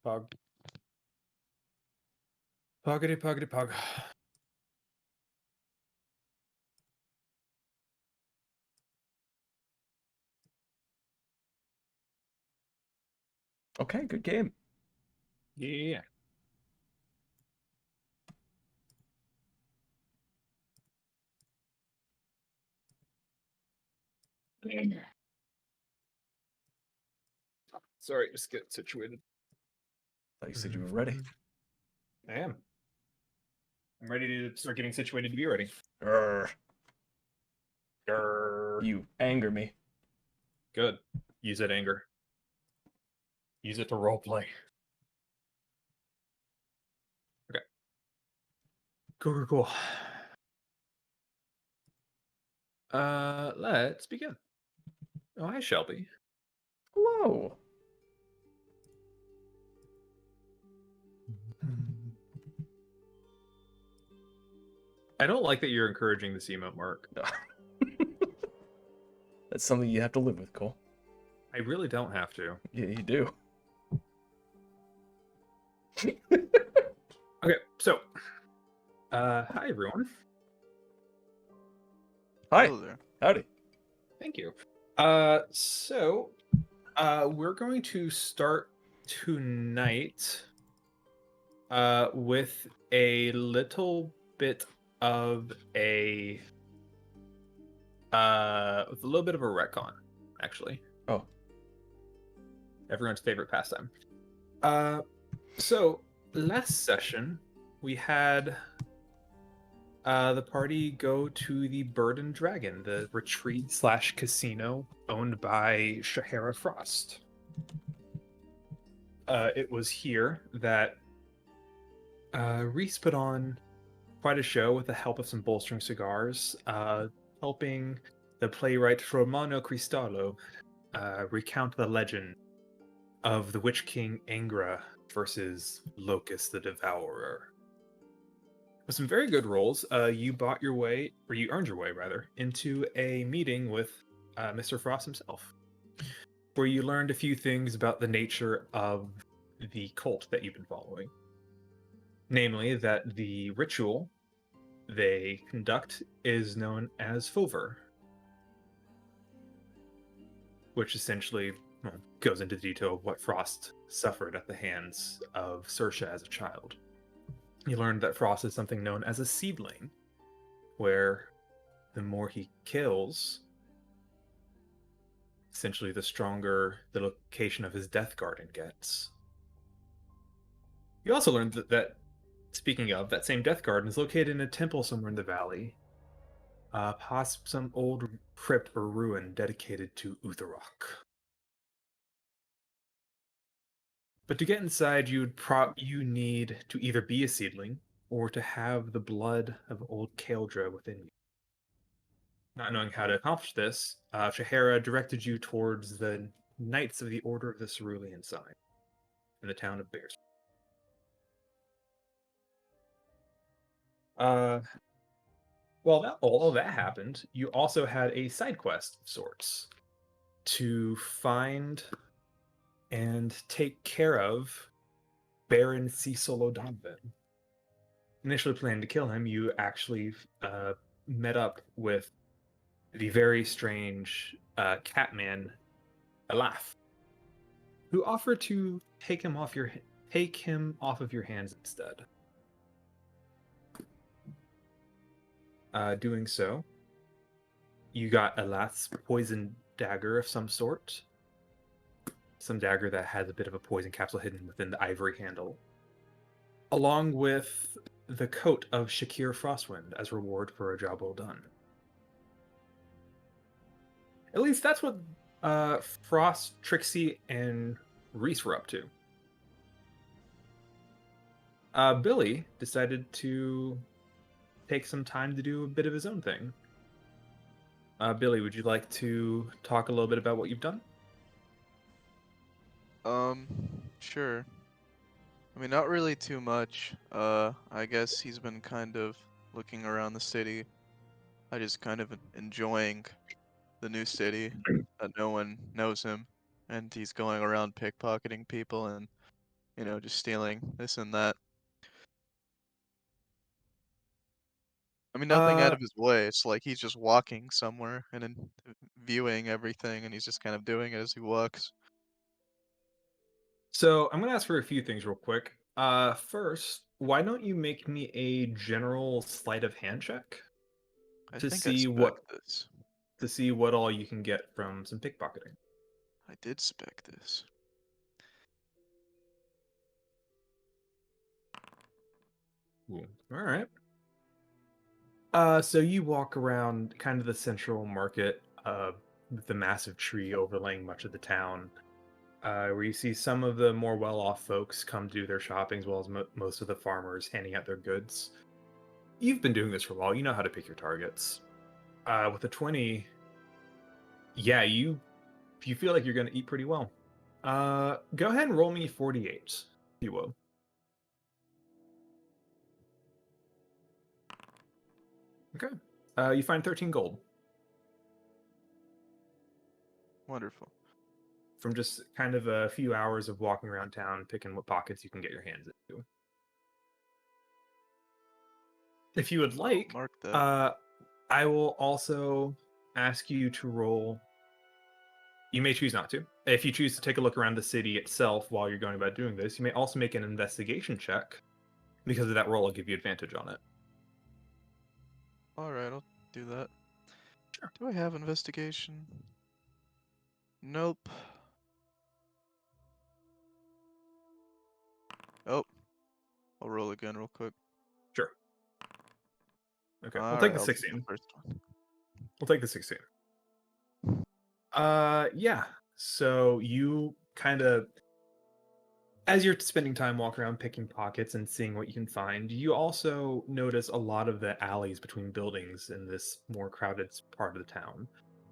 Pog. Poggity, poggity, pog. Okay, good game. Yeah. Sorry, just get situated. Like you said, you were ready. I am. I'm ready to start getting situated to be ready. Grr, Grr. you anger me. Good. Use that anger. Use it to roleplay. Okay. Cool. Let's begin. Oh, hi, Shelby. Hello. I don't like that you're encouraging this emote, Mark. That's something you have to live with, Cole. I really don't have to. Yeah, you do. Okay, so, hi, everyone. Hi. Hello there. Thank Howdy. you. We're going to start tonight with a little bit of a retcon, actually. Oh. Everyone's favorite pastime. So last session we had the party go to the Bird and Dragon, the retreat / casino owned by Shahara Frost. It was here that Reese put on quite a show with the help of some bolstering cigars, helping the playwright Romano Cristallo recount the legend of the Witch King Angra versus Locust the Devourer. With some very good rolls, you earned your way, rather, into a meeting with Mr. Frost himself, where you learned a few things about the nature of the cult that you've been following. Namely, that the ritual they conduct is known as Fover, which essentially goes into detail of what Frost suffered at the hands of Sersha as a child. You learned that Frost is something known as a seedling, where the more he kills, essentially the stronger the location of his death garden gets. You also learned that speaking of, that same death garden is located in a temple somewhere in the valley, past some old crypt or ruin dedicated to Utharok. But to get inside, you need to either be a seedling or to have the blood of old Kaeldra within you. Not knowing how to accomplish this, Shahara directed you towards the Knights of the Order of the Cerulean Sign in the town of Bears. Well, all that happened, you also had a side quest of sorts to find and take care of Baron Cecil O'Donovan. Initially planning to kill him, you actually met up with the very strange Catman Alaf, who offered to take him off of your hands instead. Doing so, you got Alaf's poison dagger of some sort, some dagger that has a bit of a poison capsule hidden within the ivory handle, along with the coat of Shakir Frostwind as reward for a job well done. At least that's what Frost, Trixie, and Reese were up to. Billy decided to take some time to do a bit of his own thing. Billy, would you like to talk a little bit about what you've done? Sure. I mean, not really too much. I guess he's been kind of looking around the city. I just kind of enjoying the new city that no one knows him, and he's going around pickpocketing people and you know, just stealing this and that. I mean, nothing out Uh, of his way. It's like he's just walking somewhere and then viewing everything, and he's just kind of doing it as he walks. so I'm gonna ask for a few things real quick. First, why don't you make me a general sleight of hand check I to think I see spec what this. all you can get from some pickpocketing? I did spec this. Ooh, all right. So you walk around kind of the central market, with the massive tree overlaying much of the town, where you see some of the more well-off folks come do their shopping, as well as most of the farmers handing out their goods. You've been doing this for a while. You know how to pick your targets. With a 20, yeah, you feel like you're going to eat pretty well. Go ahead and roll me 48, if you will. Okay. You find 13 gold Wonderful. from just kind of a few hours of walking around town, picking what pockets you can get your hands into. If you would I'll like, mark that. uh, I will also ask you to roll. You may choose not to. If you choose to take a look around the city itself while you're going about doing this, you may also make an investigation check. Because of that roll, I'll give you advantage on it. All right, I'll do that. Sure. Do I have investigation? Nope. Oh, I'll roll again real quick. Sure. Okay. We'll All take right, the I'll take the 16. first one. We'll take the 16. Yeah. So you kind of, as you're spending time walking around picking pockets and seeing what you can find, you also notice a lot of the alleys between buildings in this more crowded part of the town.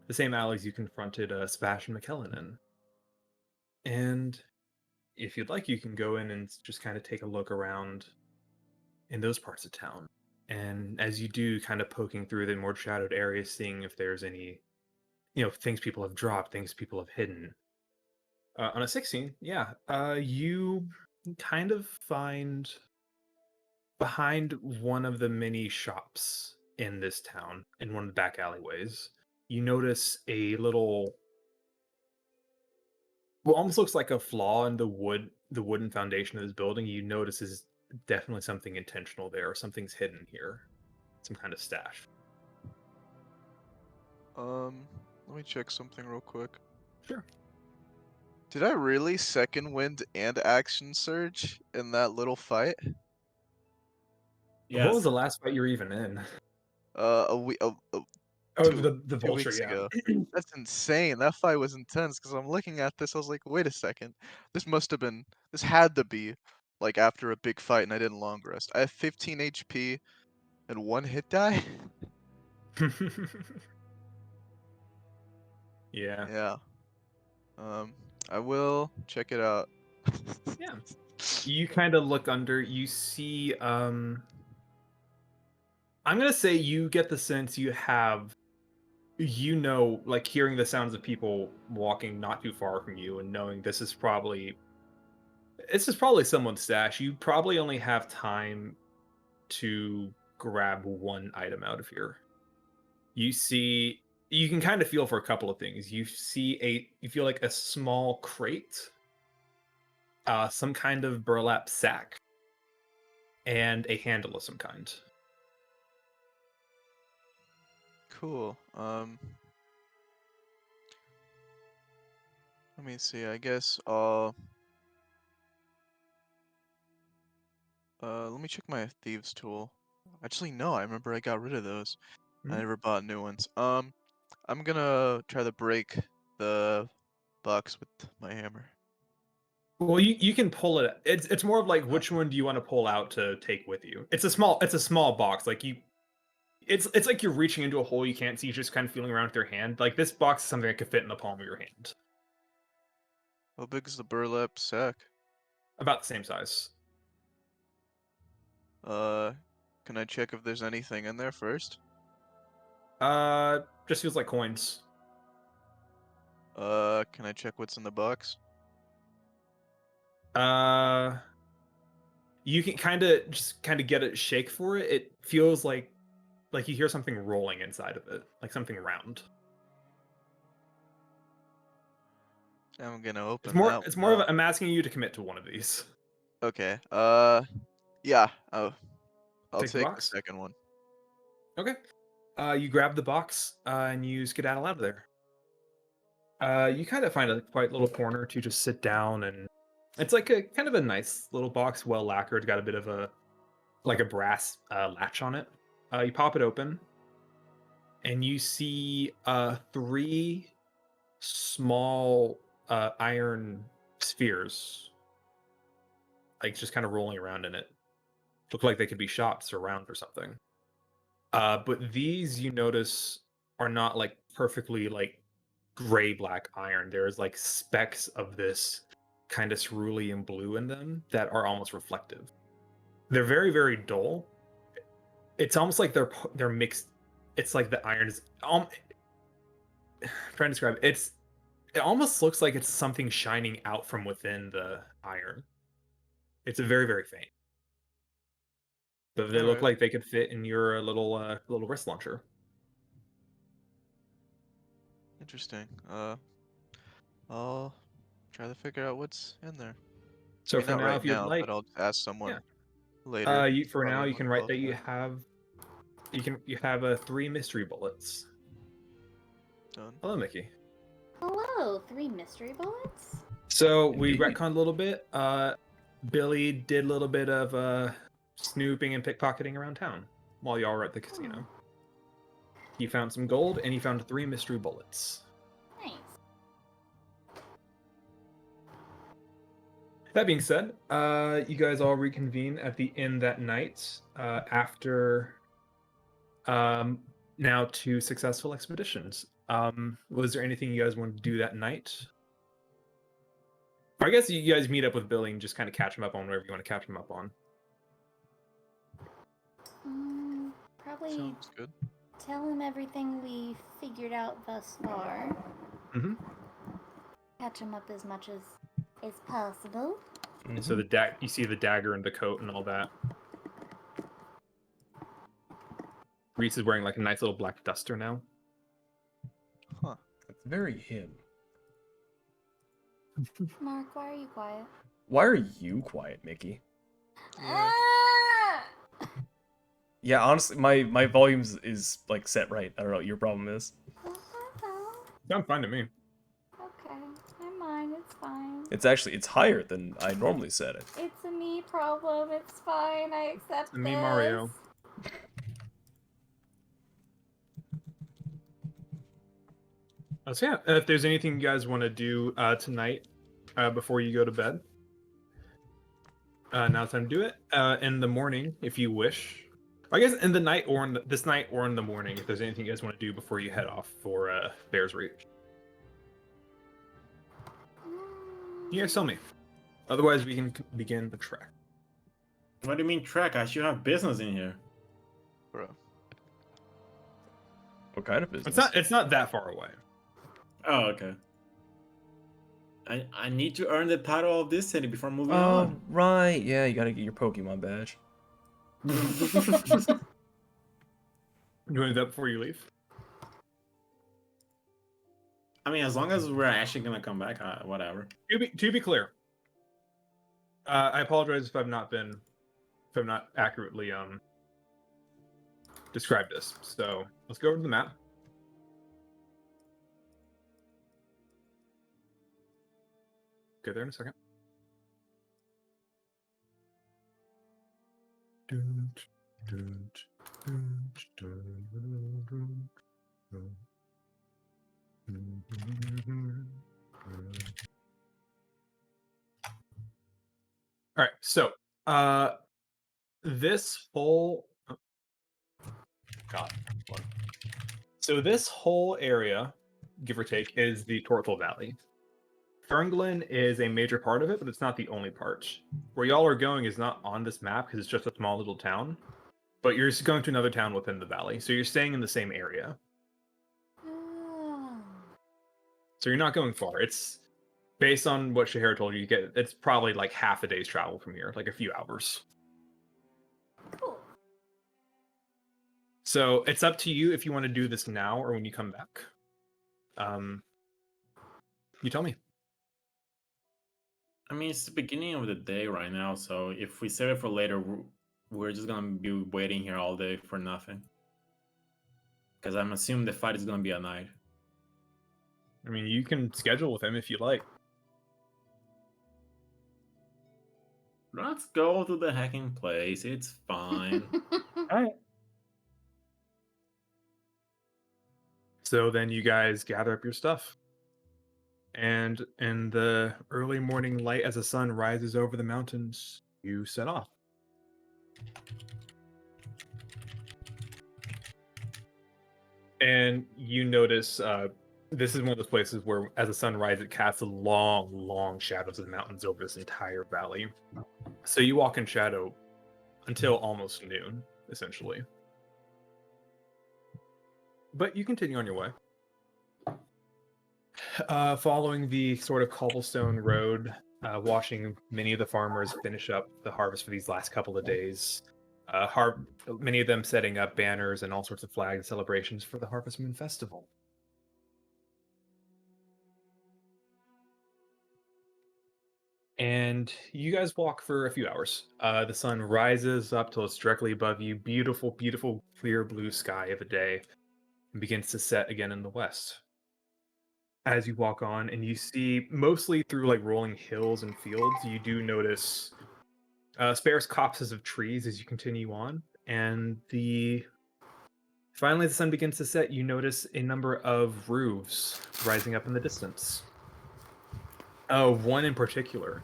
The same alleys you confronted Sebastian McKellen in. And if you'd like, you can go in and just kind of take a look around in those parts of town. And as you do, kind of poking through the more shadowed areas, seeing if there's any, things people have dropped, things people have hidden. On a 16, yeah, you kind of find behind one of the many shops in this town, in one of the back alleyways, you notice a little, what almost looks like a flaw in the wooden foundation of this building. You notice is definitely something intentional there, or something's hidden here, some kind of stash. Let me check something real quick. Sure. Did I really second wind and action surge in that little fight? What was Yes. the last fight you were even in? A week, Oh, two the two vulture, weeks yeah. ago. That's insane. That fight was intense because I'm looking at this. I was like, wait a second. This had to be like after a big fight and I didn't long rest. I have 15 HP and one hit die. Yeah. Yeah. Um, I will check it out. Yeah. You kind of look under, you see, I'm gonna say you get the sense you have, like hearing the sounds of people walking not too far from you and knowing this is probably someone's stash. You probably only have time to grab one item out of here. You see, you can kind of feel for a couple of things. You feel like a small crate, some kind of burlap sack, and a handle of some kind. Cool. Let me see. I guess let me check my thieves tool. Actually, no. I remember I got rid of those. I Mhm. never bought new ones. I'm gonna try to break the box with my hammer. Well, you can pull it. It's more of like Uh, which one do you want to pull out to take with you? It's a small box. Like it's like you're reaching into a hole you can't see, just kind of feeling around with your hand. Like this box is something that could fit in the palm of your hand. how big is the burlap sack? About the same size. Uh, can I check if there's anything in there first? Just feels like coins. Can I check what's in the box? You can kind of get a shake for it. It feels like you hear something rolling inside of it, like something round. I'm gonna open It's more that it's one more of up. I'm asking you to commit to one of these. Okay. Yeah. I'll Take the take the box. second one. Okay. You grab the box and you skedaddle out of there. You kind of find a quiet little corner to just sit down, and it's like a kind of a nice little box, well lacquered, got a bit of a brass latch on it. You pop it open, and you see three small iron spheres, like just kind of rolling around in it. Look like they could be shots or round or something. But these you notice are not like perfectly like gray black iron. There's like specks of this kind of cerulean blue in them that are almost reflective. They're very very dull. It's almost like they're mixed. It's like the iron is trying to describe it. It almost looks like it's something shining out from within the iron. It's a very very faint, but they All look right. like they could fit in your little wrist launcher. Interesting. I'll try to figure out what's in there. I So mean, for not now, right if you'd now, but like, I'll ask yeah. someone later. You for now Probably you more can write that qualified. you have 3 mystery bullets. Done. Hello, Mickey. Hello, 3 mystery bullets? So we Indeed. retconned a little bit. Billy did a little bit of snooping and pickpocketing around town while y'all were at the casino. He found some gold and he found 3 mystery bullets. Nice. That being said, you guys all reconvene at the inn that night after now 2 successful expeditions. Was there anything you guys wanted to do that night? I guess you guys meet up with Billy and just kind of catch him up on whatever you want to catch him up on. Probably Sounds good. tell him everything we figured out thus far. Mm-hmm. Catch him up as much as possible. And so you see the dagger and the coat and all that. Reese is wearing like a nice little black duster now. Huh. That's very him. Mark, why are you quiet? Why are you quiet, Mickey? Yeah. Ah! Yeah, honestly, my volumes is like set right. I don't know what your problem is. Sounds fine to me. Okay, never mind, it's fine. It's higher than I normally set it. It's a me problem, it's fine, I accept Me, this. Mario. So yeah, if there's anything you guys want to do tonight before you go to bed, now's time to do it. In the morning, if you wish. I guess in the night or this night or in the morning, if there's anything you guys want to do before you head off for Bear's Reach. You guys tell me. Otherwise, we can begin the trek. What do you mean track? I should have business in here. Bro. What kind of business? It's not that far away. Oh, okay. I need to earn the title of this city before moving Oh, on. right. Yeah, you gotta get your Pokemon badge. You want to do that before you leave? I mean, as long as we're actually gonna come back, whatever. To be clear, I apologize if I've not accurately described this. So let's go over to the map. Get there in a second. All right, so this whole so this whole area, give or take, is the Tortle Valley. Fernglen is a major part of it, but it's not the only part. Where y'all are going is not on this map because it's just a small little town, but you're going to another town within the valley, so you're staying in the same area. Oh. So you're not going far. It's Based on what Shahara told you, it's probably like half a day's travel from here, like a few hours. Cool. So it's up to you if you want to do this now or when you come back. You tell me. I mean, it's the beginning of the day right now, so if we save it for later, we're just gonna be waiting here all day for nothing. Because I'm assuming the fight is gonna be at night. I mean, you can schedule with him if you like. Let's go to the hacking place. It's fine. All right. So then you guys gather up your stuff. And in the early morning light, as the sun rises over the mountains, you set off. And you notice this is one of those places where, as the sun rises, it casts long, long shadows of the mountains over this entire valley. So you walk in shadow until almost noon, essentially. But you continue on your way. Following the sort of cobblestone road, watching many of the farmers finish up the harvest for these last couple of days. Many of them setting up banners and all sorts of flag celebrations for the Harvest Moon Festival. And you guys walk for a few hours. The sun rises up till it's directly above you. Beautiful, beautiful, clear blue sky of a day. And begins to set again in the west. As you walk on, and you see, mostly through like rolling hills and fields, you do notice sparse copses of trees as you continue on. And finally, the sun begins to set. You notice a number of roofs rising up in the distance. One in particular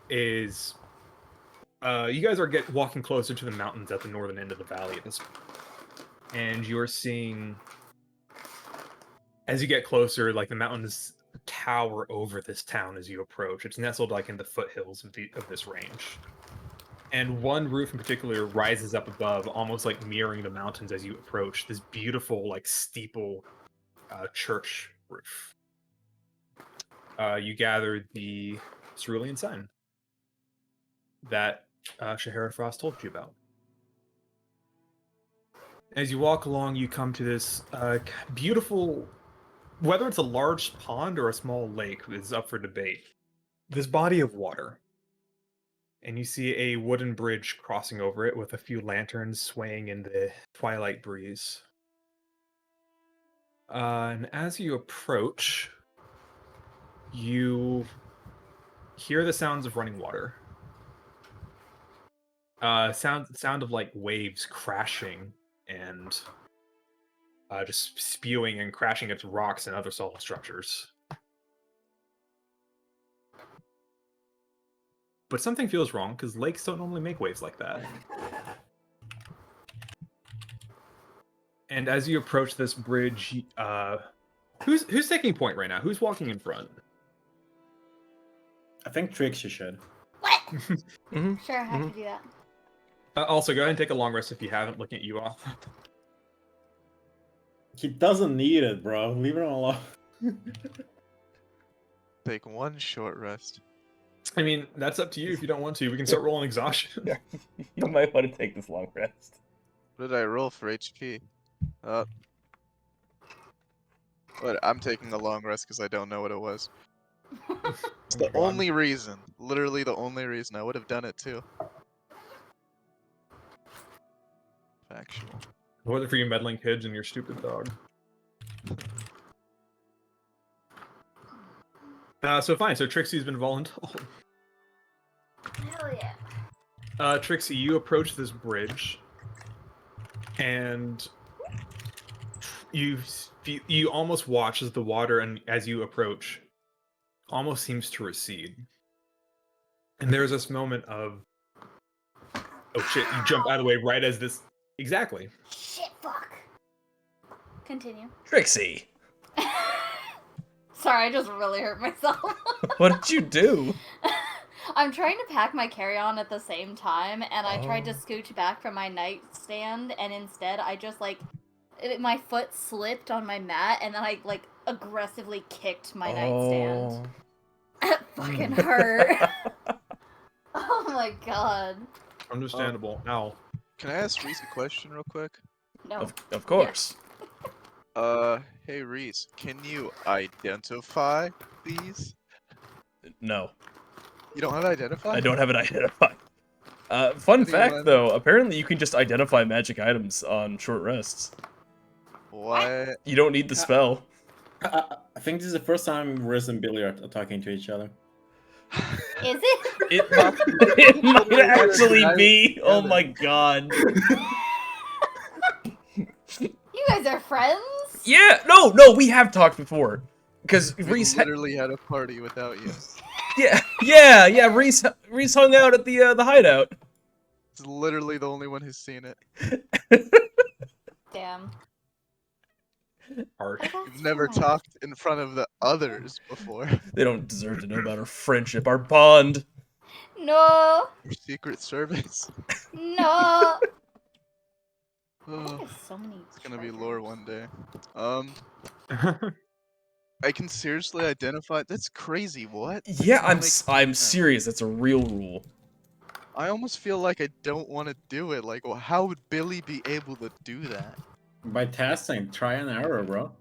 is you guys are walking closer to the mountains at the northern end of the valley at this point, and you're seeing, as you get closer, like the mountains tower over this town as you approach. It's nestled like in the foothills of this range. And one roof in particular rises up above, almost like mirroring the mountains as you approach, this beautiful, like, steeple church roof. You gather the cerulean sign that Shahara Frost told you about. As you walk along, you come to this beautiful, whether it's a large pond or a small lake is up for debate, this body of water. And you see a wooden bridge crossing over it with a few lanterns swaying in the twilight breeze. And as you approach, you hear the sounds of running water. Sound of like waves crashing and just spewing and crashing into rocks and other solid structures. But something feels wrong because lakes don't normally make waves like that. And as you approach this bridge, who's taking point right now? Who's walking in front? I think Trixie should. What? Mm-hmm. Sure, I have to do that. Also, go ahead and take a long rest if you haven't, looking at you off. He doesn't need it, bro. Leave him alone. Take one short rest. I mean, that's up to you if you don't want to. We can start rolling exhaustion. Yeah, you might want to take this long rest. What did I roll for HP? But I'm taking a long rest because I don't know what it was. It's the only reason. Literally the only reason. I would have done it too. Factual. Whether for you meddling kids and your stupid dog. So fine. So Trixie's been voluntold. Hell yeah. Trixie, you approach this bridge, and you almost watch as the water, and as you approach, almost seems to recede. And there's this moment of, oh shit! You jump out of the way right as this. Exactly. Shit, fuck. Continue. Trixie, Sorry, I just really hurt myself. what did you do? I'm trying to pack my carry-on at the same time, and I tried to Oh. scooch back from my nightstand, and instead I just, like, my foot slipped on my mat, and then I, like, aggressively kicked my nightstand. That fucking hurt. Oh my god. Understandable. Ow. Can I ask Reese a question real quick? No. Of course. Hey Reese, can you identify these? No, You don't have identify? I don't have it identified. Fun fact Anyone? though, apparently you can just identify magic items on short rests. What? You don't need the spell. I think this is the first time Riz and Billy are talking to each other. Is it? It, it might actually be. Oh my god. You guys are friends? Yeah, no, we have talked before. Because We Reese, literally had a party without you. yeah. Reese hung out at the hideout. It's literally the only one who's seen it. Damn. Harsh. We've never talked in front of the others before. They don't deserve to know about our friendship, our bond. No. Your Secret Service. No. Oh, There's so many. it's gonna be treasures. lore one day. I can seriously identify. That's crazy. What? Yeah, That makes no I'm sense. serious. That's a real rule. I almost feel like I don't want to do it. Like, well, how would Billy be able to do that? By testing, try and error, bro.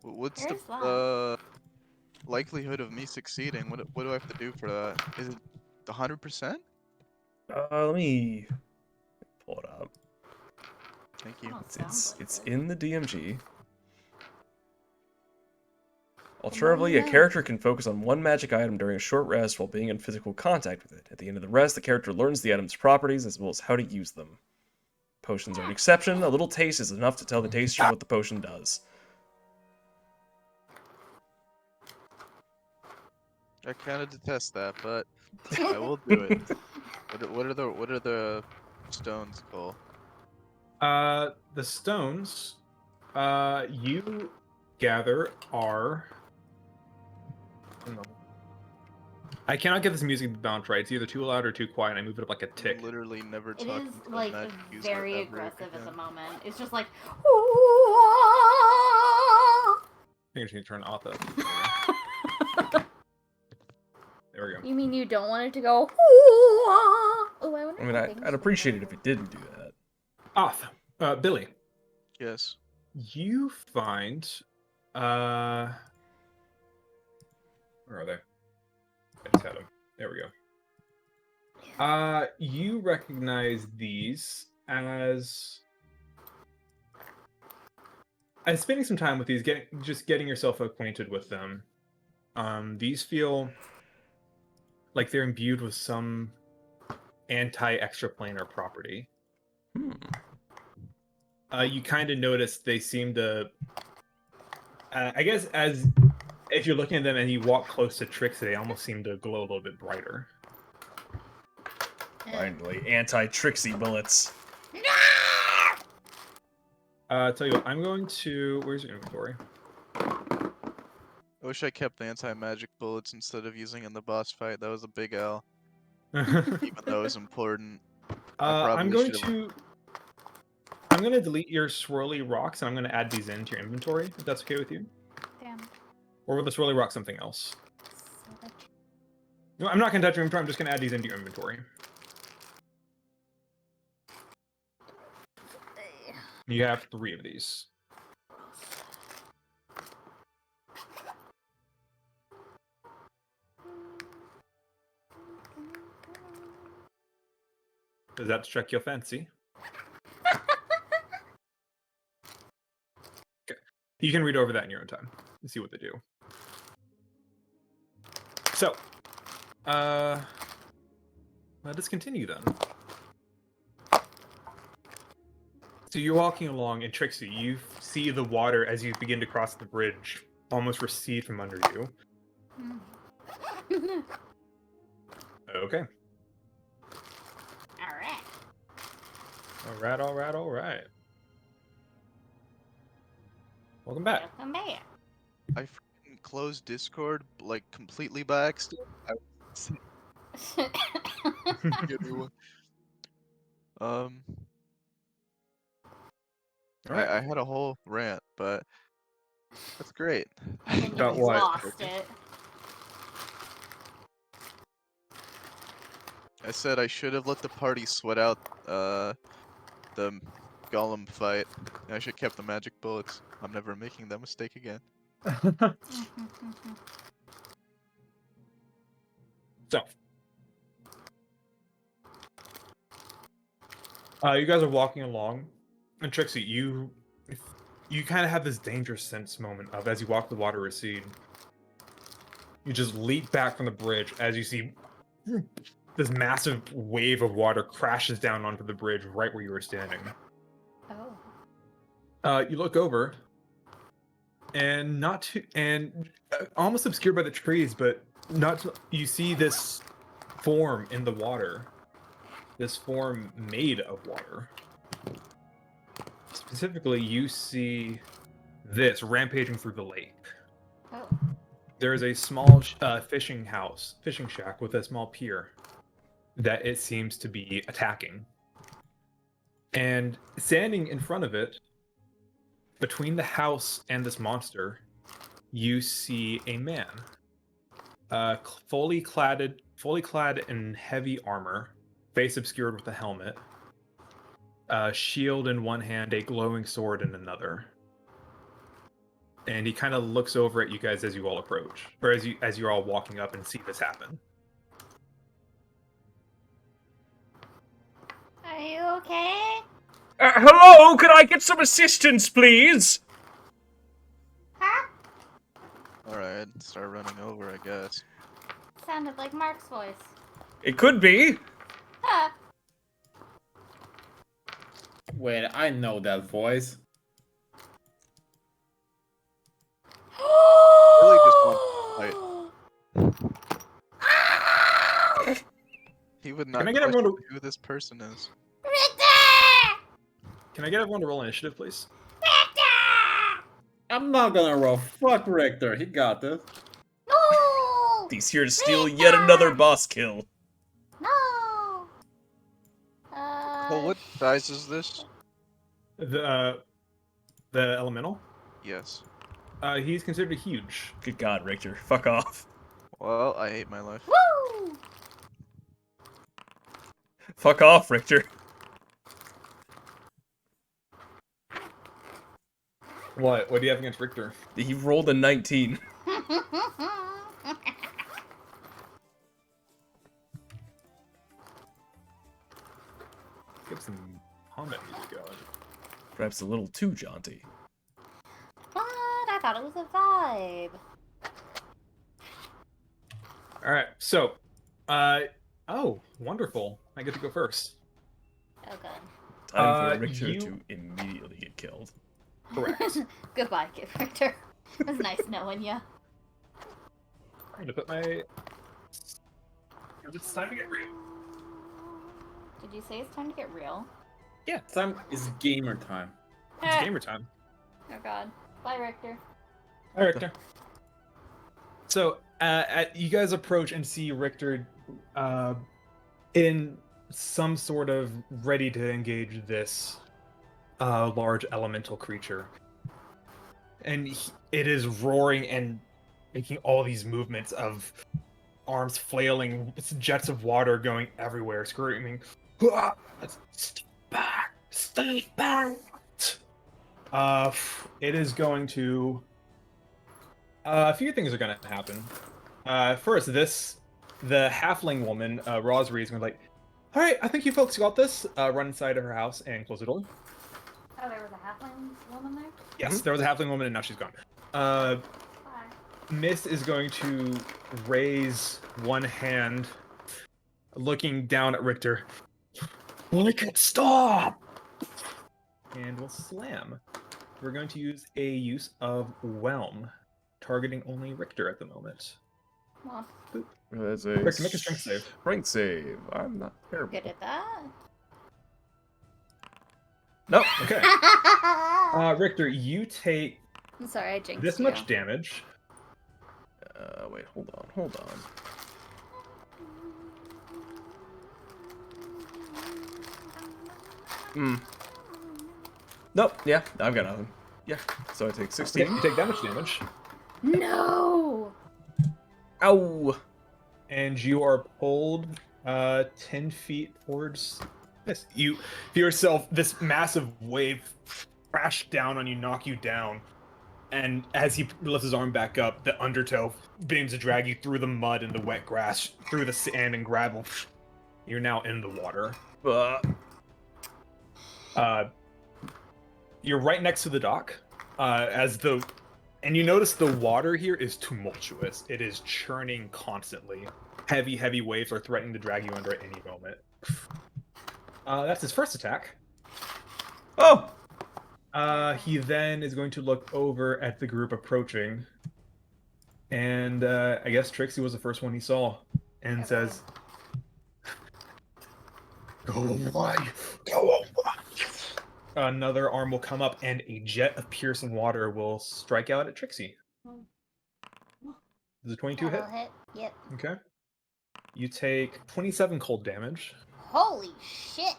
What's Where's the likelihood of me succeeding? What do I have to do for that? Is it 100%? Let me pull it up. Thank you. Oh, sounds like It's it. in the DMG. Alternatively, a character can focus on one magic item during a short rest while being in physical contact with it. At the end of the rest, the character learns the item's properties as well as how to use them. Potions are an exception. A little taste is enough to tell the taster what the potion does. I kind of detest that, but I will do it. What are the stones called? The stones you gather are. I cannot get this music to bounce right. It's either too loud or too quiet. I move it up like a tick. Literally never It talking is to a like magic user very ever aggressive at the again. moment. It's just like. I think I just need to turn off that. There we go. You mean you don't want it to go? Oh, I wonder. I mean, how things I'd would appreciate it work. if it didn't do that. Off. Billy, Yes. you find. Where are they? I just had them. There we go. You recognize these as spending some time with these, getting yourself acquainted with them. These feel like they're imbued with some anti-extraplanar property. You kind of notice they seem to. I guess as if you're looking at them and you walk close to Trixie, they almost seem to glow a little bit brighter. Finally, anti-Trixie bullets. Tell you what, I'm going to. Where's your inventory? I wish I kept the anti-magic bullets instead of using in the boss fight. That was a big L, I'm even though it was important. probably going should've- to. I'm going to delete your swirly rocks and I'm going to add these into your inventory, if that's okay with you. Damn. Or will the swirly rock something else? So that- No, I'm not going to touch your inventory. I'm just going to add these into your inventory. You have 3 of these. Does that strike your fancy? Okay. You can read over that in your own time and see what they do. So, let us continue then. So you're walking along, and Trixie, you see the water as you begin to cross the bridge almost recede from under you. Okay. Alright. All right. Welcome back. Welcome back. I freaking closed Discord like completely by accident. Give me one. All right. I had a whole rant, but that's great. And then About you what? lost it. I said I should have let the party sweat out the golem fight. I should have kept the magic bullets. I'm never making that mistake again. So, you guys are walking along, and Trixie, you kind of have this dangerous sense moment of as you walk the water recede. You just leap back from the bridge as you see this massive wave of water crashes down onto the bridge right where you were standing. Oh. You look over, and almost obscured by the trees, but you see this form in the water. This form made of water. Specifically, you see this rampaging through the lake. Oh. There is a small fishing shack with a small pier that it seems to be attacking. And standing in front of it, between the house and this monster, you see a man, fully clad in heavy armor, face obscured with a helmet, shield in one hand, a glowing sword in another. And he kind of looks over at you guys as you all approach, or as you're all walking up and see this happen. Are you okay? Hello, could I get some assistance, please? Huh? Alright, start running over, I guess. Sounded like Mark's voice. It could be. Huh. Wait, I know that voice. Really just want to fight. He would not Can I get question everyone who this person is. Richter! Can I get everyone to roll initiative, please? Richter! I'm not gonna roll. Fuck Richter. He got this. No! He's here to steal yet another boss kill. No! Well, what size is this? The elemental. Yes. He's considered huge. Good God, Richter. Fuck off. Well, I hate my life. Woo! Fuck off, Richter. What do you have against Richter? He rolled a 19. Get some combat music going. Perhaps a little too jaunty. What? I thought it was a vibe. All right, so, oh, wonderful! I get to go first. Oh, good. Time for Richter you- to immediately get killed. Correct. Goodbye, Richter. It was nice knowing you. I'm gonna put my. It's time to get real. Did you say it's time to get real? It's gamer time. It's gamer time. Oh god. Bye, Richter. Hi, Richter. So, you guys approach and see Richter in some sort of ready to engage this large elemental creature. And it is roaring and making all these movements of arms flailing, jets of water going everywhere, screaming, "Ah! Stay back! Stay back!" It is going to... a few things are going to happen. First, the halfling woman, Rosary, is going to be like, "All right, I think you folks got this." Run inside of her house and close the door. Oh, there was a halfling woman there? Yes, there was a halfling woman and now she's gone. Bye. Mist is going to raise one hand, looking down at Richter. Make it stop! And we'll slam. We're going to use a use of Whelm, targeting only Richter at the moment. Well, That's a Richter, make a strength save. Strength save. I'm not terrible. good at that. Nope. Okay. Richter, you take I'm sorry, I jinxed this you. much damage. Wait, hold on. Nope, yeah, I've got nothing. Yeah, so I take 16. Yeah, you take that much damage. No! Ow! And you are pulled 10 feet towards this. You feel yourself, this massive wave crash down on you, knock you down. And as he lifts his arm back up, the undertow begins to drag you through the mud and the wet grass, through the sand and gravel. You're now in the water. You're right next to the dock. And you notice the water here is tumultuous. It is churning constantly. Heavy waves are threatening to drag you under at any moment. That's his first attack. Oh! He then is going to look over at the group approaching. And I guess Trixie was the first one he saw. And says, "Go away! Go away!" Another arm will come up and a jet of piercing water will strike out at Trixie. Does a 22 hit? That'll hit. Yep. Okay. You take 27 cold damage. Holy shit.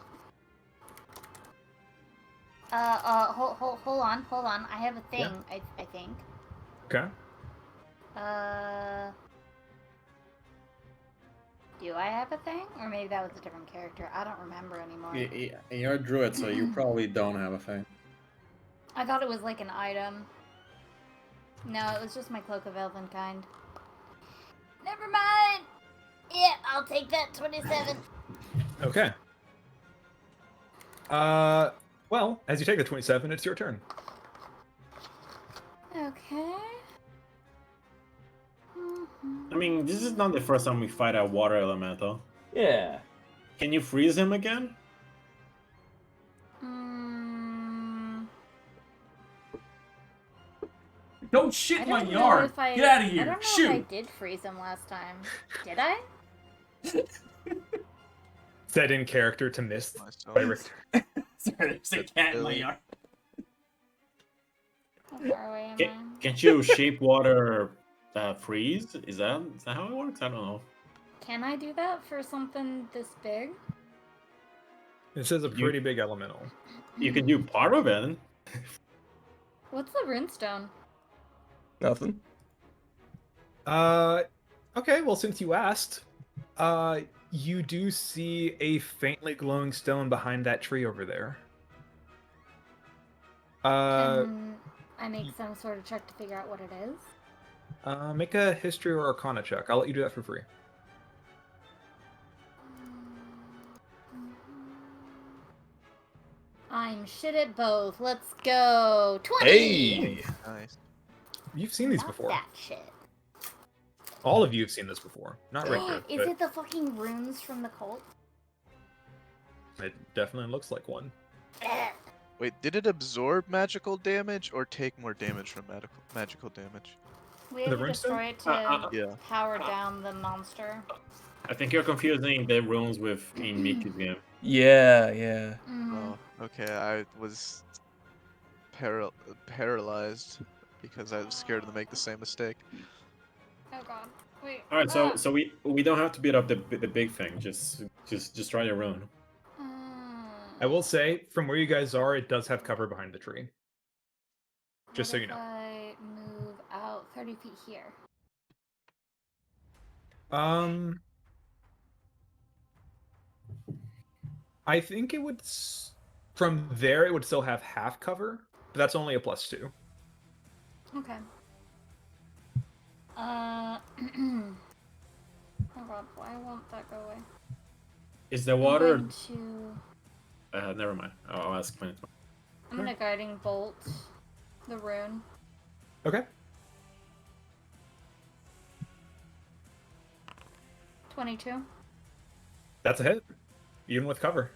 Hold on. I have a thing, Yeah. I think. Okay. Do I have a thing? Or maybe that was a different character. I don't remember anymore. You're a druid, so you probably don't have a thing. I thought it was like an item. No, it was just my Cloak of Elvenkind. Never mind! Yeah, I'll take that 27. Okay. Well, as you take the 27, it's your turn. Okay. I mean, this is not the first time we fight a water elemental. Yeah. Can you freeze him again? Don't shit I my don't know yard! if I- Get out of I here! don't know Shoot! if I did freeze him last time. Did I? Set in character to mist Myself. by Richter. Sorry, there's a cat in my yard. How far away am I? Can't you shape water freeze? Is that how it works? I don't know. Can I do that for something this big? This is a pretty big elemental. You can do part of it. What's the runestone? Nothing. Okay, well, since you asked, you do see a faintly glowing stone behind that tree over there. Can I make some sort of check to figure out what it is? Make a history or arcana check. I'll let you do that for free. I'm shit at both. Let's go. 20! Hey! Nice. You've seen these Not before. that shit. All of you have seen this before. Not Richter, Is but it the fucking runes from the cult? it definitely looks like one. Wait, did it absorb magical damage or take more damage from magical damage? We have The to runestone? destroy it to Yeah. power down the monster. I think you're confusing the runes with in Mickey's game. Yeah. Mhm. Oh, okay. I was paralyzed because I was scared to make the same mistake. Oh god. Wait. All right, so we don't have to beat up the big thing. Just try your rune. I will say, from where you guys are, it does have cover behind the tree. Just so you know. What if I move out 30 feet here? I think it would, from there, it would still have half cover, but that's only a +2. Okay. Oh god, why won't that go away? Is the water? I'm going to... Never mind. I'll ask when. I'm gonna guiding bolt the rune. Okay. 22. That's a hit, even with cover.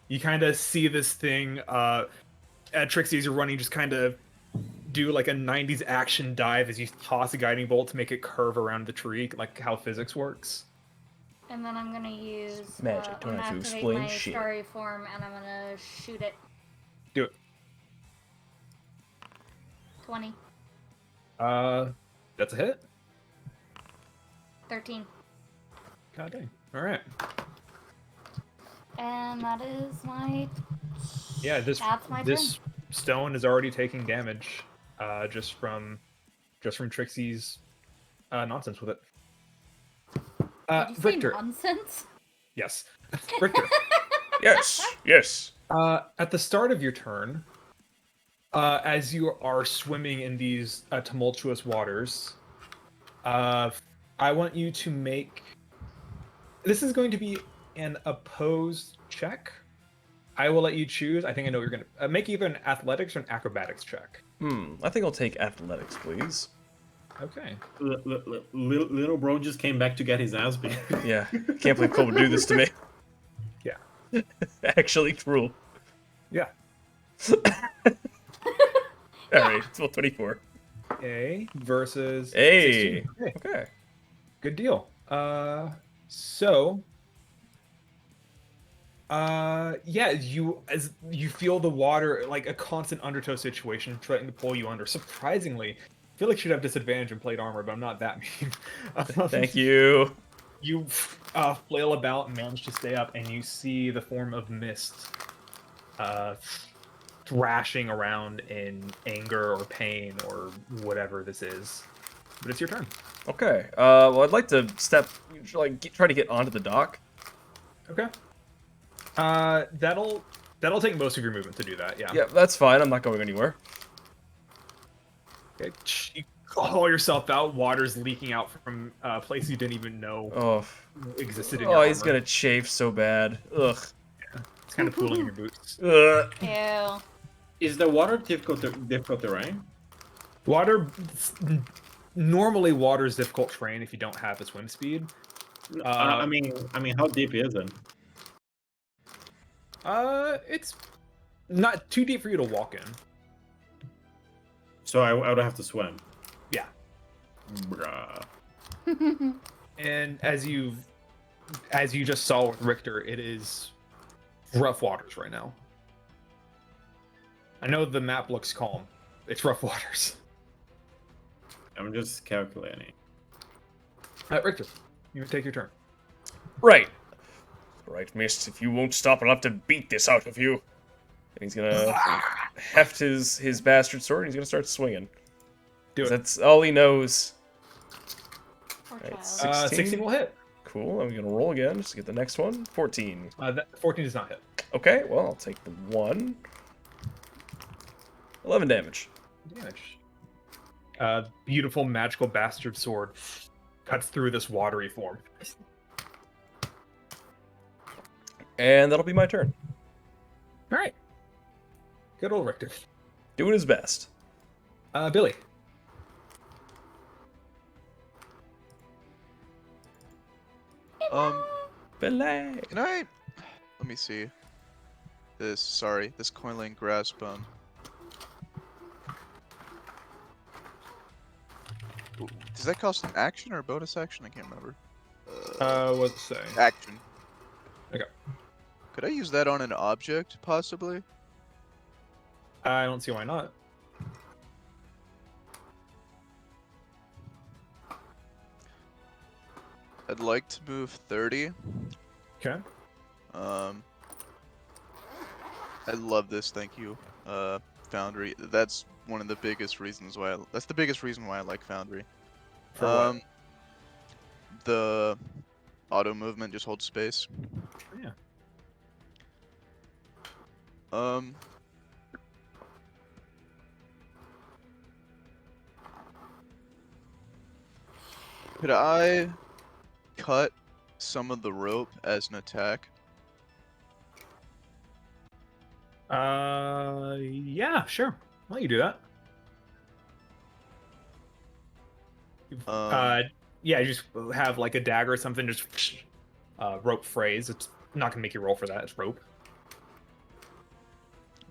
You kind of see this thing, Trixie, as you're running, just kind of do like a 90s action dive as you toss a guiding bolt to make it curve around the tree, like how physics works. And then I'm gonna use Magic, I'm don't gonna have to activate explain my shit. starry form and I'm gonna shoot it. Do it. 20. That's a hit. 13. God dang. All right. And that is my... Yeah, That's my this stone is already taking damage, just from Trixie's nonsense with it. Did you say Richter. nonsense? Yes. Richter. Yes. At the start of your turn, as you are swimming in these tumultuous waters, I want you to make. This is going to be an opposed check. I will let you choose. I think I know what you're going to make either an athletics or an acrobatics check. I think I'll take athletics, please. Okay. Little bro just came back to get his ass beat. Yeah, can't believe Cole would do this to me. Yeah. Actually cruel. Yeah. Alright, it's about 24. A versus Hey! 16. Okay. Okay. Good deal. Yeah, as you feel the water like a constant undertow situation trying to pull you under. Surprisingly, I feel like you should have disadvantage in plate armor, but I'm not that mean. Thank you. You flail about and manage to stay up, and you see the form of Mist thrashing around in anger or pain or whatever this is. But it's your turn. Okay. Well, I'd like to try to get onto the dock. Okay. That'll take most of your movement to do that. Yeah. Yeah, that's fine. I'm not going anywhere. Okay. You haul yourself out. Water's leaking out from places you didn't even know Oh. existed in your Oh, armor. he's gonna chafe so bad. Ugh. It's kind of pooling in your boots. Ugh. Ew. Is the water difficult terrain? Water. Normally, water is difficult terrain if you don't have a swim speed. I mean, how deep is it? It's not too deep for you to walk in. So I would have to swim. Yeah. Bruh. And as you just saw with Richter, it is rough waters right now. I know the map looks calm. It's rough waters. I'm just calculating. Richter, you take your turn. Right. Right, Mist, if you won't stop, I'll have to beat this out of you. And he's gonna heft his bastard sword, and he's gonna start swinging. Do it. That's all he knows. Poor Right, child. 16. 16 will hit. Cool, I'm gonna roll again just to get the next one. 14. 14 does not hit. Okay, well, I'll take the 1. 11 damage. Damage. Beautiful magical bastard sword cuts through this watery form. And that'll be my turn. All right. Good old Richter. Doing his best. Billy. Belay. Can I? Let me see. This coin-laying grasp. Ooh, does that cost an action or a bonus action? I can't remember. What's it say? Action. Okay. Could I use that on an object, possibly? I don't see why not. I'd like to move 30. Okay. I love this. Thank you, Foundry. That's one of the biggest reasons why. That's the biggest reason why I like Foundry. For what? The auto movement, just hold space. Yeah. Could I cut some of the rope as an attack? Yeah, sure. I'll let you do that. Yeah, you just have like a dagger or something, just rope phrase. It's not gonna make you roll for that. It's rope.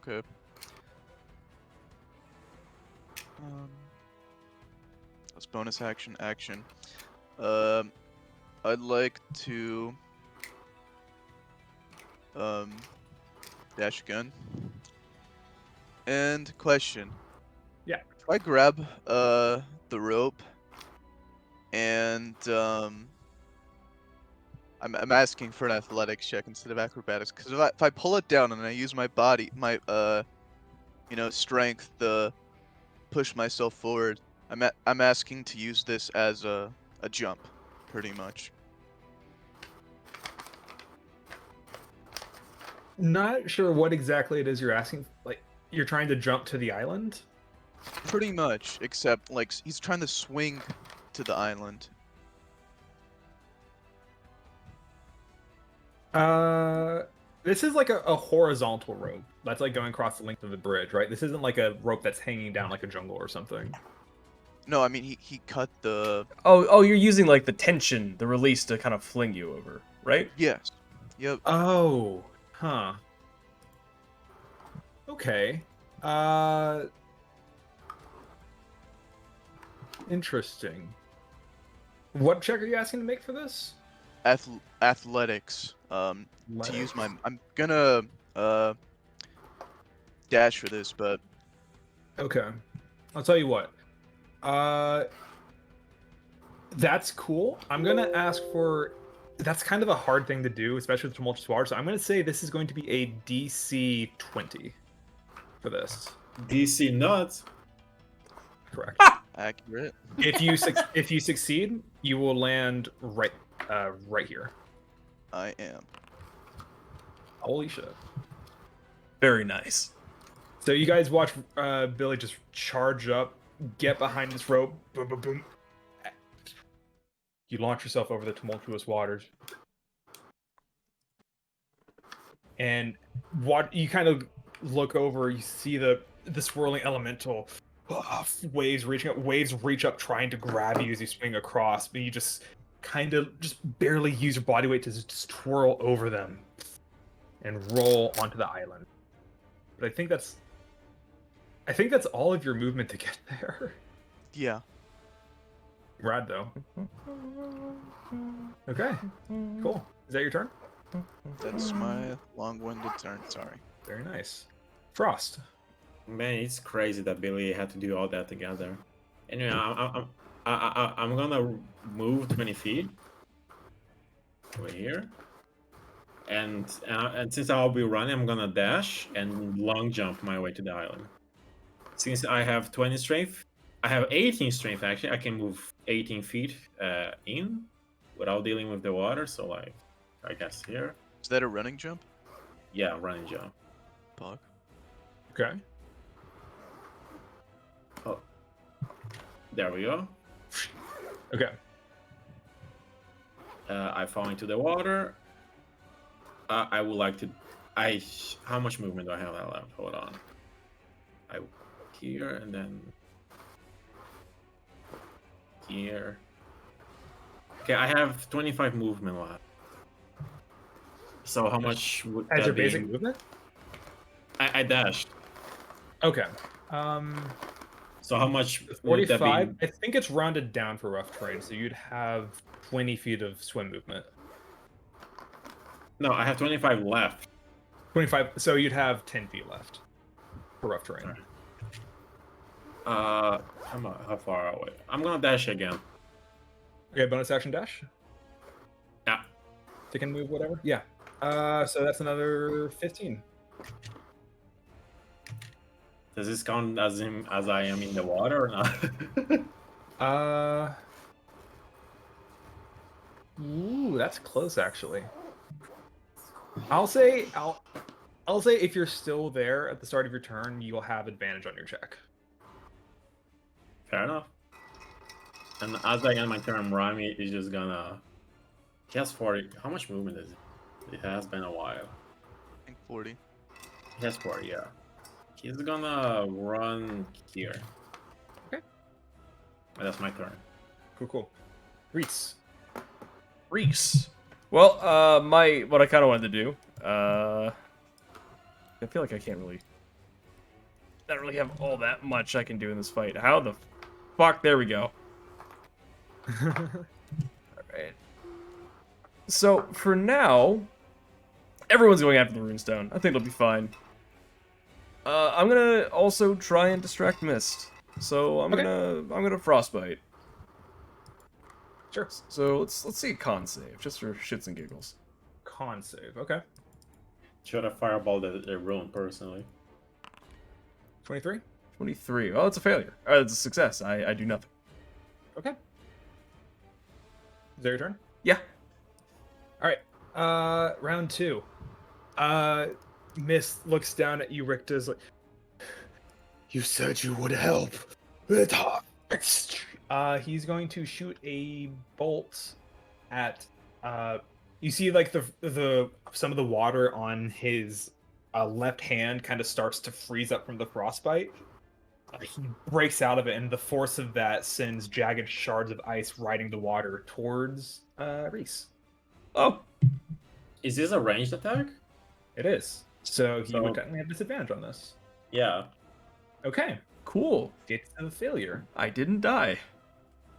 Okay. That's bonus action. I'd like to dash again. And question. Yeah. If I grab the rope and I'm asking for an athletics check instead of acrobatics, because if I pull it down and I use my body, my strength to push myself forward, I'm asking to use this as a jump, pretty much. not sure what exactly it is you're asking. Like, you're trying to jump to the island? Pretty much, except like he's trying to swing to the island. This is like a horizontal rope. That's like going across the length of the bridge, right? This isn't like a rope that's hanging down like a jungle or something. No, I mean he cut the. Oh, you're using like the tension, the release to kind of fling you over, right? Yes. Yep. Oh, huh. Okay. Interesting. What check are you asking to make for this? Athletics. To use my. I'm gonna dash for this, but Okay. I'll tell you what. That's cool. I'm gonna ask for. That's kind of a hard thing to do, especially with tumultuous water. So I'm gonna say this is going to be a DC 20 for this. DC nuts. Correct. accurate. If you succeed, you will land right here. I am. Holy shit! Very nice. So you guys watch Billy just charge up, get behind this rope, boom, boom, boom. You launch yourself over the tumultuous waters, and what you kind of look over, you see the swirling elemental waves reach up trying to grab you as you swing across, but you just kind of just barely use your body weight to just twirl over them and roll onto the island. But I think that's all of your movement to get there. Yeah. Rad though. Okay, cool. Is that your turn? That's my long-winded turn. Sorry. Very nice. Frost. Man, it's crazy that Billy had to do all that together. Anyway, I'm gonna move 20 feet over here, and since I'll be running, I'm gonna dash and long jump my way to the island. Since I have 20 strength, I have 18 strength actually. I can move 18 feet in without dealing with the water. So like, I guess here. Is that a running jump? Yeah, running jump. Pog. Okay. Oh, there we go. Okay. I fall into the water. I would like to. How much movement do I have left? Hold on. Here and then here. Okay, I have 25 movement left. So how much would As that your be? basic movement? I dashed. Okay. So how much would that 45. be? I think it's rounded down for rough terrain, so you'd have 20 feet of swim movement. No, I have 25 left. 25. So you'd have 10 feet left for rough terrain. How far away? I'm gonna dash again. Okay, bonus action dash. Yeah. Take and move, whatever. Yeah. So that's another 15. Does this count as I am in the water or not? Ooh, that's close actually. I'll say if you're still there at the start of your turn, you'll have advantage on your check. Fair enough. And as I end my turn, Rami is just gonna. He has 40. How much movement is it? It has been a while. I think 40. He has 40, yeah. He's gonna run here. Okay. And that's my turn. Cool. Reese. Well, what I kind of wanted to do, I feel like I can't really, not really have all that much I can do in this fight. How the fuck? There we go. All right. So for now, everyone's going after the runestone. I think it'll be fine. I'm gonna also try and distract Mist. So I'm gonna frostbite. Sure. So let's see a con save just for shits and giggles. Con save. Okay. Should have fireballed the room personally. 23. 23. Oh, it's a failure. It's a success. I do nothing. Okay. Is that your turn? Yeah. All right. Round 2. Mist looks down at you, Ricta's like, you said you would help. He's going to shoot a bolt at you see like the some of the water on his left hand kind of starts to freeze up from the frostbite. He breaks out of it, and the force of that sends jagged shards of ice riding the water towards Reese. Oh, Is this a ranged attack? It is. So he would So- technically have disadvantage on this. Yeah. Okay. cool. It's a failure. I didn't die.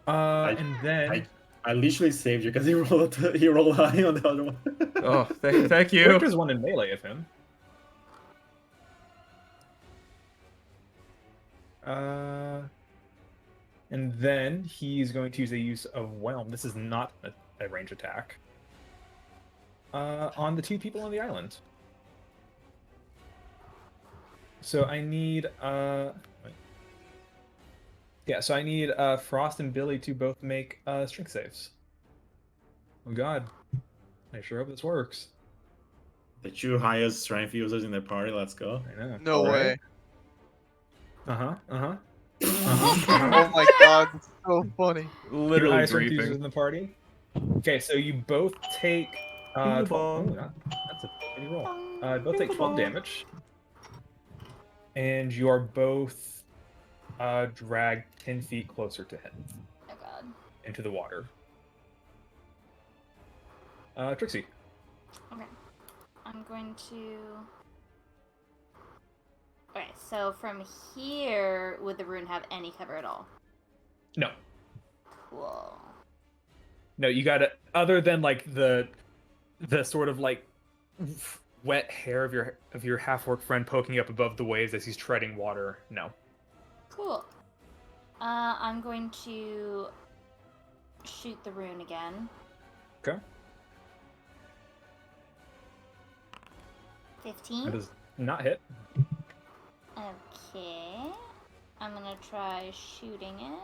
And then I literally saved you because he rolled high on the other one. Oh, thank you. Victor's one in melee of him. And then he's going to use a use of Whelm. This is not a range attack. On the 2 people on the island. So I need wait. Yeah, so I need Frost and Billy to both make strength saves. Oh god. I sure hope this works. The 2 highest strength users in the party. Let's go. I know. No way. Uh-huh. Uh-huh. Oh my god, it's so funny. Literally Highest strength users briefing. in the party. Okay, so you both take Bing 12, bong. that's a pretty roll. Both take 12 damage. And you are both dragged 10 feet closer to him Oh god. into the water. Trixie. Okay. I'm going to. Okay, so from here, would the rune have any cover at all? No. Cool. No, you gotta, other than like the sort of like wet hair of your half-orc friend poking up above the waves as he's treading water. No. Cool. I'm going to shoot the rune again. Okay. 15. That does not hit. Okay. I'm gonna try shooting it.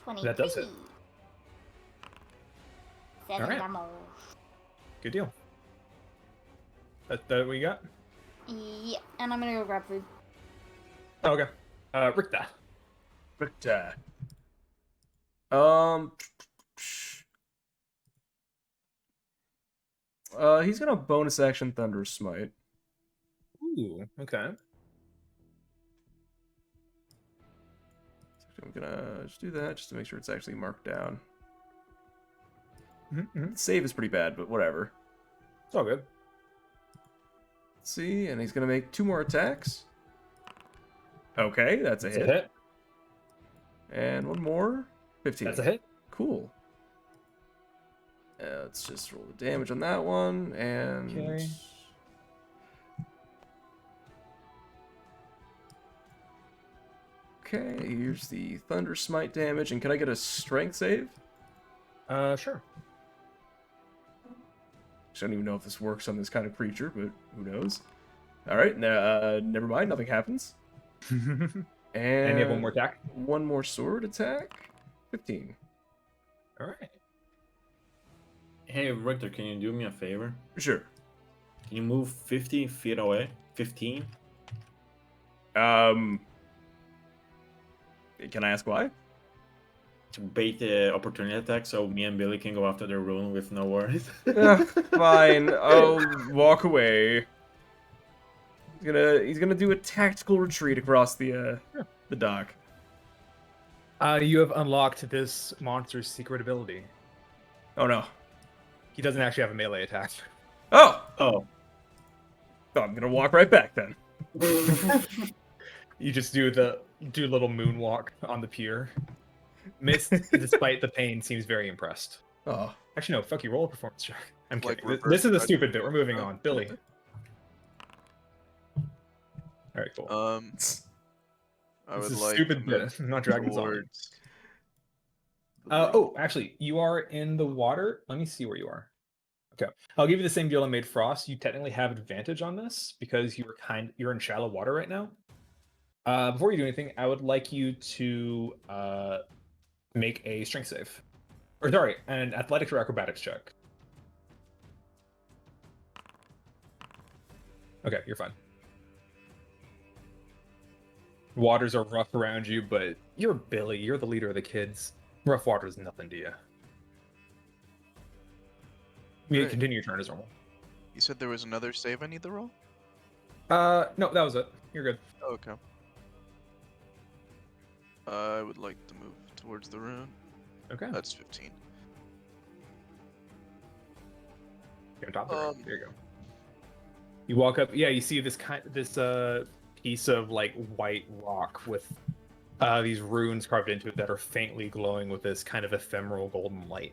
23. That does hit. 7 Alright. damage. Good deal. That what you got? Yeah, and I'm gonna go grab food. Oh, okay. Ricta. Ricta. He's gonna bonus action Thunder Smite. Ooh, okay. I'm gonna just do that just to make sure it's actually marked down. Mm-hmm. The save is pretty bad, but whatever. It's all good. Let's see, and he's gonna make 2 more attacks. Okay, that's a That's hit. a hit. And 1 more. 15. That's a hit. Cool. Let's just roll the damage on that one, and... Okay. Okay, here's the Thunder Smite damage, and can I get a Strength save? Sure. I don't even know if this works on this kind of creature, but who knows. Alright, never mind, nothing happens. And And you have one more attack. 1 more sword attack. 15. All right. Hey, Richter, can you do me a favor? Sure. Can you move 50 feet away? 15? Can I ask why? To bait the opportunity attack so me and Billy can go after the rune with no worries. Fine, I'll walk away. He's gonna do a tactical retreat across the dock. You have unlocked this monster's secret ability. Oh no. He doesn't actually have a melee attack. Oh! Oh. Oh, I'm gonna walk right back then. You just do a little moonwalk on the pier. Mist, despite the pain, seems very impressed. Oh. Actually, no. Fuck you. Roll a performance check. I'm Like kidding. This reverse is a red- stupid bit. We're moving on. Billy. All right, cool. I This would is like stupid to bit. move I'm not dragging this on. towards the lake. Oh, actually, you are in the water. Let me see where you are. Okay, I'll give you the same deal I made Frost. You technically have advantage on this because you're in shallow water right now. Before you do anything, I would like you to make a strength save, or sorry, an athletics or acrobatics check. Okay, you're fine. Waters are rough around you, but you're Billy. You're the leader of the kids. Rough water is nothing to you. You Great. continue your turn as normal. You said there was another save I need to roll? No, that was it. You're good. Oh, okay. I would like to move towards the rune. Okay. That's 15. You're on top of it. Um, There you go. You walk up. Yeah, you see this piece of like white rock with these runes carved into it that are faintly glowing with this kind of ephemeral golden light.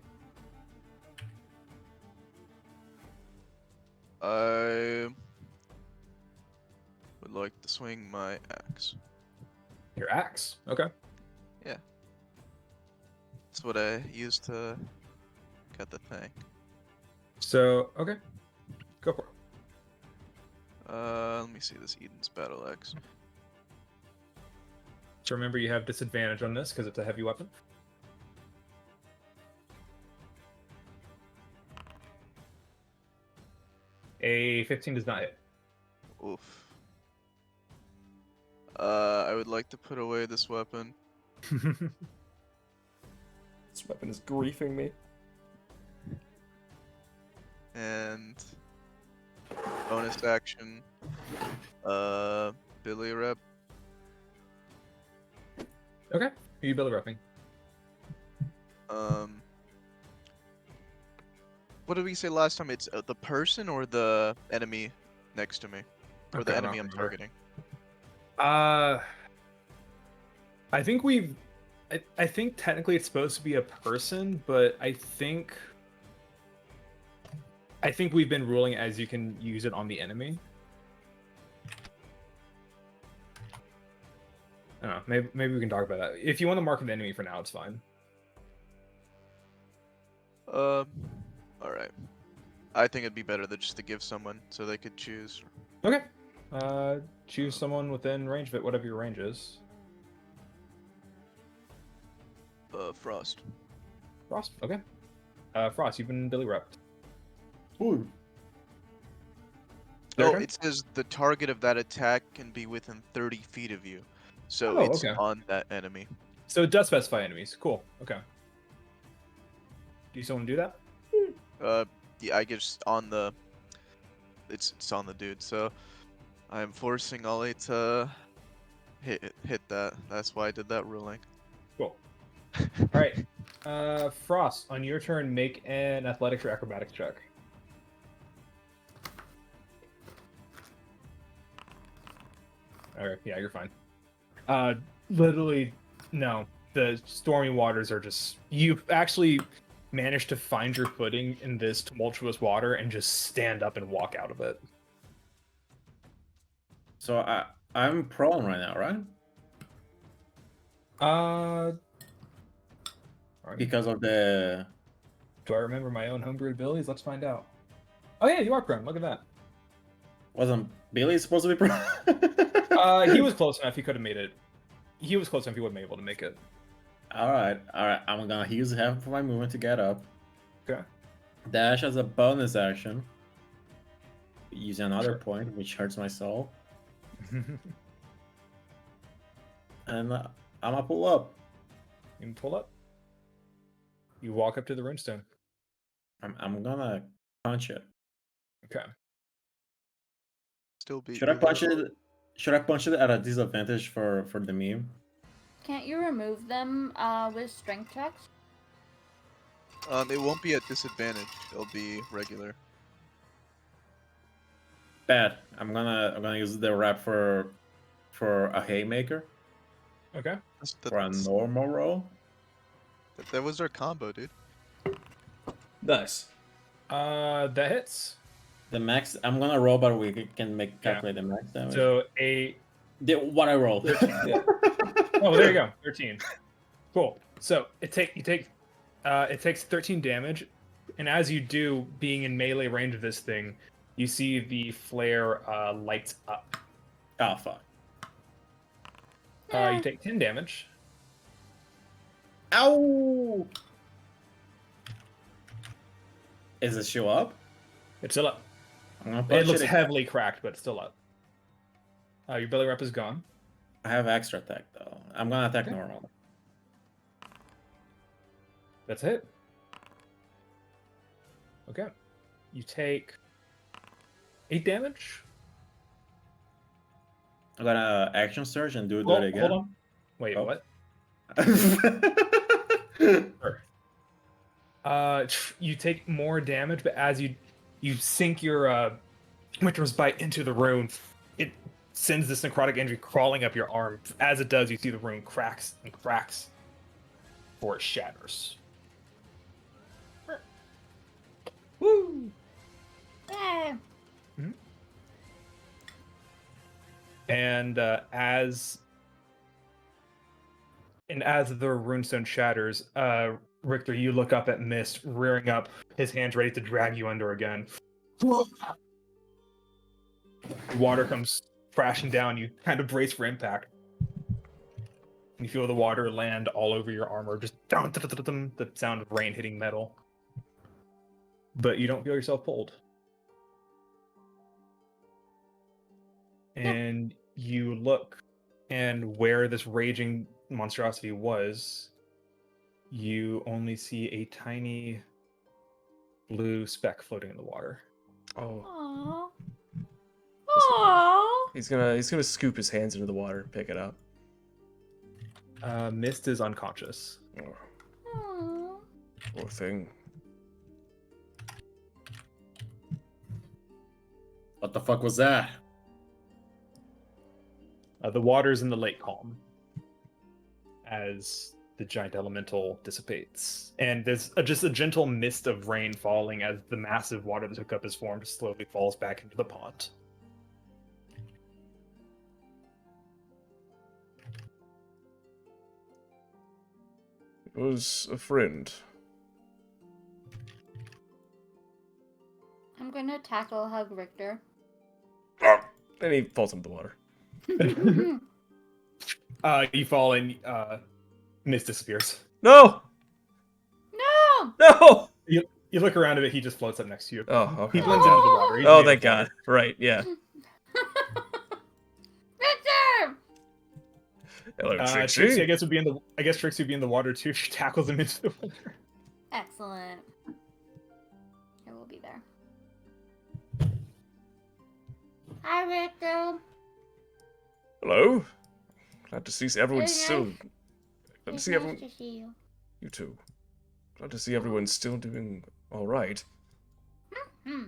I would like to swing my axe. Your axe. Okay. That's what I used to cut the thing. So okay, go for it. Let me see this Eden's battle axe. So remember, you have disadvantage on this because it's a heavy weapon. A 15 does not hit. Oof. I would like to put away this weapon. This weapon is griefing me. And bonus action. Billy rep. Okay, you Billy repping. What did we say last time? It's the person or the enemy next to me, or Okay, the I don't enemy I'm remember. targeting. I think I think technically it's supposed to be a person, but I think we've been ruling as you can use it on the enemy. I don't know. Maybe we can talk about that. If you want to mark an enemy for now, it's fine. All right. I think it'd be better just to give someone so they could choose. Okay. Choose someone within range of it, whatever your range is. Frost. Frost. Okay. Frost, you've been Billy repped. Ooh. Your Oh, turn? it says the target of that attack can be within 30 feet of you, so Oh, it's okay. on that enemy. So it does specify enemies. Cool. Okay. Do you still want to do that? Yeah, I guess on the. It's on the dude, so I'm forcing Ollie to hit that. That's why I did that ruling. Cool. All right. Frost, on your turn, make an athletics or acrobatics check. All right. Yeah, you're fine. Literally, no. The stormy waters are just. You've actually managed to find your footing in this tumultuous water and just stand up and walk out of it. So I'm prone right now, right? Uh, Because of the. do I remember my own homebrewed abilities? Let's find out. Oh yeah, you are prone. Look at that. Wasn't Billy supposed to be prone? He was close enough. He could have made it. He was close enough. He would have been able to make it. All right. I'm gonna use half of my movement to get up. Okay. Dash as a bonus action. Use another Sure. point, which hurts my soul. And I'm gonna pull up. You can pull up. You walk up to the runestone. I'm gonna punch it. Okay. Still beat Should I you. punch it? Should I punch it at a disadvantage for the meme? Can't you remove them with strength checks? It won't be at disadvantage. It'll be regular. Bad. I'm gonna use the wrap for a haymaker Okay. for a normal roll. That was our combo, dude. Nice. That hits. The max. I'm gonna roll, but we can Yeah. calculate the max damage. So What I rolled. Yeah. Oh, there you go. 13. Cool. So it takes 13 damage, and as you do, being in melee range of this thing, you see the flare lights up. Oh fuck. You take 10 damage. Ow! Is it show up? It's still up. I'm gonna It punch looks it. heavily cracked, but still up. Your belly wrap is gone. I have extra attack though. I'm gonna attack Okay. normal. That's it. Okay. You take 8 damage. I'm gonna action surge and do Oh, that again. hold on. Wait, Oh. what? Sure. You take more damage, but as you sink your Winter's Bite into the rune, it sends this necrotic energy crawling up your arm. As it does, you see the rune cracks and cracks before it shatters. Woo! Yeah. And as the runestone shatters, Richter, you look up at Mist, rearing up, his hands ready to drag you under again. Water comes crashing down. You kind of brace for impact. You feel the water land all over your armor, just down, the sound of rain hitting metal. But you don't feel yourself pulled. And you look, and where this raging monstrosity was, you only see a tiny blue speck floating in the water. Oh. Aww. He's gonna scoop his hands into the water and pick it up. Mist is unconscious. Oh, Aww. poor thing. What the fuck was that? The waters in the lake calm as the giant elemental dissipates. And there's just a gentle mist of rain falling as the massive water that took up his form just slowly falls back into the pond. It was a friend. I'm gonna tackle hug Richter. And he falls into the water. You fall and Mist disappears. No! No! No! You look around a bit, he just floats up next to you. Oh, okay. He blends into the water. He's Oh, made thank of water. God. Right, yeah. Victor! Hello, Trixie, Trixie. I guess Trixie would be in the water too. She tackles him into the water. Excellent. I will be there. Hi, Richter. Hello. Glad to see everyone's Very still... nice. Glad to It's see nice everyone... to see you. You too. Glad to see everyone's still doing alright. Hmm.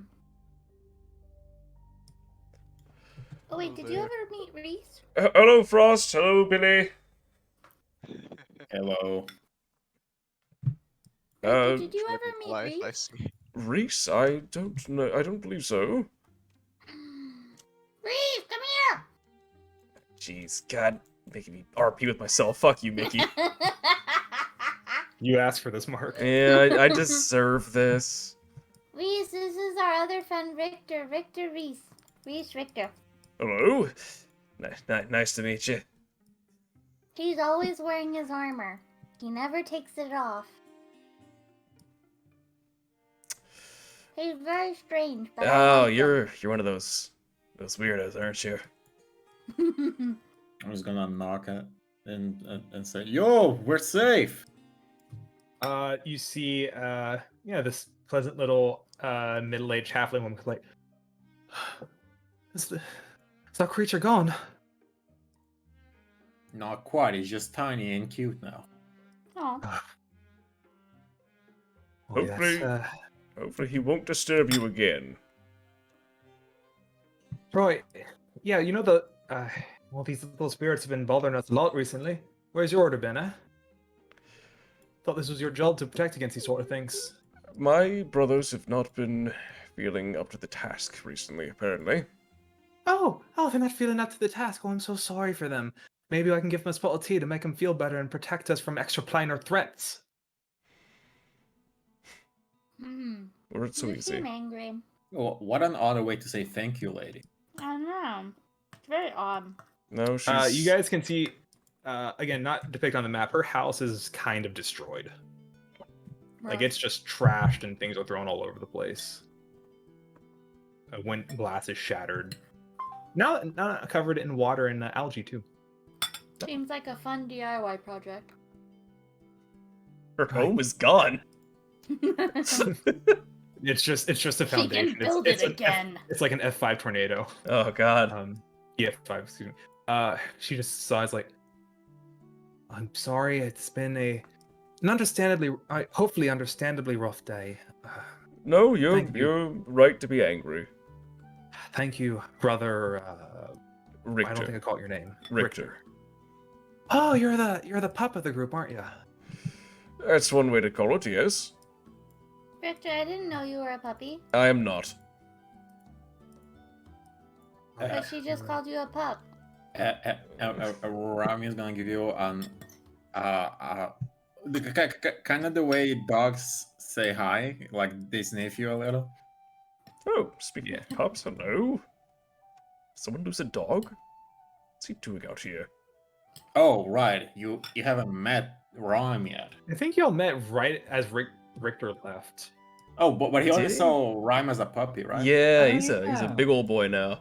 Oh wait, did you there. ever meet Reese? Hello, Frost. Hello, Billy. Hello. Uh, Did you ever meet Life, I Reese? see. Reese, I don't know. I don't believe so. Reese, come Jeez, God, making me RP with myself. Fuck you, Mickey. here! You asked for this, Mark. Yeah, I deserve this. Reese, this is our other friend Richter. Richter Reese. Reese Richter. Hello. Nice to meet you. He's always wearing his armor. He never takes it off. He's very strange, but I Oh, like you're one of those weirdos, aren't you? him. I was gonna knock it and say, "Yo, we're safe." You see, this pleasant little middle-aged halfling woman like, is that creature gone? Not quite. He's just tiny and cute now. Aw. Boy, Hopefully- Hopefully he won't disturb you again. Roy, yeah, you know these little spirits have been bothering us a lot recently. Where's your order been, eh? Thought this was your job to protect against these sort of things. My brothers have not been feeling up to the task recently, apparently. Oh, they're not feeling up to the task. Oh, I'm so sorry for them. Maybe I can give them a spot of tea to make them feel better and protect us from extraplanar threats. Hmm. Or it's so You easy. seem angry. Well, what an odd way to say thank you, lady. I know. It's very odd. No, she's... You guys can see, again, not depicted on the map, her house is kind of destroyed. Like, Rough. it's just trashed and things are thrown all over the place. when glass is shattered. Now covered in water and algae too. Seems like a fun DIY project. Her home is gone. It's just a She foundation. can build it's it an again. It's like an F5 tornado. Oh god. EF5, excuse me. She just sighs like, I'm sorry, it's been hopefully understandably rough day. No, thank you. you're right to be angry. Thank you, brother. Richter. I don't think I caught your name. Richter. Oh, you're the pup of the group, aren't you? That's one way to call it, yes. Victor, I didn't know you were a puppy. I am not. But she just called you a pup. Rami is gonna give you an kind of the way dogs say hi, like they sniff you a little. Oh, speaking of pups, hello. Someone lose a dog? What's he doing out here? Oh, right. You haven't met Rami yet. I think y'all met right as Richter left. Oh, but he only Did he? saw Rhyme as a puppy, right? Yeah, Oh, he's a big old boy now.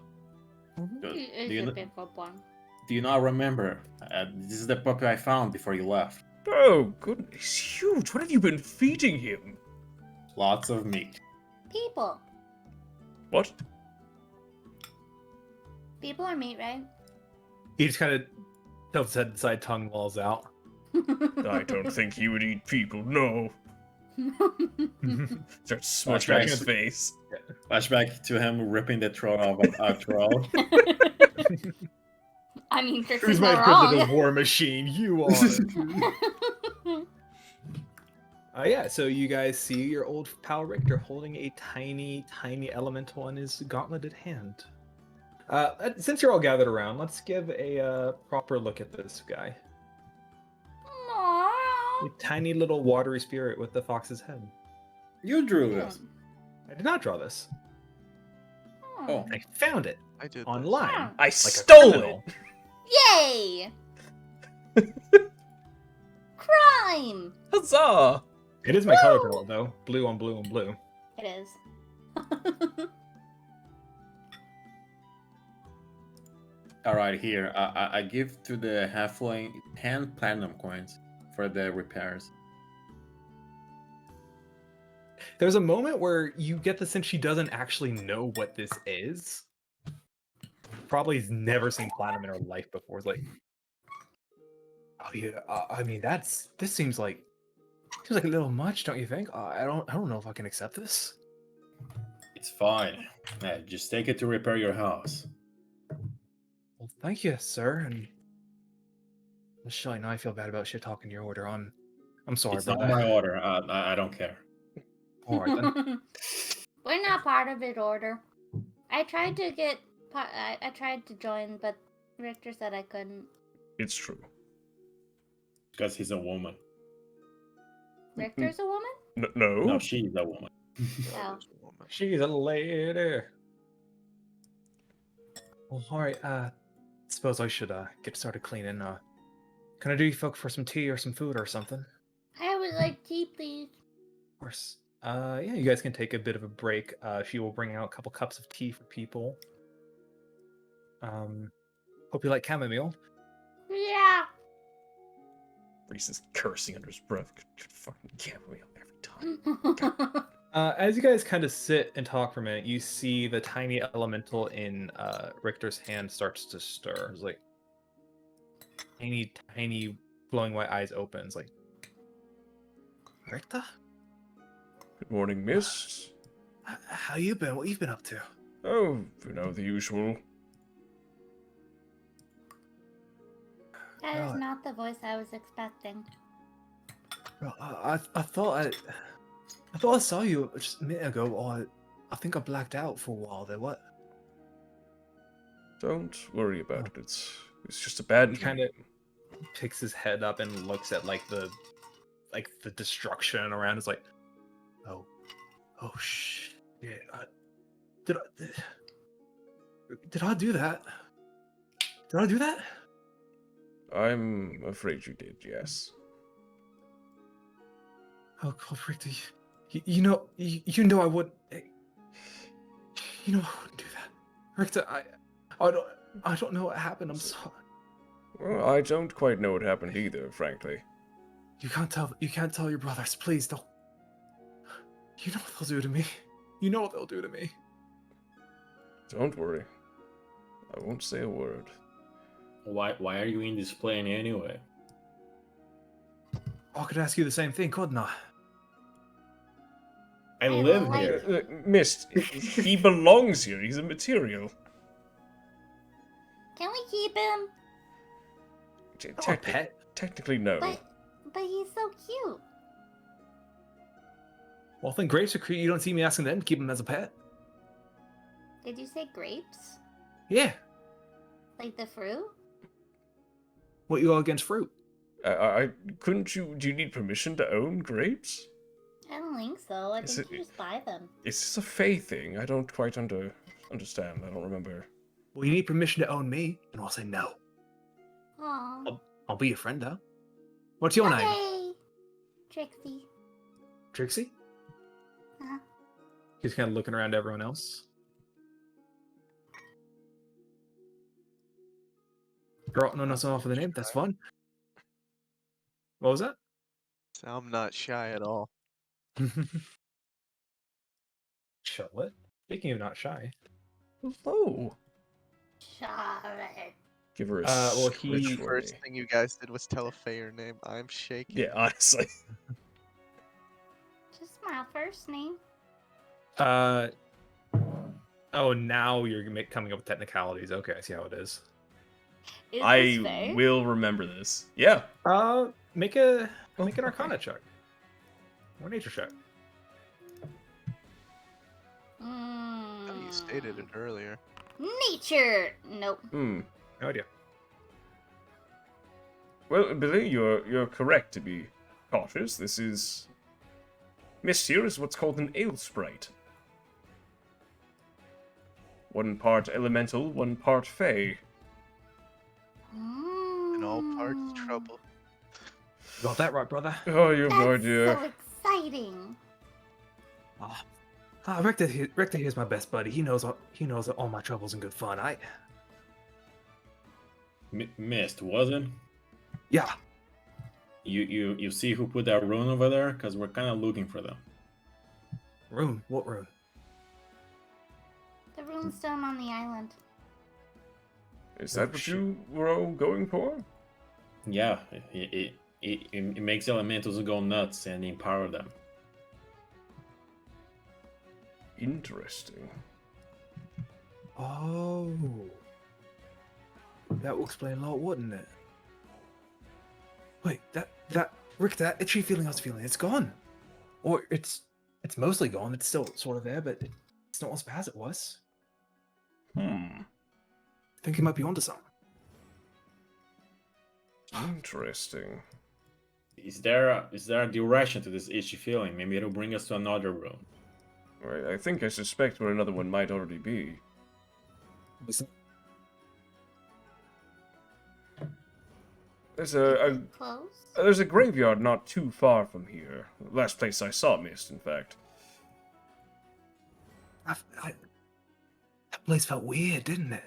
Do, He do you is a kn- big old one. do you not remember? This is the puppy I found before you left. Oh, goodness, he's huge. What have you been feeding him? Lots of meat. People. What? People are meat, right? He just kind of tilts his head inside, tongue lolls out. I don't think he would eat people, no. Starts smudging Flashback. his face. Flashback to him ripping the throat of a troll. I mean, Trix Who's is my not good little wrong. war machine? You are. Yeah, so you guys see your old pal Richter holding a tiny, tiny elemental in his gauntleted hand. Since you're all gathered around, let's give a proper look at this guy. Aww. A tiny little watery spirit with the fox's head. You drew this. I did not draw this. Oh. I found it I did. online. I Like a stole criminal. it! Yay! Crime! Huzzah! It is my color Woo! palette though. Blue on blue on blue. It is. All right, here. I give to the halfling 10 platinum coins for the repairs. There's a moment where you get the sense she doesn't actually know what this is. Probably has never seen platinum in her life before. It's like, oh yeah, I mean this seems like a little much, don't you think? I don't know if I can accept this. It's fine. Just take it to repair your house. Well, thank you, sir. And Michelle, I know I feel bad about shit talking your order. I'm sorry, It's but not my order. I don't care. all right then. We're not part of it, order. I tried to get. I tried to join, but Richter said I couldn't. It's true. Because he's a woman. Richter's a woman? No? No, she's a woman. Oh. She's a lady. Well, all right. Suppose I should get started cleaning. Can I do you folk for some tea or some food or something? I would like tea, please. Of course. Yeah, you guys can take a bit of a break. She will bring out a couple cups of tea for people. Hope you like chamomile. Yeah. Reese is cursing under his breath. Good fucking chamomile every time. As you guys kind of sit and talk for a minute, you see the tiny elemental in Richter's hand starts to stir. It's like tiny, tiny, glowing white eyes open. It's like, Richter? Good morning, miss. How you been? What you been up to? Oh, the usual. That is Right. not the voice I was expecting. Well, I thought I saw you just a minute ago. Or I think I blacked out for a while there. What? Don't worry about it. It's just a bad He dream. kinda- Picks his head up and looks at like the destruction around. It's like, oh shit! Did I do that? Did I do that? I'm afraid you did, yes. Oh, God, Richter, you know I would. You know I wouldn't do that. Richter, I don't know what happened. I'm sorry. Well, I don't quite know what happened either, frankly. You can't tell your brothers. Please don't. You know what they'll do to me. You know what they'll do to me. Don't worry. I won't say a word. Why are you in this plane anyway? I could ask you the same thing, couldn't I? I don't live like here. Mist, he belongs here. He's a material. Can we keep him? Oh, a pet. Technically, no. But he's so cute. Well, then grapes are cute. You don't see me asking them to keep him as a pet. Did you say grapes? Yeah. Like the fruit? What you all against fruit? Couldn't you? Do you need permission to own grapes? I don't think so. I Is think it- you just buy them. Is this a Fae thing? I don't quite understand. I don't remember. Well, you need permission to own me, and I'll say no. Aw. I'll be your friend, though. What's your name? Okay. Trixie. Trixie? Uh-huh. He's kind of looking around at everyone else. Girl, no, not off with the name. That's fun. What was that? So I'm not shy at all. Charlotte? Speaking of not shy. Hello. Charlotte. Give her a Well, scritch he- for First me. thing you guys did was tell a Fae your name. I'm shaking. Yeah, honestly. Just my first name. Oh, now you're coming up with technicalities. Okay, I see how it is. Is this I fair? will remember this. Yeah. Make an Arcana check. Or nature check. I thought you stated it earlier. Nature. Nope. Hmm. No idea. Well, Billy, you're correct to be cautious. This is... Mist here is what's called an ale sprite. One part elemental, one part fey. In all parts Mm. trouble. You got that right, brother? Oh, you have no That's idea. so exciting. Richter here's my best buddy. He knows all my troubles and good fun. Mist, was it? Yeah. You see who put that rune over there? Because we're kind of looking for them. Rune. What rune? The rune stone on the island. Is that what you were all going for? Yeah, it makes elementals go nuts and empower them. Interesting. Oh. That will explain a lot, wouldn't it? Wait, that Rick, that itchy feeling I was feeling, it's gone. Or it's mostly gone. It's still sort of there, but it's not as bad as it was. Hmm. I think he might be onto something. Interesting. Is there a direction to this itchy feeling? Maybe it'll bring us to another room. Right, I think I suspect where another one might already be. There's Close? there's a graveyard not too far from here. Last place I saw Mist, in fact. That place felt weird, didn't it?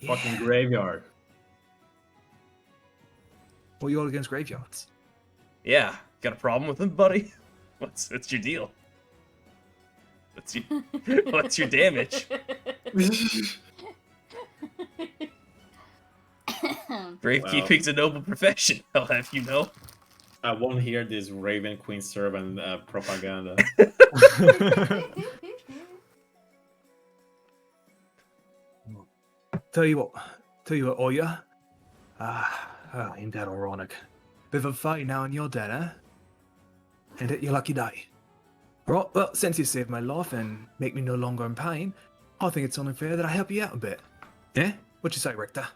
Fucking Yeah. graveyard. What you all against graveyards? Yeah, got a problem with them, buddy? What's your deal? What's your damage? Gravekeeping's a noble profession, I'll have you know. I won't hear this Raven Queen servant propaganda. Tell you what, Oya. Ain't that ironic? Bit of a fight now and you're dead, huh? Ain't it your lucky day? Right, well, since you saved my life and make me no longer in pain, I think it's only fair that I help you out a bit. Eh? What you say, Richter?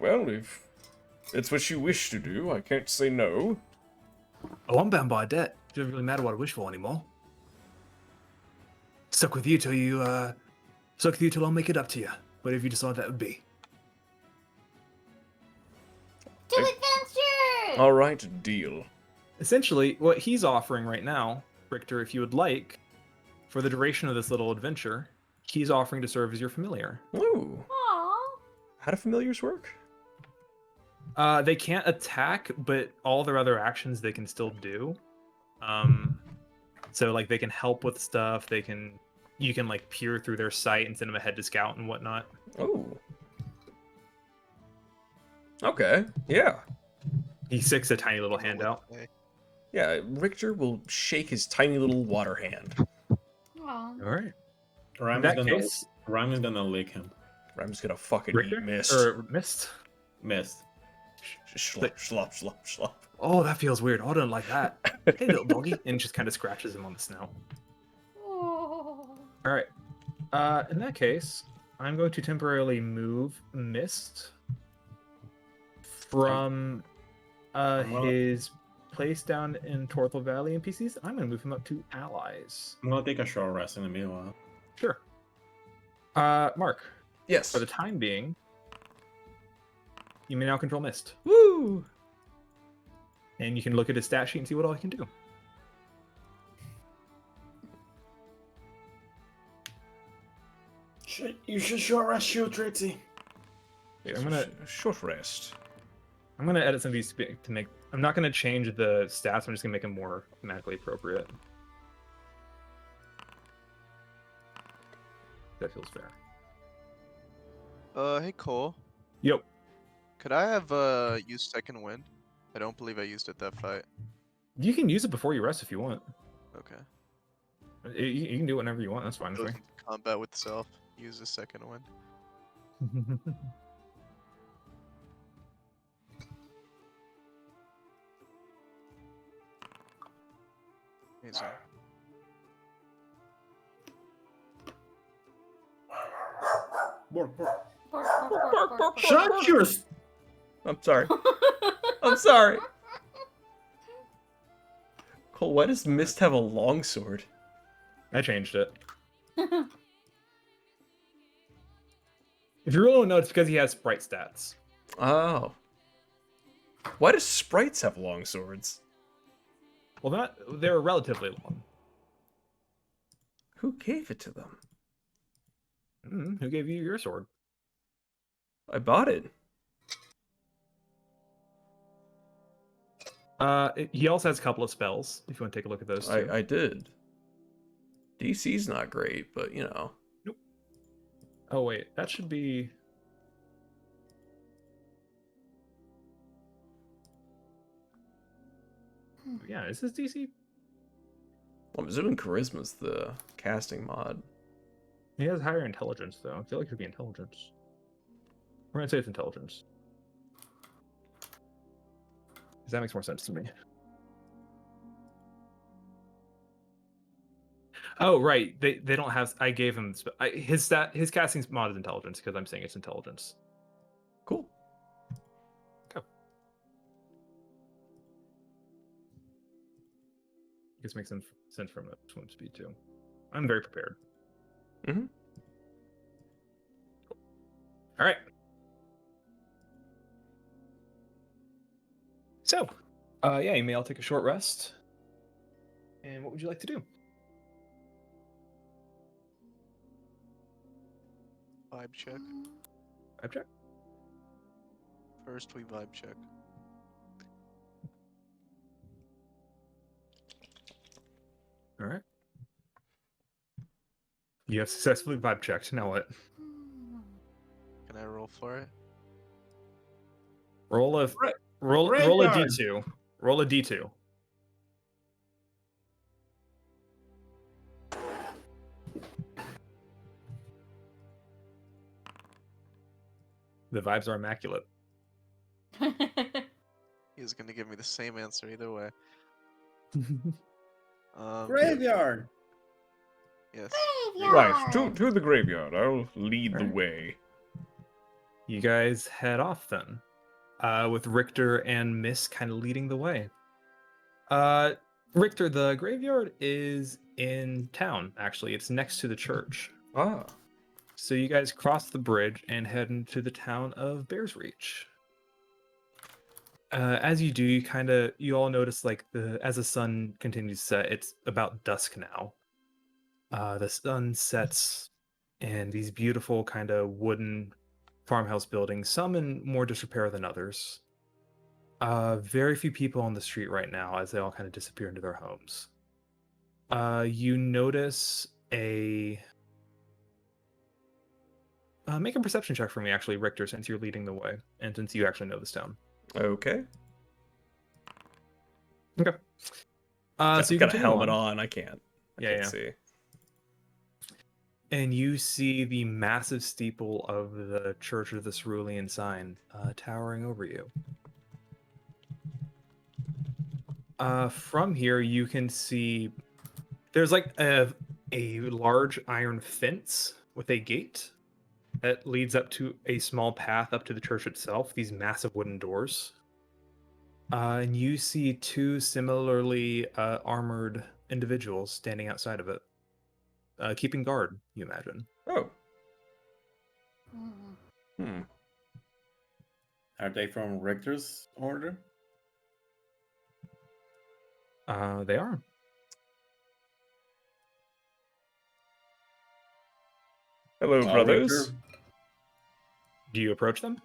Well, if it's what you wish to do, I can't say no. Oh, I'm bound by a debt. It doesn't really matter what I wish for anymore. Stuck with you till I'll make it up to you. Whatever you decide that would be. To adventure! Alright, deal. Essentially, what he's offering right now Richter, if you would like, for the duration of this little adventure, he's offering to serve as your familiar. Ooh. Aww. How do familiars work? They can't attack, but all their other actions they can still do. So like they can help with stuff. You can like peer through their sight and send them ahead to scout and whatnot. Oh. Okay. Yeah. He sticks a tiny little hand out. Yeah. Richter will shake his tiny little water hand. Aw. All right. Rhyme In is that gonna case, Rhyme is gonna lick him. I'm just gonna fucking Richter eat mist. or mist. Missed. Slop, slop, slop, slop. Oh, that feels weird. I don't like that. Hey, little doggy, and just kind of scratches him on the snout. Oh. All right. In that case, I'm going to temporarily move Mist from Well- his place down in Torthel Valley NPCs. I'm going to move him up to allies. I'm gonna take a short rest in the meanwhile. Sure. Mark, Yes. for the time being, you may now control Mist, Woo! and you can look at his stat sheet and see what all he can do. You should short rest you, Trixie. Wait, I'm gonna short rest. edit some of these to make. I'm not gonna change the stats. I'm just gonna make them more thematically appropriate. That feels fair. Hey Cole, Yep. could I have used second wind? I don't believe I used it that fight. You can use it before you rest if you want. Okay. You can do it whenever you want. That's fine with Goes me. into combat with self. Use the second wind. Amazing. Bark, bark, bark, bark. Shut your. I'm sorry. I'm sorry. Cole, why does Mist have a longsword? I changed it. If you really want to know, it's because he has sprite stats. Oh. Why do sprites have longswords? Well, they're relatively long. Who gave it to them? Who gave you your sword? I bought it. He also has a couple of spells. If you want to take a look at those too. I did. DC's not great, but you know. Oh wait, that should be. Yeah, is this DC? Well, I'm assuming Charisma's the casting mod. He has higher intelligence though. I feel like it would be intelligence. We're gonna say it's intelligence. Because that makes more sense to me. Oh right, they don't have. I gave him his casting mod is intelligence because I'm saying it's intelligence. Cool. Go. This makes sense from a swim speed too. I'm very prepared. Mm-hmm. All right. So, yeah, you may all take a short rest. And what would you like to do? Vibe check. Vibe check. First we vibe check. All right. You have successfully vibe checked. Now what? Can I roll for it? Roll a roll a Graveyard. d2. Roll a d2. The vibes are immaculate. He's gonna give me the same answer either way. Graveyard. Yes. Right, to the graveyard. I'll lead the Alright. way. You guys head off then, with Richter and Miss kind of leading the way. Richter, the graveyard is in town, actually. It's next to the church. Ah. So you guys cross the bridge and head into the town of Bears Reach. As you do, you all notice like as the sun continues to set, it's about dusk now. The sun sets, and these beautiful kind of wooden farmhouse buildings, some in more disrepair than others. Very few people on the street right now as they all kind of disappear into their homes. You notice make a perception check for me, actually, Richter, since you're leading the way, and since you actually know this town. Okay. Okay. So you got a continue helmet on. on. I can't Yeah. see. And you see the massive steeple of the Church of the Cerulean Sign towering over you. From here, you can see there's like a large iron fence with a gate that leads up to a small path up to the church itself, these massive wooden doors. And you see two similarly armored individuals standing outside of it, keeping guard, you imagine. Oh. Mm. Are they from Richter's order? They are. Hello, brothers. Richter? Do you approach them?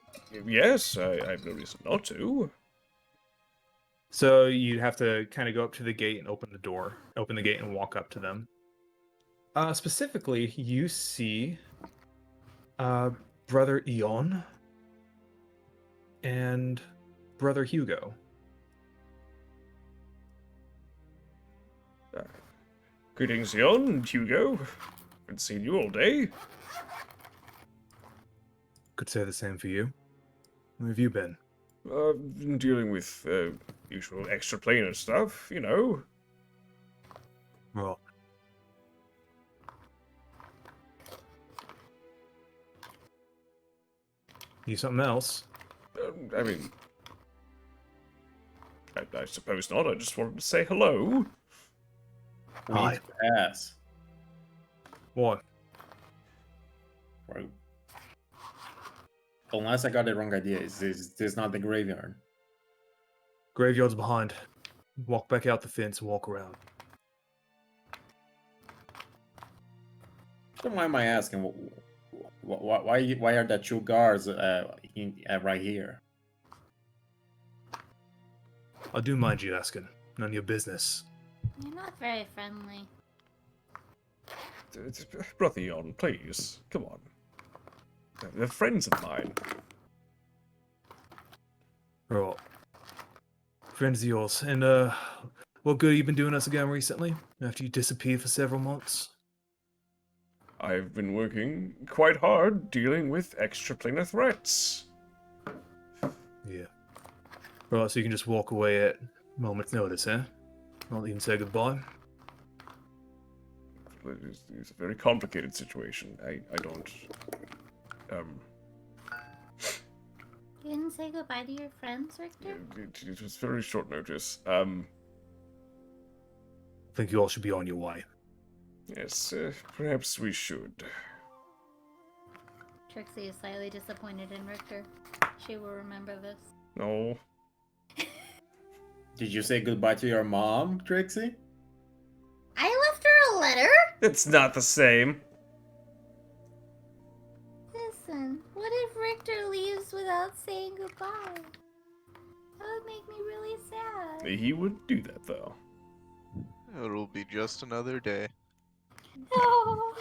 Yes, I have no reason not to. So you'd have to kind of go up to the gate and open the gate and walk up to them. Specifically, you see Brother Eon and Brother Hugo. Greetings, Jon and Hugo. Haven't seen you all day. Could say the same for you. Where have you been? Been dealing with usual extraplanar stuff, you know. Well, need something else? I mean, I suppose not. I just wanted to say hello. Hi. Need to ask. What? Or- Unless I got the wrong idea, is this not the graveyard? Graveyard's behind. Walk back out the fence and walk around. Don't mind my asking. Why are the two guards right here? I do mind you asking. None of your business. You're not very friendly. Brother Jon, please, come on. They're friends of mine. Right. Friends of yours. And, what good have you been doing us again recently? After you disappeared for several months? I've been working quite hard dealing with extraplanar threats. Yeah. Right, so you can just walk away at a moment's notice, eh? Not even say goodbye? It's a very complicated situation. I don't... You didn't say goodbye to your friends, Richter? It was very short notice. I think you all should be on your way. Yes, perhaps we should. Trixie is slightly disappointed in Richter. She will remember this. No. Did you say goodbye to your mom, Trixie? I left her a letter? It's not the same. Listen, what if Richter leaves without saying goodbye? That would make me really sad. He would do that, though. It'll be just another day. No!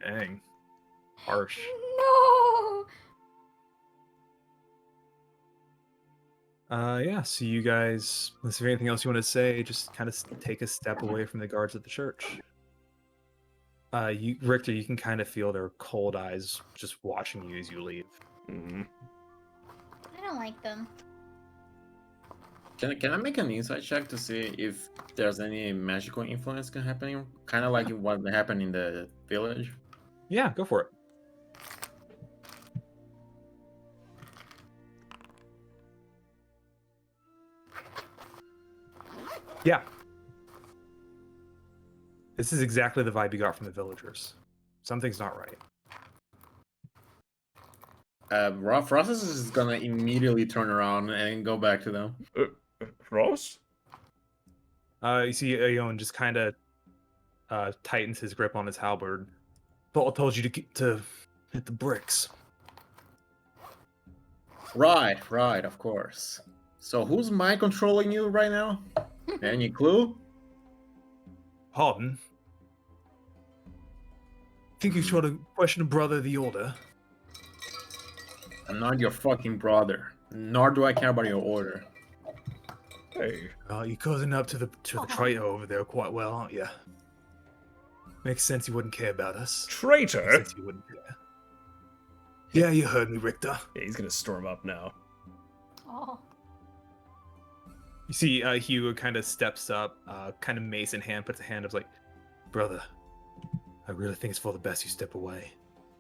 Dang. Harsh. No! Yeah, so you guys, unless there's anything else you want to say, just kind of take a step away from the guards at the church. Richter, you can kind of feel their cold eyes just watching you as you leave. Mm-hmm. I don't like them. Can I make an insight check to see if there's any magical influence happening? Kind of like what happened in the village? Yeah, go for it. Yeah. This is exactly the vibe you got from the villagers. Something's not right. Frost is just gonna immediately turn around and go back to them. Frost? You see Aeon just kind of tightens his grip on his halberd. Paul told you to hit the bricks. Right, of course. So who's mind controlling you right now? Any clue? Pardon? Think you trying to question a brother of the order? I'm not your fucking brother. Nor do I care about your order. Hey. You're cousin up to the traitor over there quite well, aren't you? Makes sense you wouldn't care about us. Makes Traitor? sense you wouldn't care. Yeah, you heard me, Richter. Yeah, he's gonna storm up now. Oh. You see Hugo kind of steps up, kind of mace in hand, puts a hand up like, brother, I really think it's for the best you step away.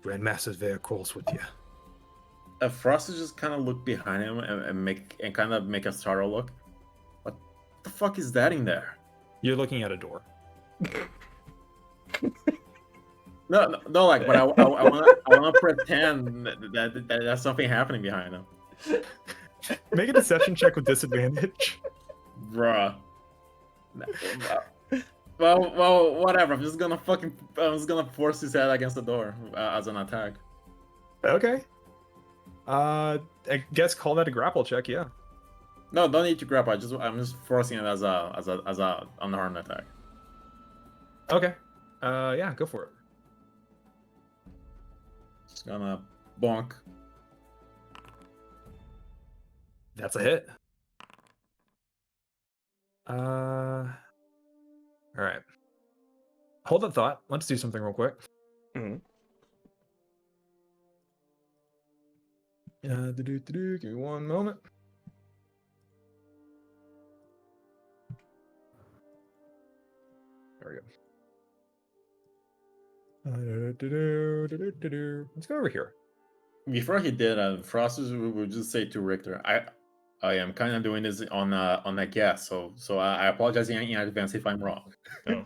Grandmaster's very close with you. Frost is just kind of look behind him and kind of make a startled look. What the fuck is that in there? You're looking at a door. No, like, but I want to pretend that there's something happening behind him. Make a deception check with disadvantage. Bruh. Well, whatever. I'm just gonna force his head against the door as an attack. Okay. I guess call that a grapple check, yeah. No, don't need to grapple. I'm just forcing it as a unarmed attack. Okay. Yeah, go for it. Just gonna bonk. That's a hit. All right. Hold that thought. Let's do something real quick. Mhm. Give me one moment. There we go. Let's go over here. Before he did, Frost would just say to Richter, I am kind of doing this on a guess, so I apologize in advance if I'm wrong. Oh.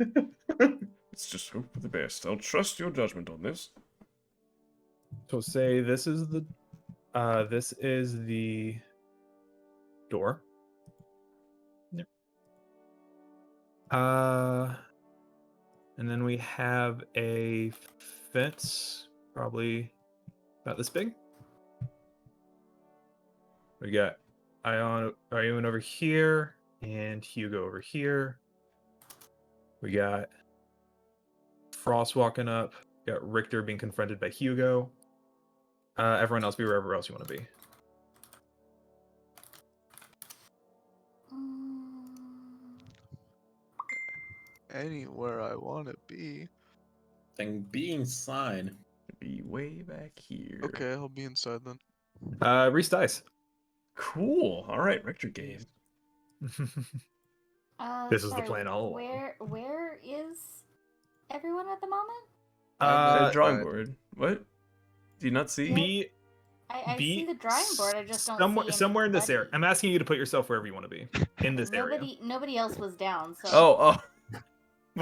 Let's just hope for the best. I'll trust your judgment on this. So say this is the door. Yep. And then we have a fence, probably about this big. We got Ion over here and Hugo over here. We got Frost walking up. We got Richter being confronted by Hugo. Everyone else be wherever else you want to be. Anywhere I want to be. Then be inside. Be way back here. Okay, I'll be inside then. Reese dice. Cool. All right, Richter game. This is the sorry, plan all along. Where is everyone at the moment? The drawing Right. board. What? Do you not see? I Be see the drawing board. I just don't somewhere, see somewhere in this area. anybody. I'm asking you to put yourself wherever you want to be in this area. Nobody else was down. So. Oh.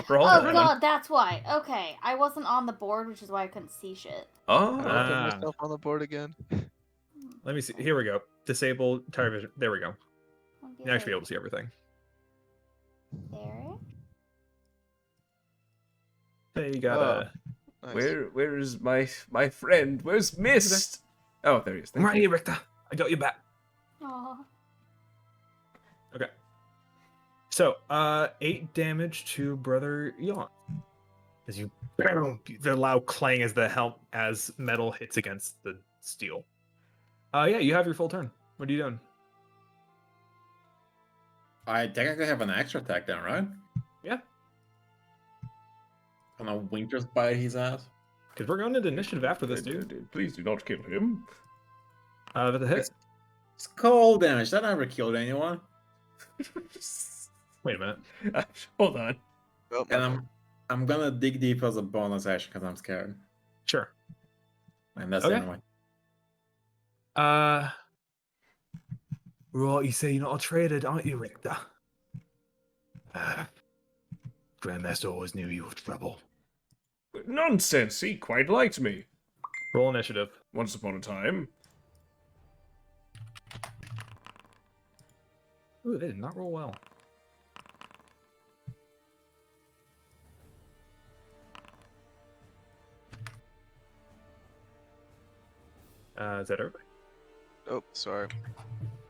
We're all Oh down. god, that's why. Okay, I wasn't on the board, which is why I couldn't see shit. Oh. I'll put Ah. myself on the board again. Let me see. Here we go. Disable tire vision. There we go. You actually be able to see everything. There. Hey, you got a. Nice. Where is my friend? Where's Mist? Oh, there he is. I'm Thank right you. here, Richter. I got your back. Aw. Okay. So, 8 damage to Brother Yawn. As you, the loud clang as as metal hits against the steel. Yeah, you have your full turn. What are you doing? I technically have an extra attack then, right? Yeah, Gonna Winter's bite his ass. because we're going into initiative after this, dude. Please do not kill him. That's a hit. It's cold damage. That never killed anyone. Wait a minute. Hold on. Oh, And I'm gonna dig deep as a bonus action because I'm scared. Sure. And that's Okay. the anyway. Right, you say you're not a trader, aren't you, Richter? Grandmaster always knew you were trouble. Nonsense. He quite liked me. Roll initiative. Once upon a time. Ooh, they did not roll well. Is that everybody? Oh, sorry.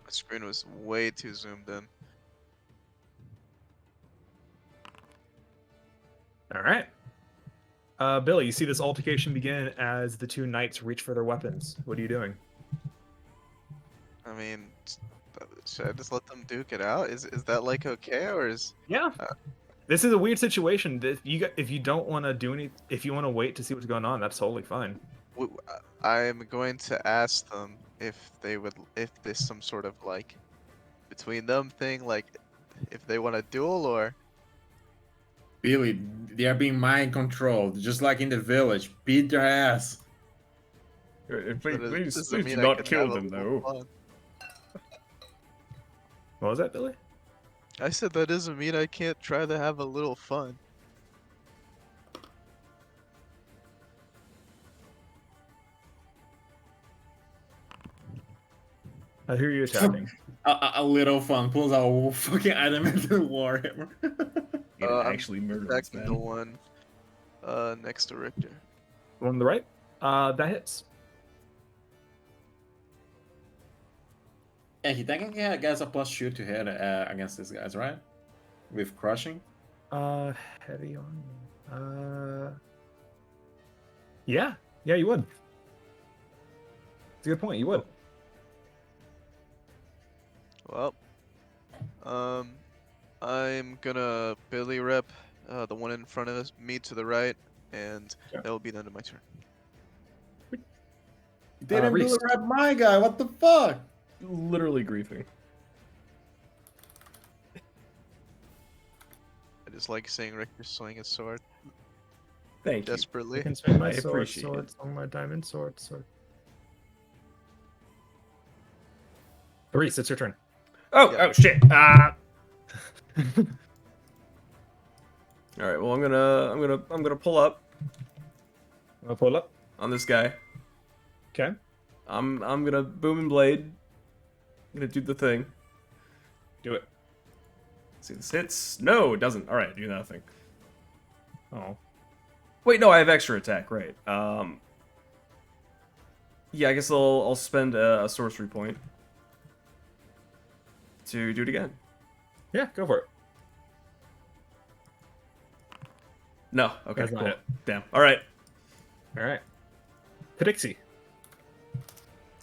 My screen was way too zoomed in. All right. Billy, you see this altercation begin as the two knights reach for their weapons. What are you doing? I mean, should I just let them duke it out? Is that like okay, or is Yeah. Uh, This is a weird situation. If you don't want to do any, if you want to wait to see what's going on, that's totally fine. I'm going to ask them if they would, if there's some sort of like between them thing, like if they want a duel or. Billy, they are being mind controlled, just like in the village. Beat their ass. Please Does it do mean I not can have kill a them, little though. fun? What was that, Billy? I said that doesn't mean I can't try to have a little fun. I hear you attacking. A little fun. Pulls out a fucking item into the warhammer. You didn't I'm actually murder this attacking the man. one next to Richter. One on the right. That hits. Yeah, he technically gets a +2 to hit against these guys, right? With crushing. Heavy on. Yeah, you would. It's a good point. You would. Well, I'm gonna Billy rep the one in front of us, me to the right, and Yeah. that will be the end of my turn. Didn't Reese. Billy rep my guy. What the fuck? Literally griefing. I just like seeing Richter swing his sword Thank you. I desperately. can swing my I sword, appreciate sword, it. swing my diamond sword. Reese, it's your turn. Oh, Yeah. oh shit. All right. Well, I'm gonna pull up I'll pull up. on this guy. Okay. I'm gonna boom and blade. I'm gonna do the thing. Do it. See if this hits. No, it doesn't. All right, do nothing. Oh. Wait, no, I have extra attack. Right. Yeah, I guess I'll spend a sorcery point to do it again. Yeah, go for it. No. Okay. That's not Cool. it. Damn. All right. All right. Pidixie.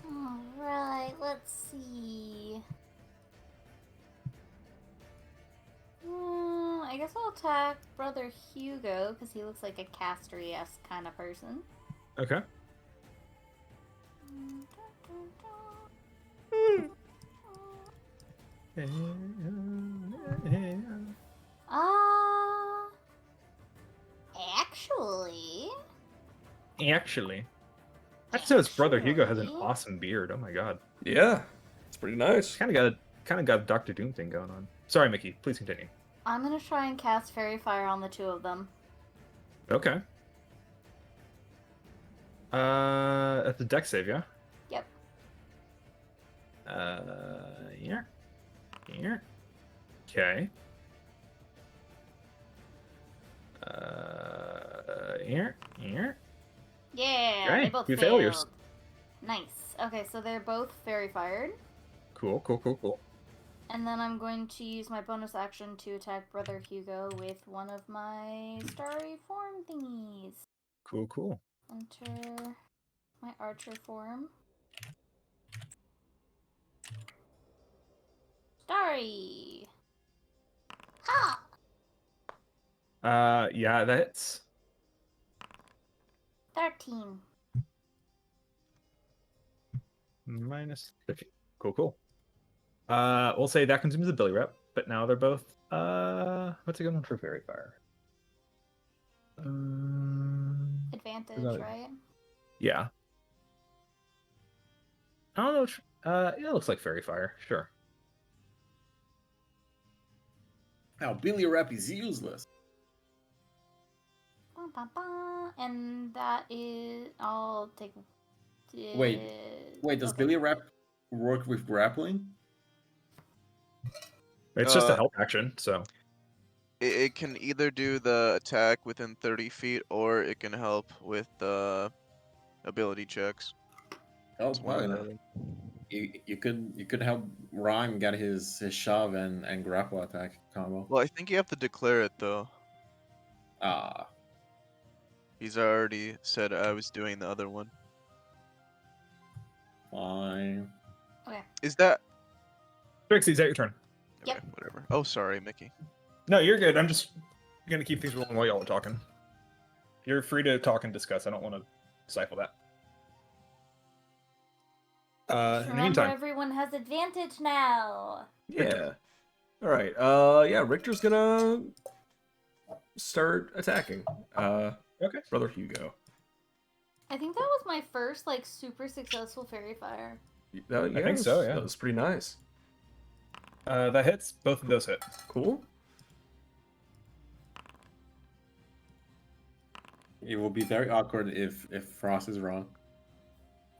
Alright, let's see. I guess I'll attack Brother Hugo, because he looks like a castery-esque kind of person. Okay. Actually... Actually, I just noticed Brother Hugo has an Actually? awesome beard. Oh my god. Yeah. It's pretty nice. Kind of got a Doctor Doom thing going on. Sorry, Mickey. Please continue. I'm gonna try and cast Fairy Fire on the two of them. Okay. That's a deck save, yeah? Yep. Here. Here. Okay. Here. Here. Yeah, Okay, they both two failed. failures. Nice. Okay, so they're both Fairy Fired. Cool. And then I'm going to use my bonus action to attack Brother Hugo with one of my starry form thingies. Cool. Enter my archer form. Starry! Ha! Yeah, that's 13. minus 50. Cool. We'll say that consumes a Billy rep, but now they're both, what's a good one for Fairy Fire? Advantage, that- right? Yeah. I don't know. Yeah, it looks like Fairy Fire. Sure. Now, Billy rep is useless. Ba, ba, ba. And that is... I'll take... Wait, does okay. Billy rep work with grappling? It's just a Uh, help action, so it can either do the attack within 30 feet, or it can help with the ability checks. Oh, It's one or the other. you could help Rhyme get his shove and grapple attack combo. Well, I think you have to declare it though. Ah, He's already said I was doing the other one. fine. Okay. Is that Trixie, is that your turn? okay? Yep. Whatever. Oh, sorry, Mickey. No, you're good. I'm just gonna keep things rolling while y'all are talking. You're free to talk and discuss. I don't want to stifle that. In the Remember, meantime, everyone has advantage now. Yeah. All right. Yeah. Richter's gonna start attacking. Okay. Brother Hugo. I think that was my first like super successful fairy fire. Yeah, I think so, yeah. That was pretty nice. That hits. Both of those hit. Cool. It will be very awkward if Frost is wrong.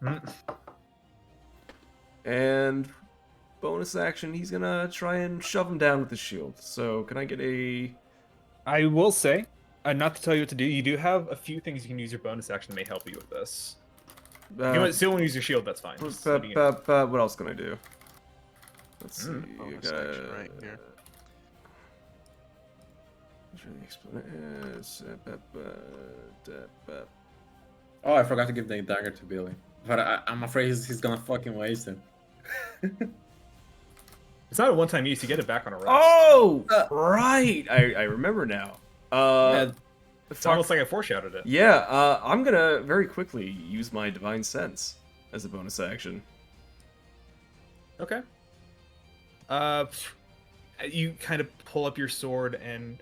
Mm. And bonus action, he's gonna try and shove him down with the shield. So can I get a? I will say, not to tell you what to do, you do have a few things you can use your bonus action that may help you with this. You still want to use your shield, that's fine. Just letting you know. What else can I do? Let's see. Bonus action right here. Oh, I forgot to give the dagger to Billy, but I'm afraid he's gonna fucking waste it. It's not a one-time use. You get it back on a rest. Oh, right. I remember now. Yeah, It's almost like I foreshadowed it. Yeah, I'm gonna very quickly use my Divine Sense as a bonus action. Okay. You kind of pull up your sword and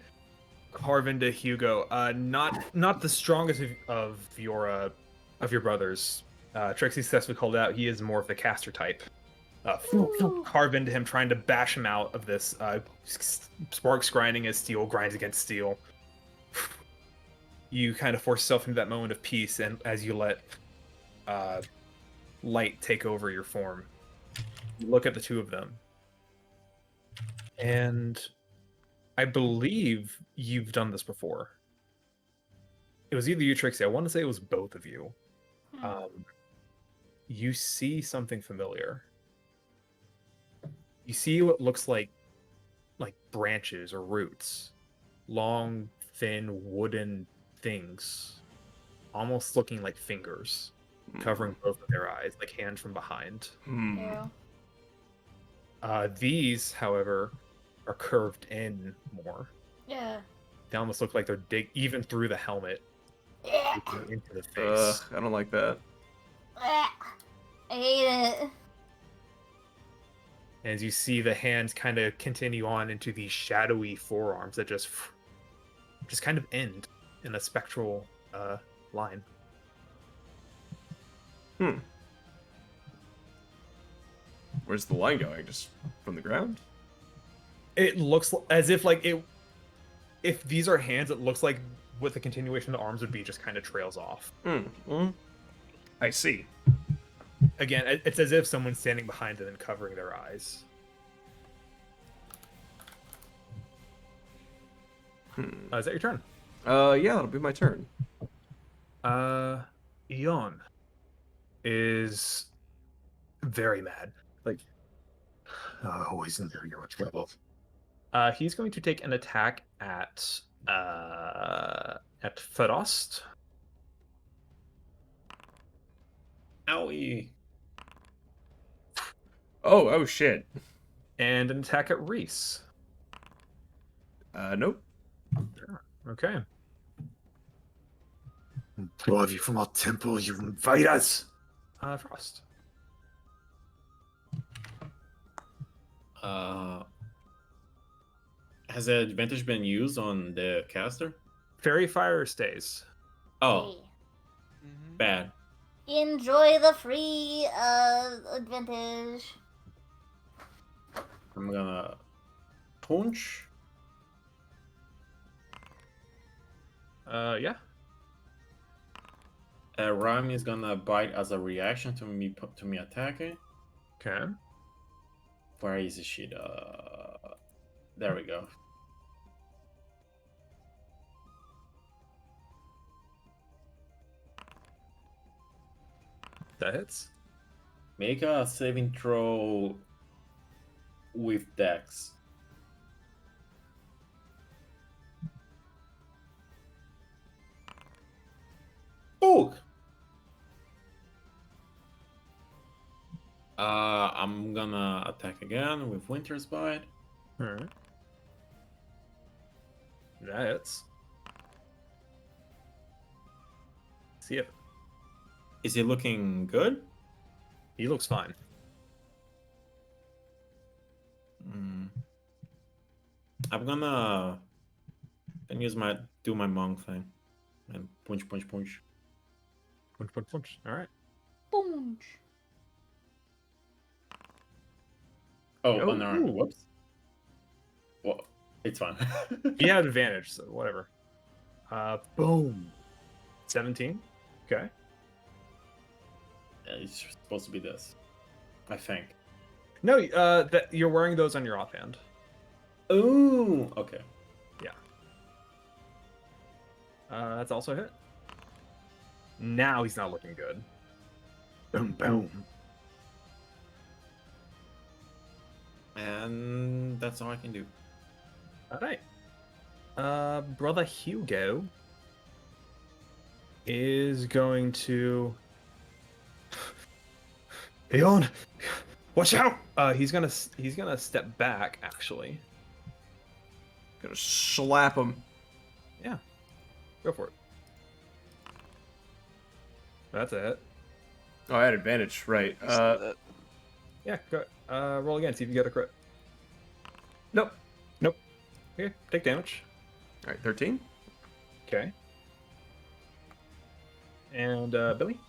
carve into Hugo. Not the strongest of your brothers. Trixie successfully called out. He is more of the caster type. Carve into him, trying to bash him out of this. Sparks grinding as steel grinds against steel. You kind of force yourself into that moment of peace, and as you let light take over your form, you look at the two of them, and I believe you've done this before. It was either you, Trixie. I want to say it was both of you. You see something familiar. You see what looks like branches or roots, long, thin, wooden things, almost looking like fingers, covering both of their eyes, like hands from behind. Ew. These, however, are curved in more. Yeah. They almost look like they're dig even through the helmet Yeah. into the face. I don't like that. I hate it. As you see the hands kind of continue on into these shadowy forearms that just kind of end in a spectral line. Where's the line going? Just from the ground? It looks as if if these are hands, it looks like what the continuation of the arms would be just kind of trails off. I see. Again, it's as if someone's standing behind it and covering their eyes. Is that your turn? Yeah, that'll be my turn. Eon is very mad. Like, always in very much trouble. He's going to take an attack at Farost. Owie. Oh shit. And an attack at Reese. Nope. Okay. Drive you from our temple, you invaders! Frost. Has the advantage been used on the caster? Fairy Fire stays. Oh, Hey. bad. Enjoy the free advantage. I'm gonna punch. Yeah. Rhyme is gonna bite as a reaction to me attacking. Okay. Where is the shit? There we go. That hits. Make a saving throw with Dex. Oh! I'm gonna attack again with Winter's Bite. Alright. That hits. See it. Is he looking good? He looks fine. I'm gonna do my monk thing and punch. Punch. Alright. Boom. Oh, Oh, unarmed. ooh. Whoops. Well, it's fine. He had advantage, so whatever. Boom. 17. Okay. It's supposed to be this, I think. No, that you're wearing those on your offhand. Oh, okay. That's also a hit. Now he's not looking good. Boom, boom. And that's all I can do. Alright. Brother Hugo is going to. Leon, watch out! He's gonna step back. Actually, Gonna slap him. go for it. That's a hit. Oh, I had advantage, right? You said that. Yeah, go. Roll again. See if you get a crit. Nope. Okay, take damage. All right, 13. Okay. And Billy.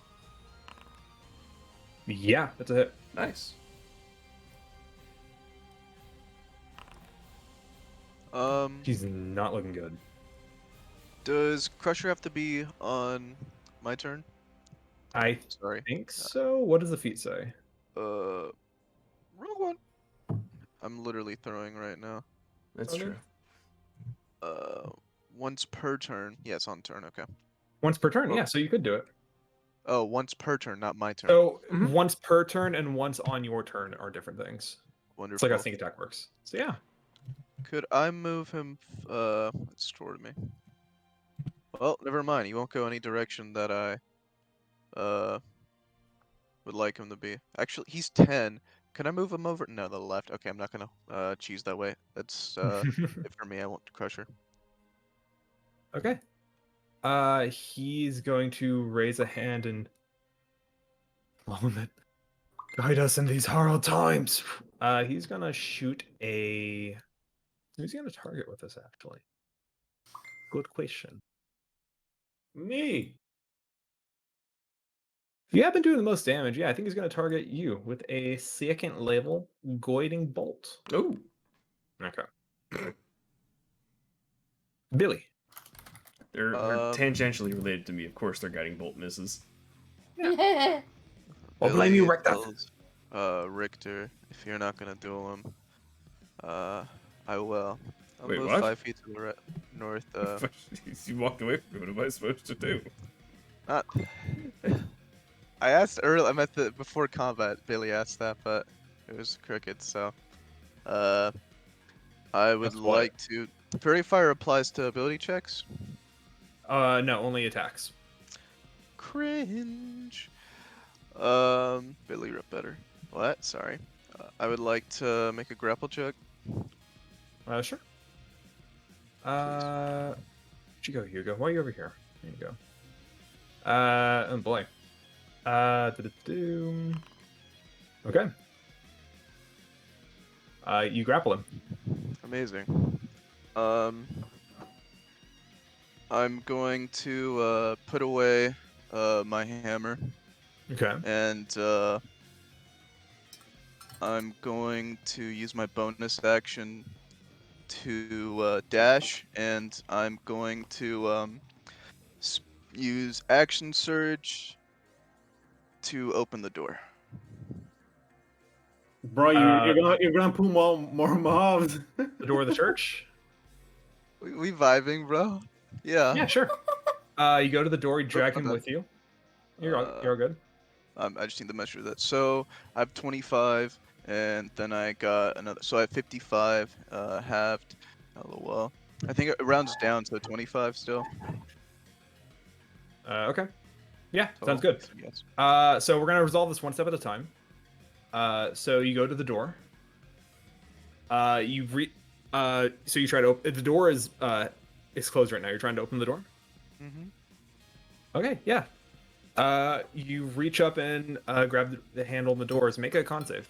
Yeah, that's a hit. Nice. He's not looking good. Does Crusher have to be on my turn? I Sorry. think so. What does the feat say? Wrong one. I'm literally throwing right now. That's Okay. true. Once per turn. Yeah, it's on turn. Okay. Once per turn. Oh. Yeah, so you could do it. Oh, once per turn, not my turn. So Mhm. once per turn and once on your turn are different things. It's Wonderful. like how sneak attack works. So yeah. Could I move him? It's toward me. Well, never mind. He won't go any direction that I would like him to be. Actually, he's 10. Can I move him over? No, the left. Okay, I'm not gonna choose that way. That's it for me. I want Crusher. Okay. He's going to raise a hand and guide us in these hard times. He's gonna shoot a. Who's he gonna target with this? Actually, good question. Me. You have been doing the most damage. Yeah, I think he's gonna target you with a second level guiding bolt. Oh, Okay. Billy. they're Um, tangentially related to me. Of course, their guiding bolt misses. I'll blame you, Billy Richter. tells, Richter, if you're not gonna duel him, I will. I'll Wait, move what? 5 feet to the north. You walked away from me. What am I supposed to do? Not. I asked earlier. I meant before combat. Billy asked that, but it was crooked. So, I would That's what? like to. Fairy Fire applies to ability checks. No, only attacks. Cringe. Billy rip better. What? Sorry. I would like to make a grapple check. Sure. Where'd you go, Hugo? Why are you over here? There you go. Oh boy. Okay. You grapple him. Amazing. I'm going to put away my hammer, Okay. and I'm going to use my bonus action to dash, and I'm going to use action surge to open the door. Bro, you're gonna pull more mobs. The door of the church. We vibing, bro? Yeah. Yeah, sure. You go to the door. You drag my him bad. with you. You're all good. I just need to measure that. So I have 25, and then I got another. So I have 55, halved. LOL. I think it rounds down to 25 still. Okay. Yeah, sounds Total, good. so yes. So we're gonna resolve this one step at a time. So you go to the door. So you try to open. The door is closed right now. You're trying to open the door. Mm-hmm. Okay, yeah. You reach up and grab the handle on the doors. Make a con save.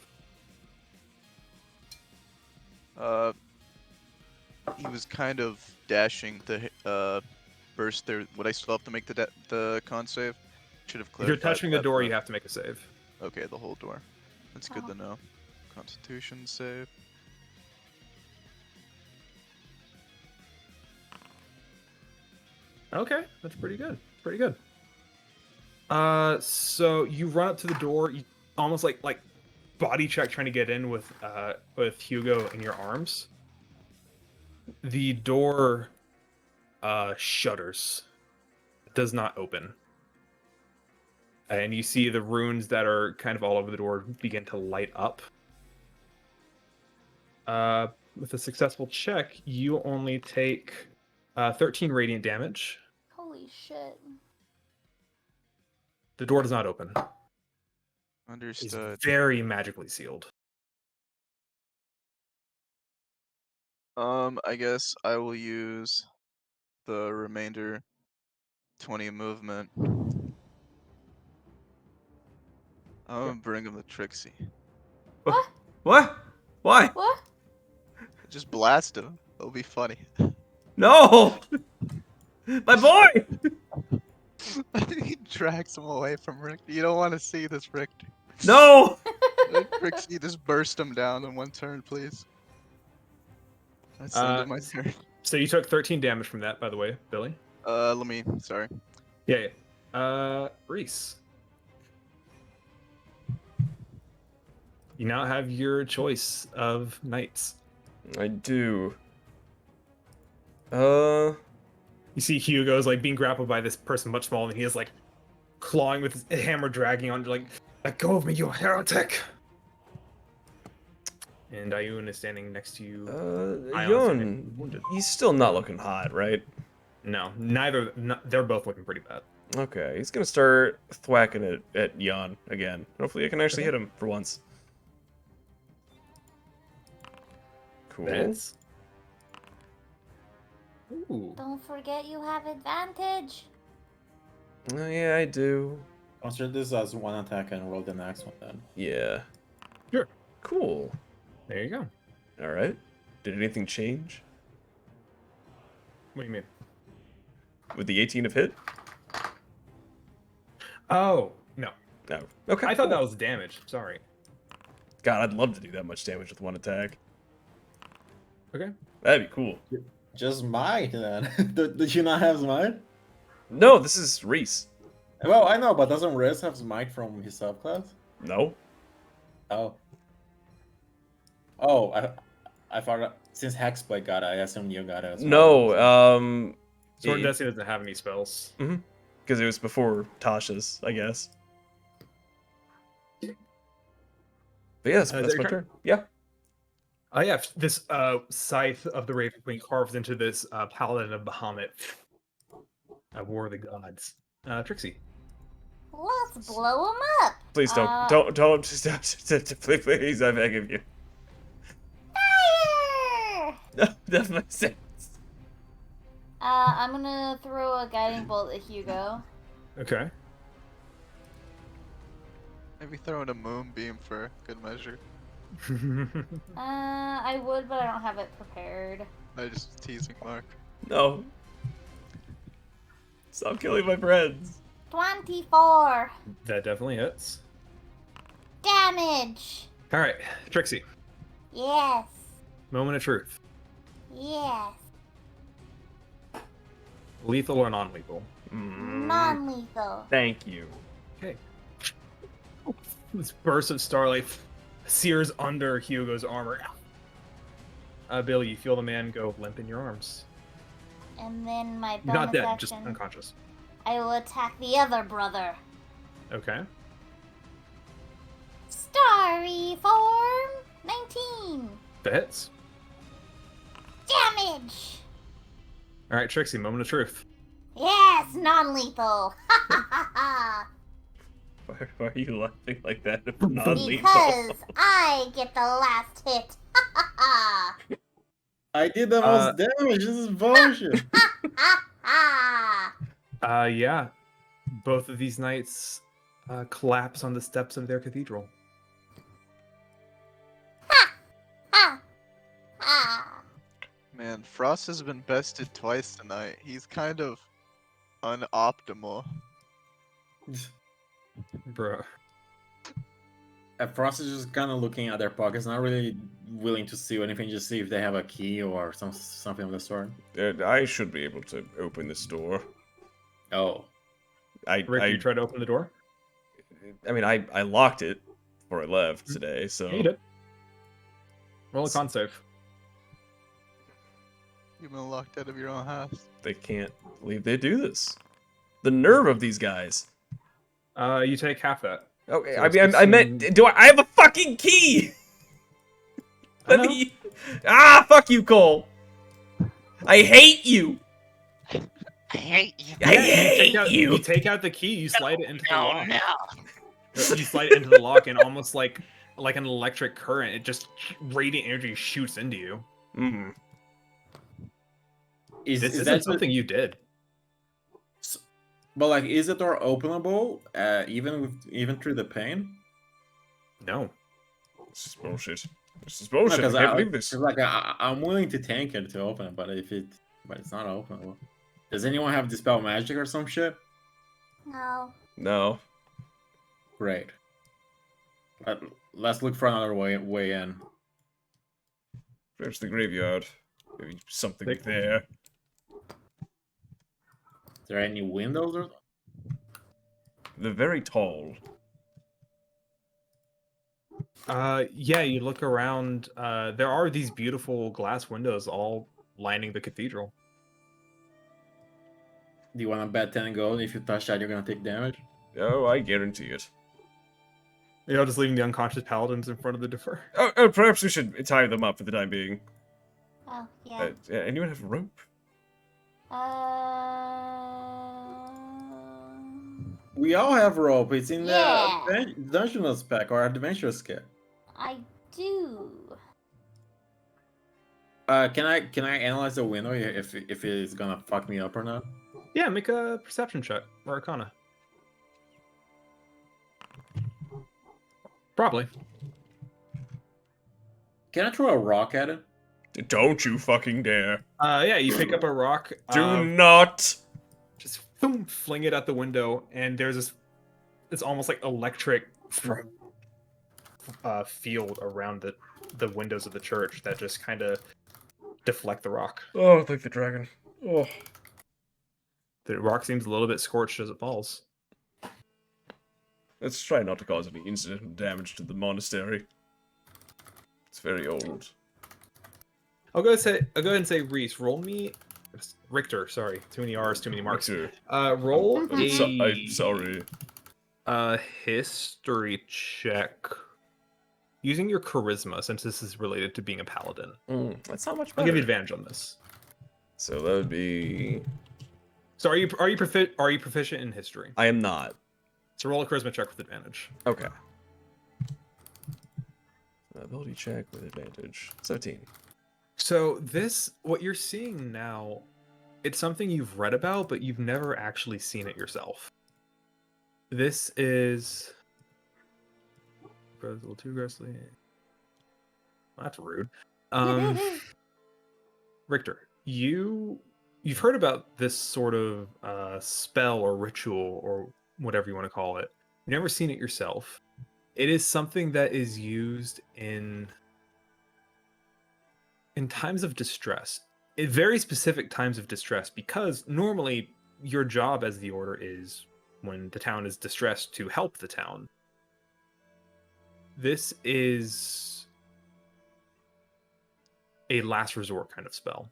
He was kind of dashing to burst there. Would I still have to make the con save? Should have If you're clarified. touching the that, door, but- you have to make a save. Okay, the whole door. That's good Oh. to know. Constitution save. Okay, that's pretty good. Pretty good. So you run up to the door, you almost like body check trying to get in with Hugo in your arms. The door shudders. It does not open. And you see the runes that are kind of all over the door begin to light up. With a successful check, you only take 13 radiant damage. Holy shit. The door does not open. It's Understood. very magically sealed. I guess I will use the remainder 20 movement. I'm gonna bring him the Trixie. What? Why? What? Just blast him. It'll be funny. No! My boy! He drags him away from Richter. You don't want to see this, Richter. No! Trixie, just burst him down in one turn, please. That's the end of my turn. So you took 13 damage from that, by the way, Billy. Sorry. Yeah. Reese. You now have your choice of knights. I do. Uh, You see Hugo's like being grappled by this person much smaller than he is, like clawing with his hammer, dragging on, like, let go of me, you heretic! And Ayun is standing next to you. Ion's Yon, wounded. he's still not looking hot, right? No, they're both looking pretty bad. Okay, he's gonna start thwacking it at Yon again. Hopefully I can actually hit him for once. Cool. That's... Ooh. Don't forget you have advantage. Oh, yeah, I do. Consider this as one attack and roll the next one then. Yeah. Sure. Cool. There you go. Alright. Did anything change? What do you mean? With the 18 of hit? Oh, no. No. Okay. I thought cool. that was damage. Sorry. God, I'd love to do that much damage with one attack. Okay. That'd be cool. Just might then. Did you not have smite? No, this is Reese. Well, I know, but doesn't Riz have smite from his subclass? No. Oh. Oh, I thought since Hexblade got it, I assumed you got it as well. No, Sword and it- Destiny doesn't have any spells. because it was before Tasha's, I guess. But yeah, that's Is that my your turn. turn? Yeah. Oh yeah, this scythe of the Raven Queen carves into this paladin of Bahamut. War of the Gods. Trixie. Let's blow him up. Please don't please, I beg of you. Fire! No, that makes sense. I'm gonna throw a guiding bolt at Hugo. Okay. Maybe throw in a moonbeam for good measure. I would, but I don't have it prepared. I just teasing Mark. No. Stop killing my friends. 24 That definitely hits. damage. All right, Trixie. Yes. Moment of truth. Yes. Lethal or non-lethal? Non-lethal. Thank you. Okay. This burst of starlight sears under Hugo's armor. Billy, you feel the man go limp in your arms. And then my You're not bonus dead, just action, unconscious. I will attack the other brother. Okay. Starry form 19 That hits. damage. All right, Trixie, moment of truth. Yes, non-lethal. Why are you laughing like that if non-lethal? Because I get the last hit. I did the most damage. This is bullshit. Yeah. Both of these knights collapse on the steps of their cathedral. Man, Frost has been bested twice tonight. He's kind of unoptimal. Bruh. Frost is just kind of looking at their pockets, not really willing to see anything, just see if they have a key or something of the sort. I should be able to open this door. Oh. Rick, you try to open the door? I mean, I locked it before I left today, so... Yeah, you did. Roll a con save. You've been locked out of your own house. They can't believe they do this. The nerve of these guys. You take half that. Okay, So I it's mean, I meant, I have a fucking key! I know. Fuck you, Cole! I hate you! I hate you. I hate you! You take out the key, you slide it into the No, lock. no. You slide it into the lock, and almost like an electric current, it just radiant energy shoots into you. Mm. This isn't something you did. But like, is the door openable even through the pain? No. This is bullshit. This is bullshit. Because I can't believe this. Like, I'm willing to tank it to open it, but it's not openable. Does anyone have dispel magic or some shit? No. No. Great. Let's look for another way in. There's the graveyard. Maybe something Big- there. Is there any windows or? They're very tall. Yeah, you look around. There are these beautiful glass windows all lining the cathedral. Do you want to bet 10 gold? If you touch that, you're gonna take damage. Oh, I guarantee it. You know, just leaving the unconscious paladins in front of the door. Oh, perhaps we should tie them up for the time being. Oh, yeah. Anyone have a rope? We all have rope. It's in Yeah. the Dungeon spec or Adventurous kit. I do. Can I analyze the window if it is gonna fuck me up or not? Yeah, make a perception check or Arcana. Probably. Can I throw a rock at it? Don't you fucking dare. Yeah, you pick up a rock. Do not. Just boom, fling it out the window, and there's this. It's almost like electric field around the windows of the church that just kind of deflect the rock. Oh, like the dragon. Oh. The rock seems a little bit scorched as it falls. Let's try not to cause any incidental damage to the monastery. It's very old. I'll go ahead and say Reese, roll me. Richter, sorry, too many R's, too many marks. Richter. Roll I'm sorry. history check using your charisma, since this is related to being a paladin. That's not much I'll better. give you advantage on this. So that would be... So are you proficient in history? I am not. So roll a charisma check with advantage. Okay. Ability check with advantage. 17. So what you're seeing now, it's something you've read about, but you've never actually seen it yourself. This is... A little too aggressively. Well, that's rude. Richter, you've heard about this sort of spell or ritual or whatever you want to call it. You've never seen it yourself. It is something that is used in times of distress, in very specific times of distress, because normally your job as the order is, when the town is distressed, to help the town. This is a last resort kind of spell.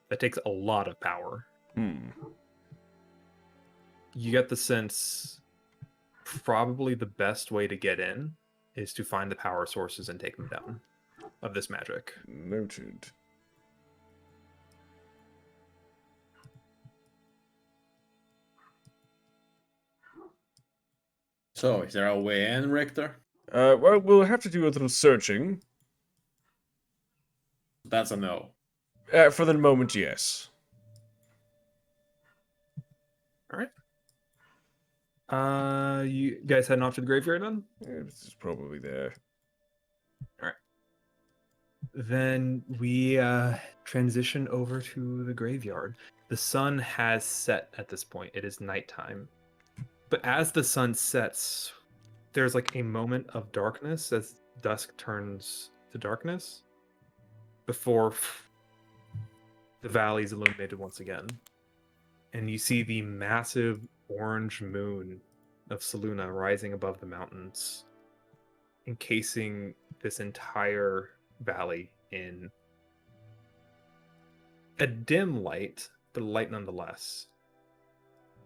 That takes a lot of power. You get the sense probably the best way to get in is to find the power sources and take them down of this magic. Noted. So, is there a way in, Richter? Well, we'll have to do a little searching. That's a no. For the moment, yes. All right. You guys heading off to the graveyard then? Yeah, this is probably there. Then we transition over to the graveyard. The sun has set at this point. It is nighttime. But as the sun sets, there's like a moment of darkness as dusk turns to darkness before the valley is illuminated once again. And you see the massive orange moon of Saluna rising above the mountains, encasing this entire valley in a dim light, but light nonetheless.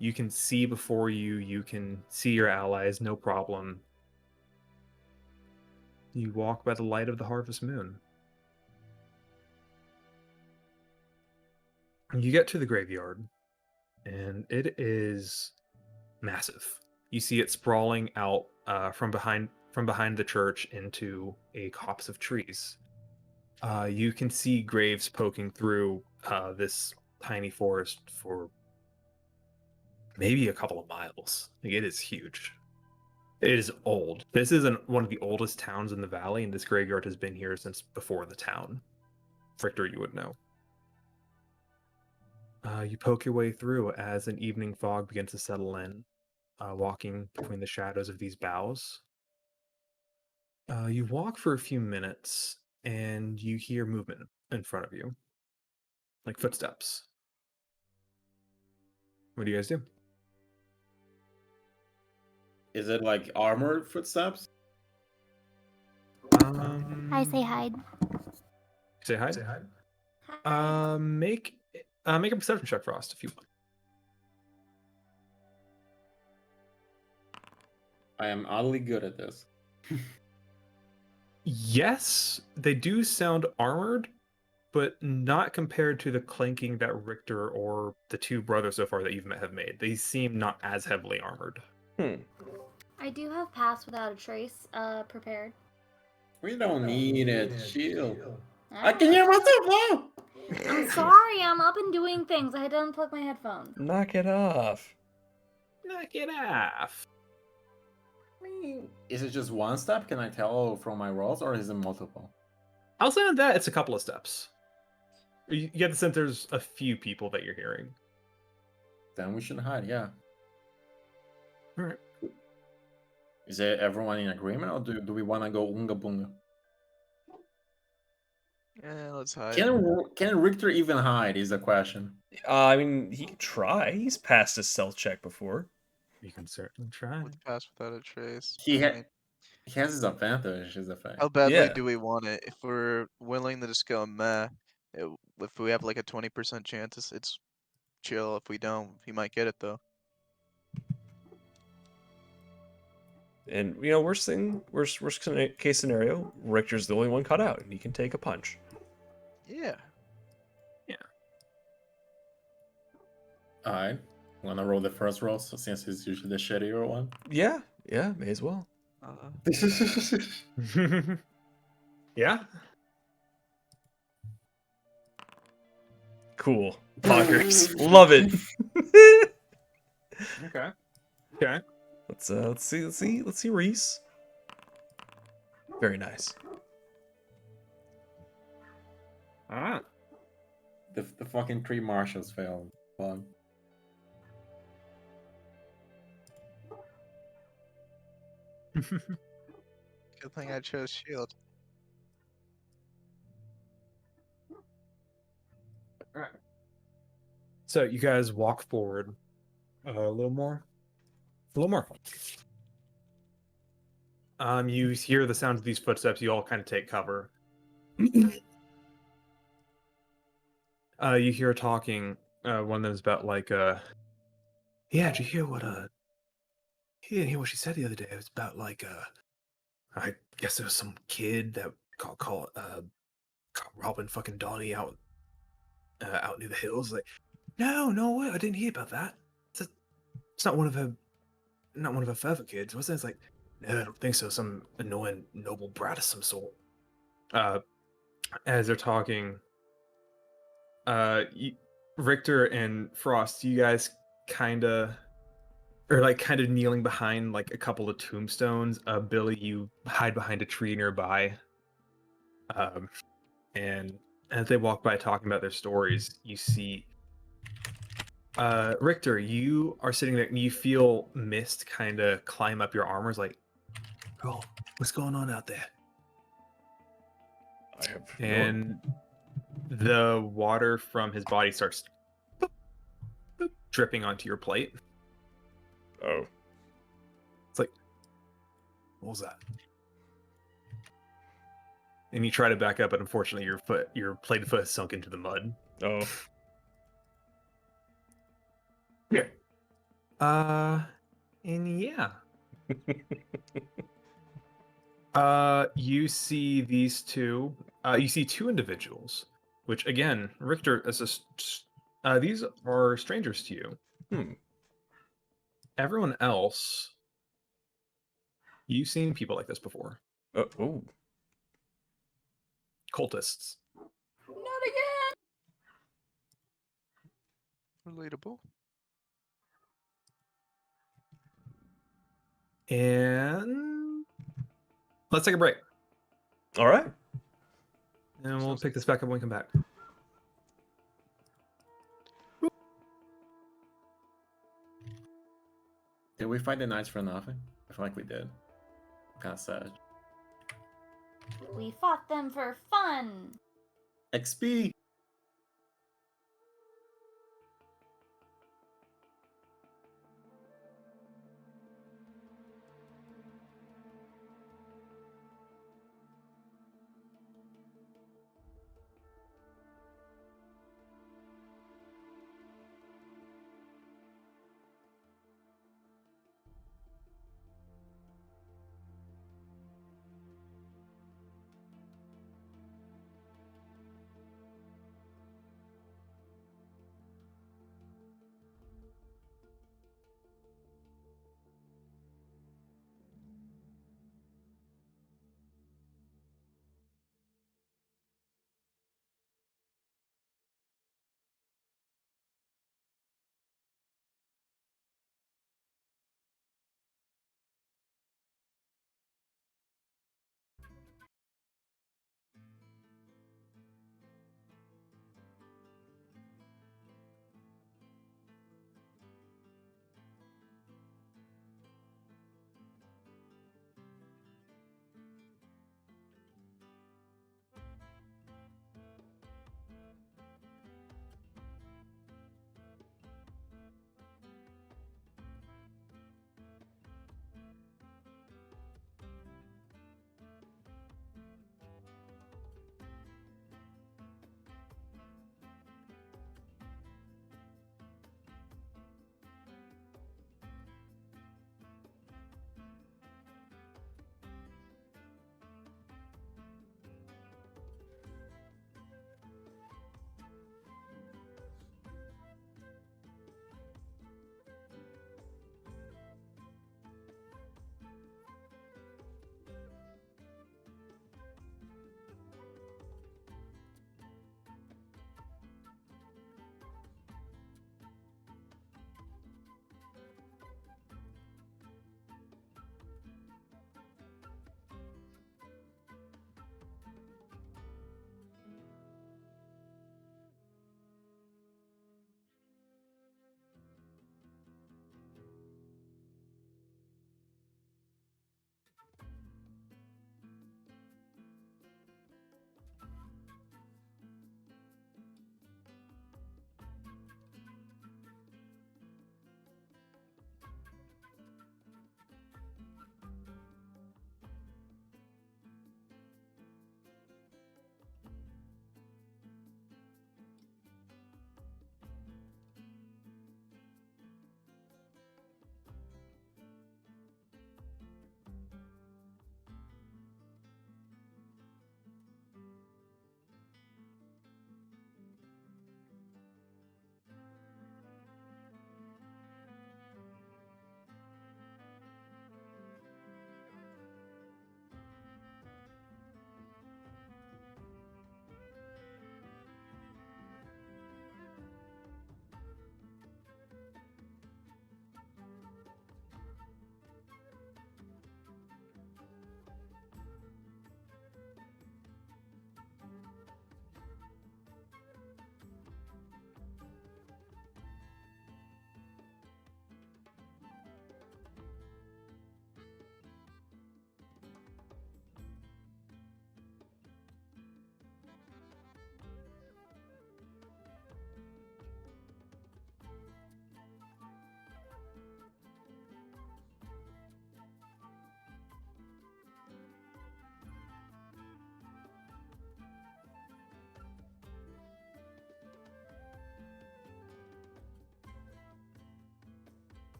You can see before you, you can see your allies, no problem. You walk by the light of the harvest moon. You get to the graveyard, and it is massive. You see it sprawling out from behind the church into a copse of trees. You can see graves poking through this tiny forest for maybe a couple of miles. Like, it is huge. It is old. This is one of the oldest towns in the valley, and this graveyard has been here since before the town. Frichter, you would know. You poke your way through as an evening fog begins to settle in, walking between the shadows of these boughs. You walk for a few minutes, and you hear movement in front of you, like footsteps. What do you guys do? Is it like armored footsteps? I say hide. Say hi. Say hi. Make a perception check, Frost, if you want. I am oddly good at this. Yes, they do sound armored, but not compared to the clanking that Richter or the two brothers so far that you've met have made. They seem not as heavily armored. I do have pass without a trace prepared. We don't need it. Shield. I Alright. can hear myself now. I'm sorry, I'm up and doing things. I had to unplug my headphones. Knock it off. Knock it off. Is it just one step? Can I tell from my rolls, or is it multiple? I'll say on that it's a couple of steps. You get the sense there's a few people that you're hearing. Then we should hide, yeah. Alright. Is it everyone in agreement, or do we want to go unga bunga? Yeah, let's hide. Can Richter even hide is the question. I mean, he could try. He's passed his stealth check before. You can certainly try. With pass without a trace. He I mean, has his advantage, is the fact. how badly Yeah. do we want it? If we're willing to just go meh, if we have like a 20% chance, it's chill. If we don't, he might get it though. And, you know, worst case scenario, Richter's the only one cut out, and he can take a punch. Yeah. Alright. Wanna roll the first roll, so since it's usually the shittier one? Yeah, may as well. Yeah? Cool. Poggers. Love it. Okay. Okay. Let's see Reese. Very nice. Ah. The fucking three marshals failed. Fun. Good thing I chose shield. Alright. So you guys walk forward a little more. You hear the sound of these footsteps. You all kind of take cover. You hear talking. One of them is about like, yeah, did you hear what he didn't hear what she said the other day. It was about like, I guess there was some kid that caught robbing fucking Donnie out near the hills. Like, no way, I didn't hear about that. It's not one of her further kids, was it? It's like, no, I don't think so. Some annoying noble brat of some sort. As they're talking, Richter and Frost, you guys kind of kneeling behind like a couple of tombstones. Billy, you hide behind a tree nearby. And as they walk by talking about their stories, you see Richter, you are sitting there and you feel mist kind of climb up your armors like, oh, what's going on out there? I have And the water from his body starts boop, boop, dripping onto your plate. Oh. It's like, what was that? And you try to back up, but unfortunately your plated foot is sunk into the mud. Oh. Yeah. And yeah. You see these two. You see two individuals, which again, Richter, these are strangers to you. Hmm. Everyone else, you've seen people like this before. Oh. Cultists. Not again. Relatable. And let's take a break. All right. And we'll Sounds pick this back up when we come back. Did we fight the knights for nothing? I feel like we did. Kind of sad. We fought them for fun. XP!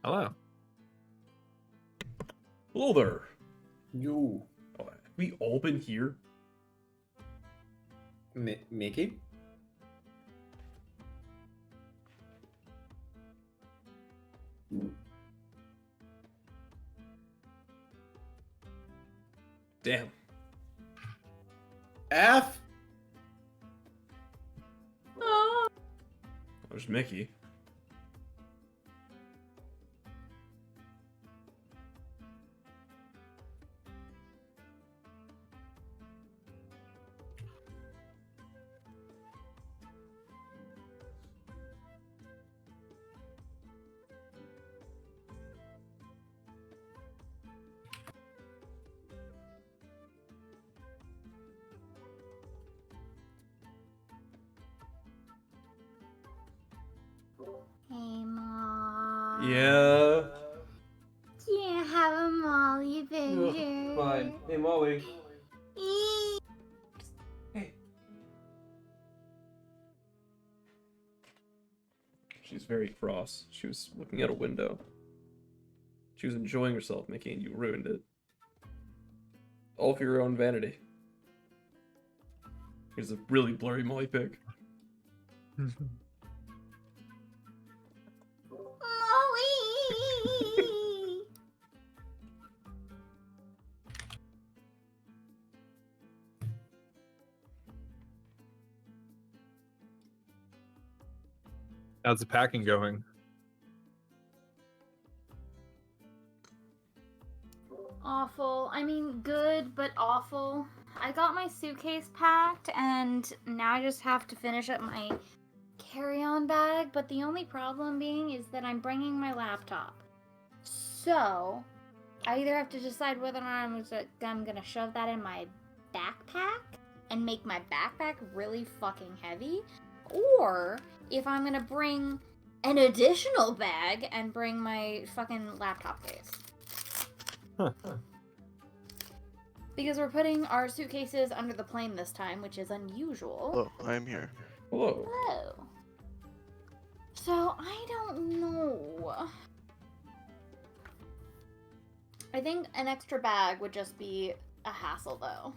Hello. Hello there. You, Oh, have we all been here? Mickey? Damn. F? There's Mickey. Hey, Mom. Yeah. Do you have a Molly Bender? Fine. Hey, Molly. Eee. Hey. She's very cross. She was looking out a window. She was enjoying herself, Mickey, and you ruined it. All for your own vanity. Here's a really blurry Molly pic. Molly! How's the packing going? Awful. I mean, good, but awful. I got my suitcase packed, and now I just have to finish up my carry-on bag, but the only problem being is that I'm bringing my laptop. So, I either have to decide whether or not I'm gonna shove that in my backpack and make my backpack really fucking heavy, or if I'm gonna bring an additional bag and bring my fucking laptop case. Because we're putting our suitcases under the plane this time, which is unusual. Oh, I'm here. Hello. Hello. So, I don't know. I think an extra bag would just be a hassle, though.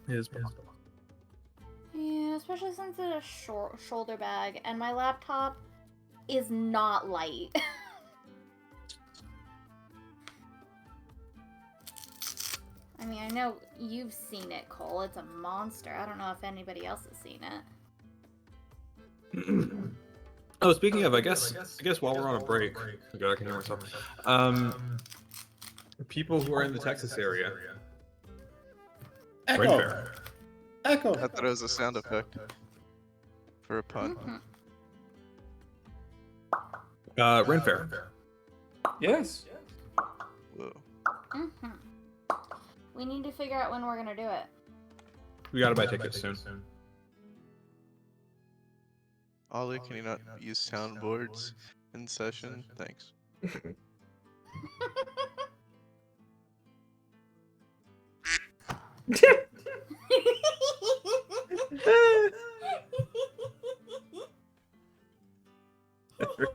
It is Yeah, especially since it's a short shoulder bag, and my laptop is not light. I mean, I know you've seen it, Cole. It's a monster. I don't know if anybody else has seen it. Oh, speaking of, I guess while we're on a break, oh God, I can hear myself. People who are in the Texas area, Ren Echo! Fair. Echo! I thought it was a sound effect for a pun. Mhm. Ren Fair. Yes. Whoa. Mhm. We need to figure out when we're gonna do it. We gotta buy tickets soon. Ollie, can you not use soundboards in session? Thanks.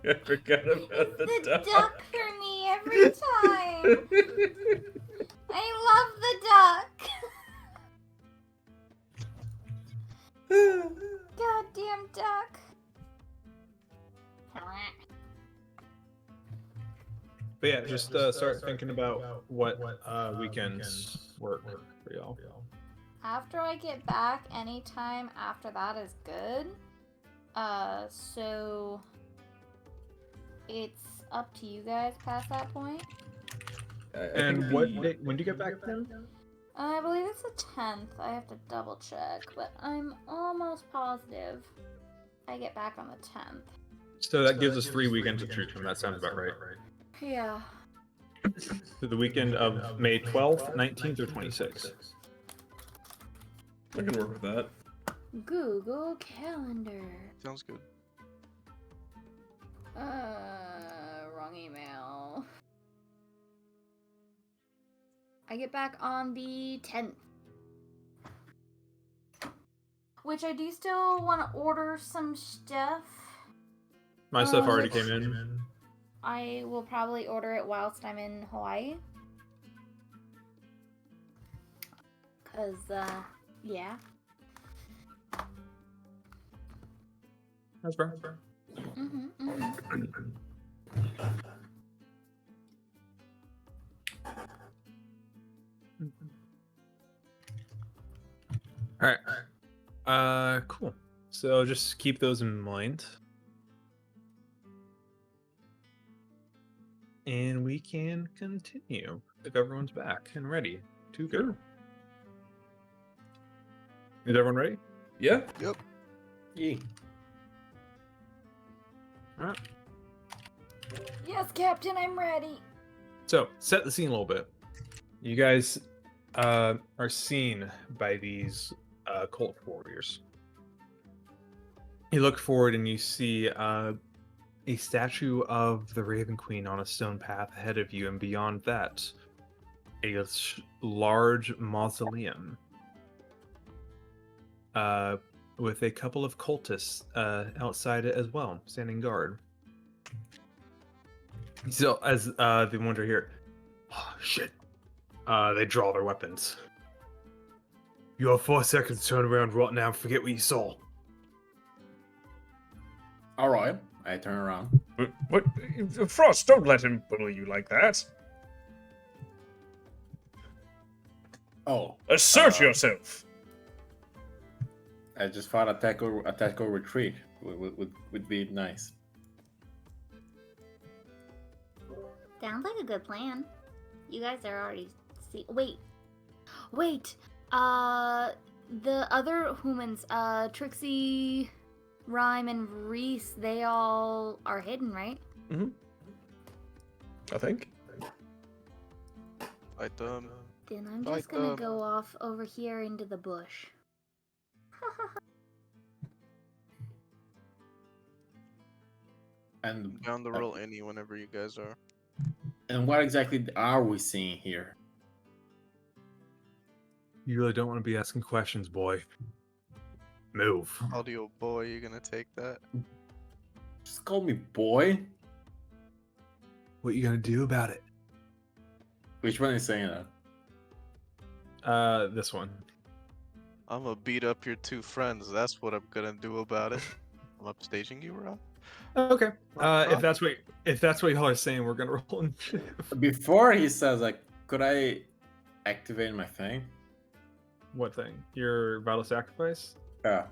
I forgot about the duck. duck for me every time. I love the duck. Goddamn duck. But yeah, just start thinking about what weekends work for y'all. After I get back, anytime after that is good. So it's up to you guys past that point. And what day, when do you get back then? I believe it's the 10th. I have to double check, but I'm almost positive I get back on the 10th. So that gives us 3 weekends to choose from. That sounds about right. Yeah. So the weekend of May 12th, 19th, or 26th. I can work with that. Google Calendar. Sounds good. Wrong email. I get back on the 10th. which I do still want to order some stuff. My stuff already which came in. I will probably order it whilst I'm in Hawaii. Cause, yeah. That's fair. All right. Cool. So just keep those in mind. And we can continue if everyone's back and ready to go. Is everyone ready? Yeah. Yep. Yeah. All right. Yes, Captain, I'm ready. So set the scene a little bit. You guys are seen by these cult warriors. You look forward and you see a statue of the Raven Queen on a stone path ahead of you, and beyond that, a large mausoleum with a couple of cultists outside it as well, standing guard. So, as the wonder here, oh, shit, they draw their weapons. You have 4 seconds to turn around right now and forget what you saw. All right. I turn around. What? Frost, don't let him bully you like that. Oh. Assert yourself. I just thought attack or retreat would be nice. Sounds like a good plan. You guys are already wait. The other humans, Trixie, Rhyme, and Reese, they all are hidden, right? I think. Fight them. Then I'm just gonna go off over here into the bush. And Down the roll any whenever you guys are. and what exactly are we seeing here? You really don't want to be asking questions, boy. Move. Audio boy, you gonna take that? Just call me boy. What you gonna do about it? Which one is saying that? This one. I'm gonna beat up your 2 friends. That's what I'm gonna do about it. I'm upstaging you, Rob. Okay. If that's what y'all are saying, we're gonna roll initiative. Before he says, like, could I activate my thing? What thing? Your vital sacrifice? Yeah.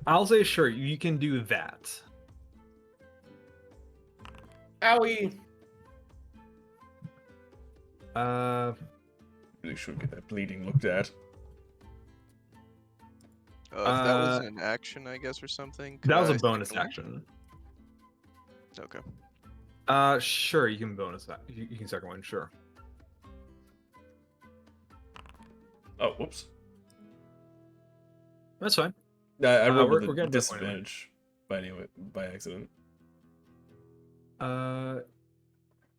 I'll say sure. You can do that. Owie! Really should get that bleeding looked at. If that was an action, I guess, or something. That was could a I bonus second action. one? Okay. Sure. You can bonus that. You can second one. Sure. Oh, whoops. That's fine. I rolled we're with a gonna do it anyway. disadvantage by accident.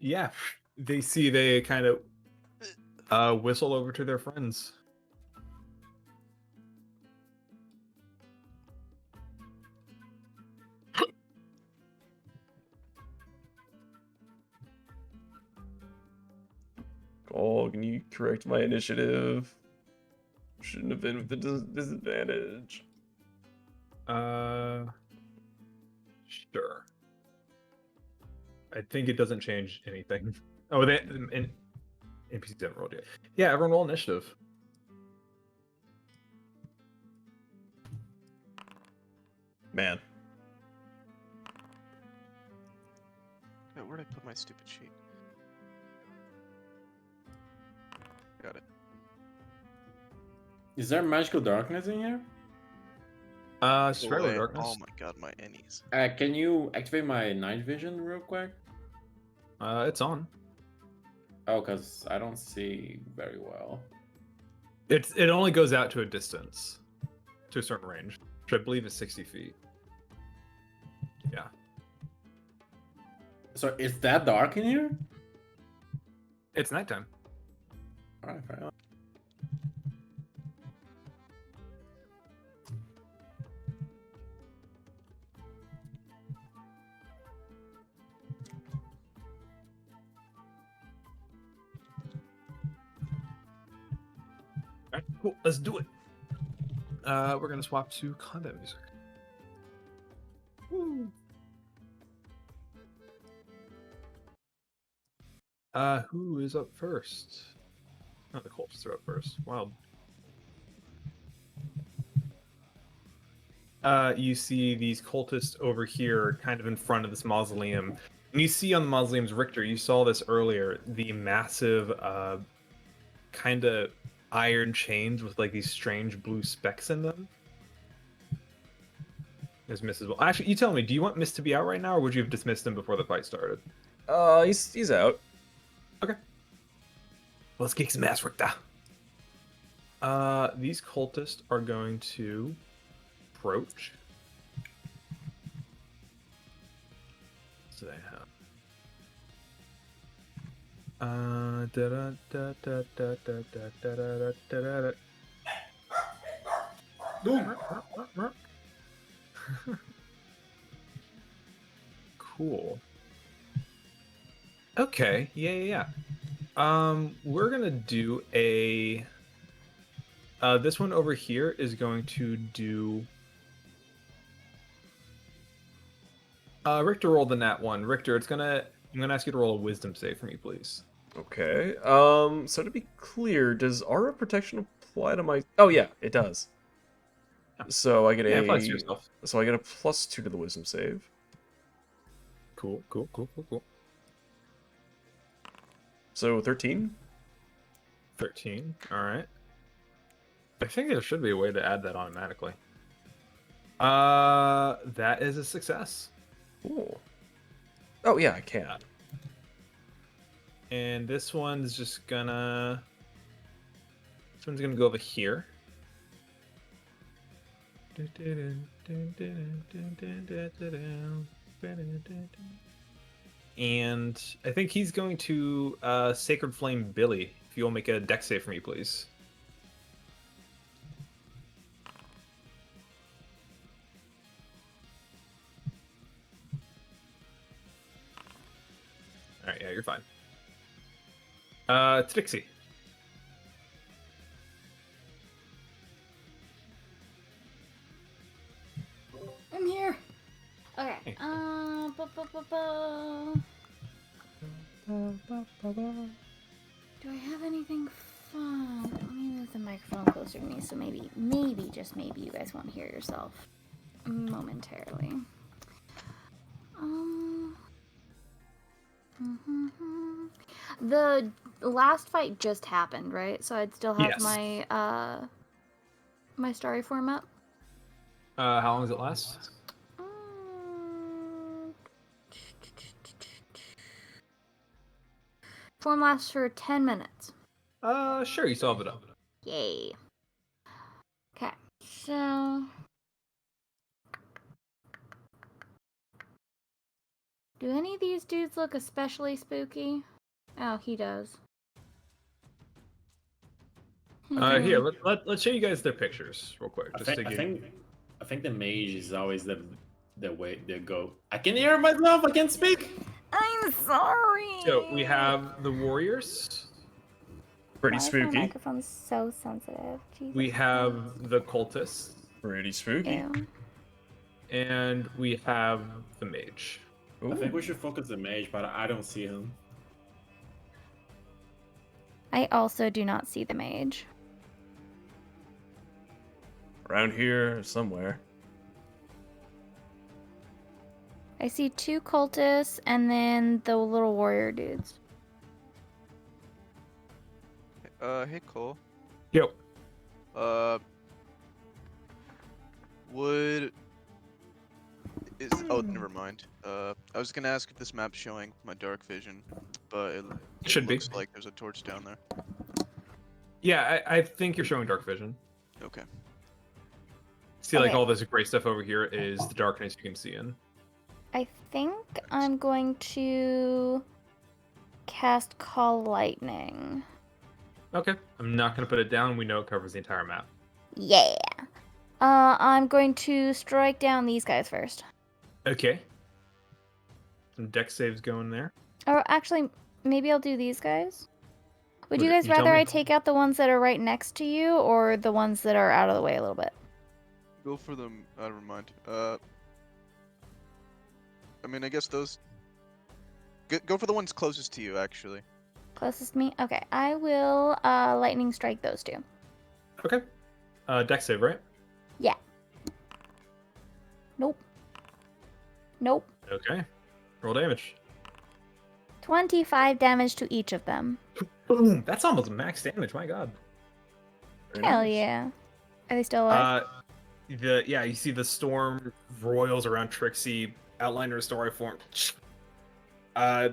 Yeah. They kind of whistle over to their friends. Oh, can you correct my initiative? Shouldn't have been with the disadvantage. Sure. I think it doesn't change anything. Oh, NPCs haven't rolled yet. Yeah, everyone roll initiative. Man. Yeah, where'd I put my stupid sheet? Got it. Is there magical darkness in here? It's regular Boy, darkness. Oh my god, my ennies. Can you activate my night vision real quick? It's on. Oh, because I don't see very well. It only goes out to a distance, to a certain range, which I believe is 60 feet. Yeah. So is that dark in here? It's nighttime. Alright, fair enough. Cool. Let's do it. We're gonna swap to combat music. Woo. Who is up first? Oh, the Colts are up first. Wild. You see these cultists over here, kind of in front of this mausoleum. And you see on the mausoleums, Richter, you saw this earlier, the massive, kind of iron chains with like these strange blue specks in them. There's Miss as well. Actually, you tell me, do you want Miss to be out right now, or would you have dismissed him before the fight started? He's out. Okay. Let's kick some ass, Richter. These cultists are going to approach. So they have. Cool. Okay. Yeah. We're gonna do a. This one over here is going to do. Richter rolled the nat one. Richter, I'm gonna ask you to roll a wisdom save for me, please. Okay. So to be clear, does aura protection apply to my? Oh yeah, it does. Yeah. So I get Yeah, a. apply to yourself. So I get a +2 to the wisdom save. Cool. So 13. 13. All right. I think there should be a way to add that automatically. That is a success. Cool. Oh yeah, I can. And this one's just gonna. This one's gonna go over here. And I think he's going to Sacred Flame Billy. If you'll make a dex save for me, please. Alright, yeah, you're fine. Trixie. I'm here. Okay. Hey. Do I have anything fun? Let me move the microphone closer to me so maybe, just maybe you guys won't hear yourself momentarily. The last fight just happened, right? So I'd still have Yes. my my story form up. How long does it last? Form lasts for 10 minutes. Sure, you still have it up. Yay. Okay, so... Do any of these dudes look especially spooky? Oh, he does. Here, let's show you guys their pictures real quick. I think the mage is always the way they go. I can hear myself. I can't speak. I'm sorry. So we have the warriors. Pretty Why is spooky. my microphone so sensitive? Jesus We have the cultists, Pretty spooky. Ew. and we have the mage. I think we should focus the mage, but I don't see him. I also do not see the mage. Around here somewhere. I see 2 cultists and then the little warrior dudes. Hey Cole. Yo. Never mind. I was gonna ask if this map's showing my dark vision, but it Should be. looks like there's a torch down there. Yeah, I think you're showing dark vision. Okay. See, like Okay. all this gray stuff over here is the darkness you can see in. I think I'm going to cast Call Lightning. Okay. I'm not gonna put it down. We know it covers the entire map. Yeah. I'm going to strike down these guys first. Okay. Some dex saves going there. Or actually, maybe I'll do these guys. Would Would you it- guys you tell rather me? I take out the ones that are right next to you or the ones that are out of the way a little bit? Go for them. Never mind. I mean, I guess those. Go for the ones closest to you, actually. Closest to me? Okay, I will lightning strike those two. Okay. Dex save, right? Yeah. Nope. Nope. Okay. Roll damage. 25 damage to each of them. Boom! That's almost max damage. My God. Very Hell nice. yeah. Are they still alive? You see the storm roils around Trixie, outline her story form. The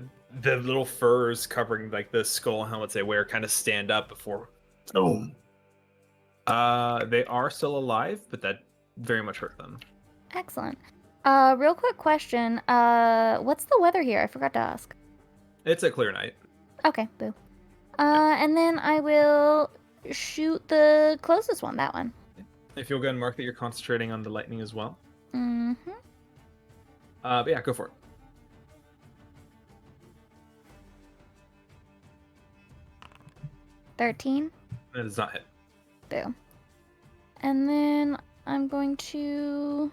little furs covering like the skull helmets they wear kind of stand up before. Boom. They are still alive, but that very much hurt them. Excellent. Real quick question. What's the weather here? I forgot to ask. It's a clear night. Okay, boo. And then I will shoot the closest one, that one. If you'll go and mark that you're concentrating on the lightning as well. Mm-hmm. But yeah, go for it. 13. That does not hit. Boo. And then I'm going to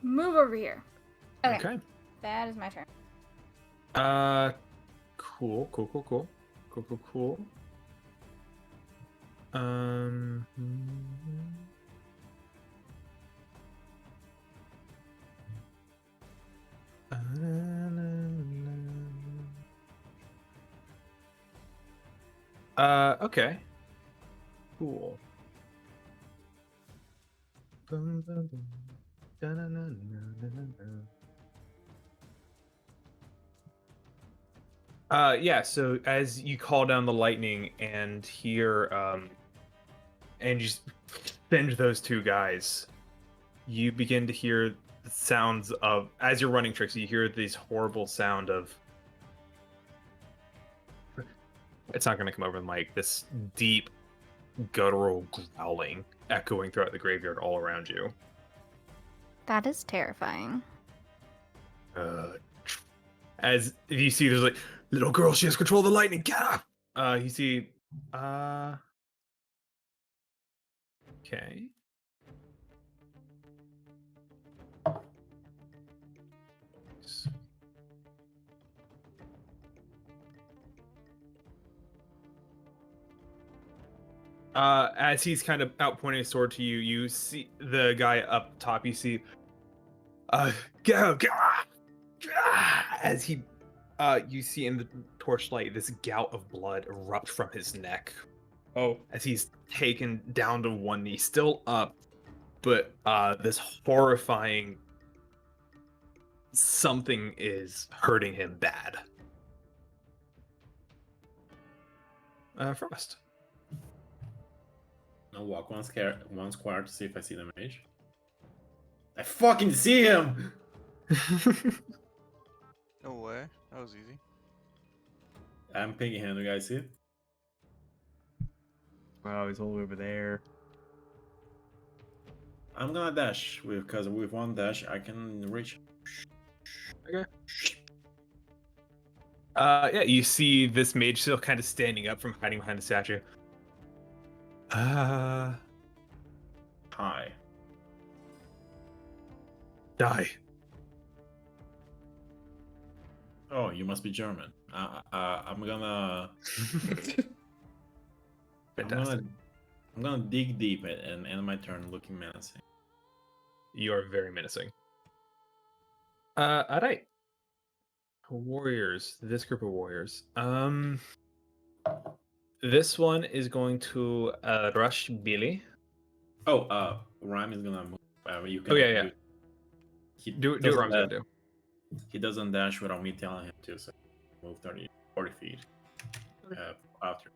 move over here. Okay. That is my turn. Cool. Um. Okay. Cool. Bum, bum, bum. Da-na-na-na-na-na-na. Yeah, so as you call down the lightning and hear, and you send those two guys, you begin to hear the sounds of, as you're running, Trixie, you hear these horrible sound of, it's not going to come over the mic, this deep, guttural growling echoing throughout the graveyard all around you. That is terrifying. As you see, there's like, little girl, she has control of the lightning, get up! You see, okay. As he's kind of out pointing his sword to you, you see the guy up top. You see, go, as he, you see in the torchlight this gout of blood erupt from his neck. Oh. As he's taken down to one knee, still up, but this horrifying something is hurting him bad. Frost. I'll walk one square to see if I see the mage. I fucking see him! No way. That was easy. I'm picking him. Do you guys see it? Wow, he's all the way over there. I'm gonna dash because with one dash I can reach. Okay. Yeah, you see this mage still kind of standing up from hiding behind the statue. Hi. Die. Oh, you must be German. I'm gonna. Fantastic. I'm gonna dig deep and end my turn looking menacing. You are very menacing. Alright. Warriors. This group of warriors. This one is going to rush Billy. Oh, Rhyme is gonna move. You can Oh yeah. He Do what doesn't Rhyme's gonna do. He doesn't dash without me telling him to, so move 40 feet. After.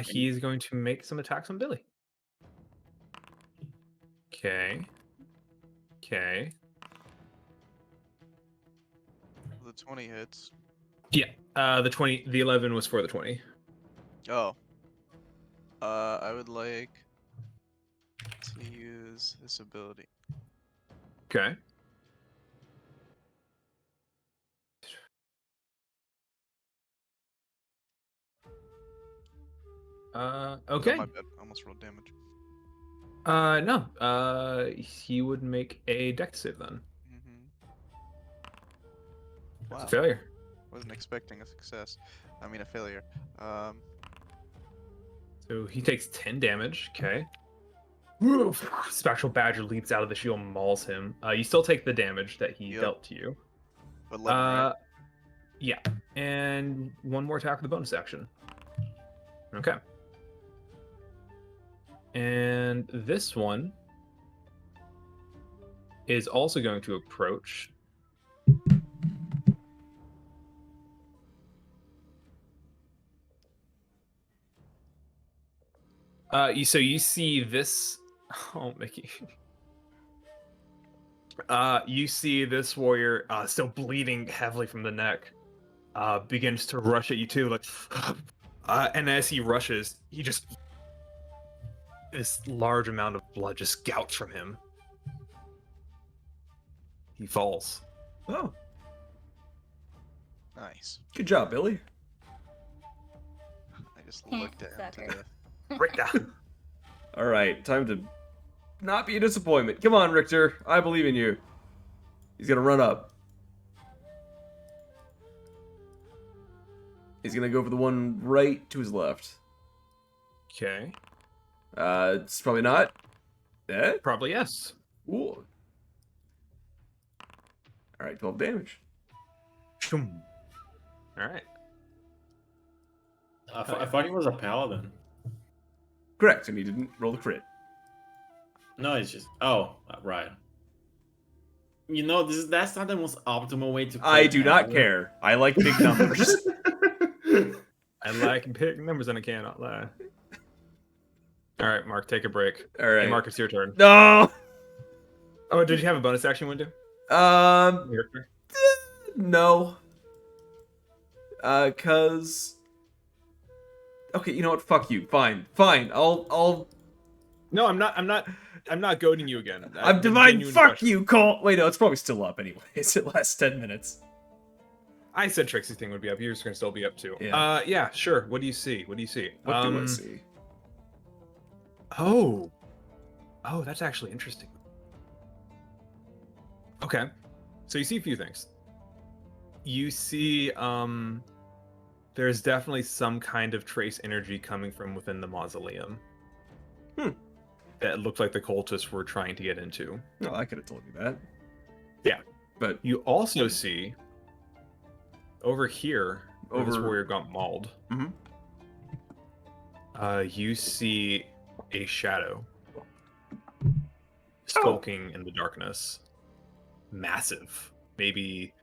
He's going to make some attacks on Billy. Okay. The 20 hits. Yeah. The 11 was for the 20. Oh. I would like to use this ability. Okay. Oh, Okay. my bad. I almost rolled damage. No. He would make a dex save then. Mm-hmm. That's a Wow. failure. Wasn't expecting a success. I mean, a failure. So he takes 10 damage. Okay. Woo! Spectral Badger leaps out of the shield and mauls him. You still take the damage that he Yep. dealt to you. 11, right? Yeah. And one more attack with the bonus action. Okay. And this one is also going to approach. So you see this. Oh, Mickey. You see this warrior, still bleeding heavily from the neck, begins to rush at you too, like, and as he rushes, he just this large amount of blood just gouts from him. He falls. Oh, Nice. good job, Billy. I just Heh, looked at him to sucker. death. Right down. All right, time to not be a disappointment. Come on, Richter. I believe in you. He's gonna run up. He's gonna go for the one right to his left. Okay. It's probably not. Eh? Probably yes. Ooh. All right, 12 damage. Shoom. All right. I thought he was a paladin. Correct, and he didn't roll the crit. No, it's just right. You know, that's not the most optimal way to. I play do not paladin. care. I like big numbers. I like big numbers and I cannot lie. All right, Mark, take a break. All right. Hey, Mark, it's your turn. No. Oh, did you have a bonus action window? Your turn? No. Cause. Okay, you know what? Fuck you. Fine. I'll. No, I'm not goading you again. I'm divine. Fuck you, Cole. Wait, no, it's probably still up anyway. It lasts 10 minutes. I said Trixie's thing would be up. Yours is gonna still be up too. Yeah. Yeah, sure. What do you see? What do you see? What do I see? Oh, that's actually interesting. Okay, so you see a few things. You see, there's definitely some kind of trace energy coming from within the mausoleum. That looked like the cultists were trying to get into. No, I could have told you that. Yeah. But You also see over here, where this Over- warrior got mauled. Mhm. You see a shadow skulking in the darkness. Massive, maybe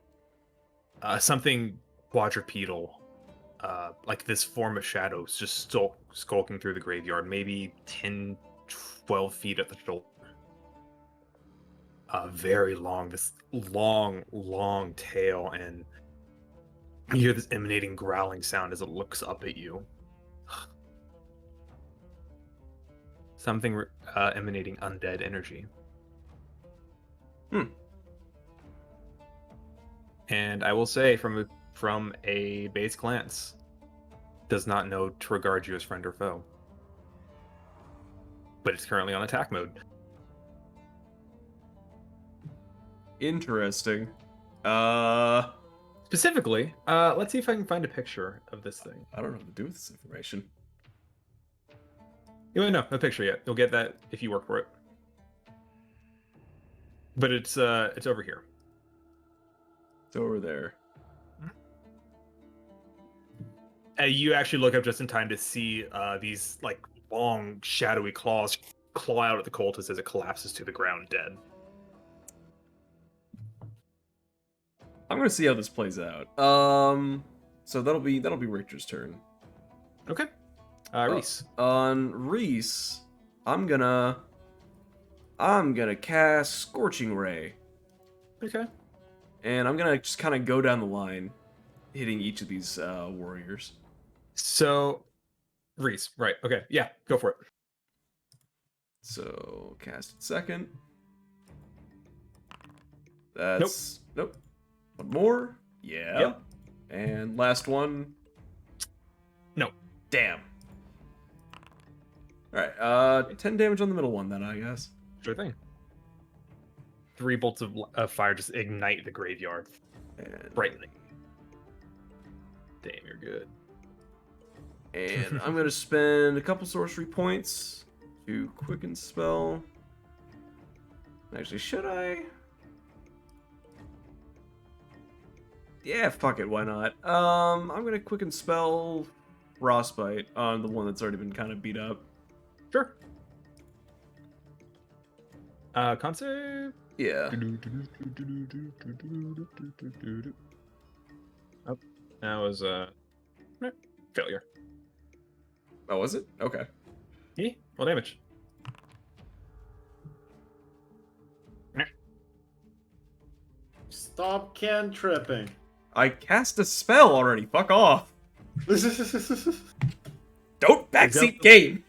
something quadrupedal, like this form of shadows just skulking through the graveyard, maybe 10, 12 feet at the shoulder. Very long, this long tail, and you hear this emanating growling sound as it looks up at you. Something emanating undead energy. And I will say, from a base glance, does not know to regard you as friend or foe. But it's currently on attack mode. interesting. Specifically, let's see if I can find a picture of this thing. I don't know what to do with this information. You won't know a picture yet. You'll get that if you work for it. But it's over here. It's over there. You actually look up just in time to see these like long, shadowy claws claw out at the cultist as it collapses to the ground dead. I'm gonna see how this plays out. So that'll be Richter's turn. Okay. Reese. On Reese, I'm gonna cast Scorching Ray, Okay. and I'm gonna just kind of go down the line, hitting each of these warriors. So, Reese, right? Okay, yeah, go for it. So cast it second. That's nope. One more. Yeah. Yep. And last one. No. Damn. Alright, 10 damage on the middle one then, I guess. Sure thing. 3 bolts of fire just ignite the graveyard And, brightly. Damn, you're good. and I'm gonna spend a couple sorcery points to quicken spell. Actually, should I? Yeah, fuck it, why not? I'm gonna quicken spell Frostbite on the one that's already been kind of beat up. Sure. Con save. Yeah. Oh, that was failure. Oh, was it? Okay. Well, damage. Stop cantripping. I cast a spell already. Fuck off. Don't backseat game.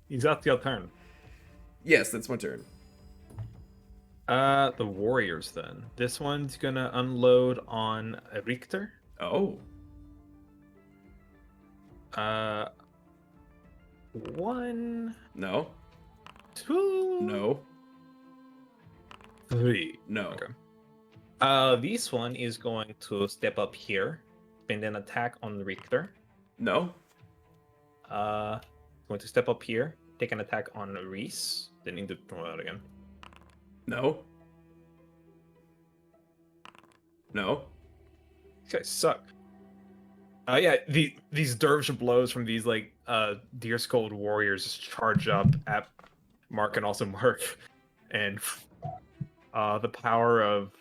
He's got your turn. Yes, that's my turn. The warriors then. This one's gonna unload on Richter. Oh. 1, No. 2, No. 3. No. Okay. This one is going to step up here, spend an attack on Richter. No. Going to step up here, take an attack on Reese. Then need to throw it out again. No. No. These guys suck. Yeah, these dervish blows from these like deer skulled warriors just charge up at Mark and also Mark, and the power of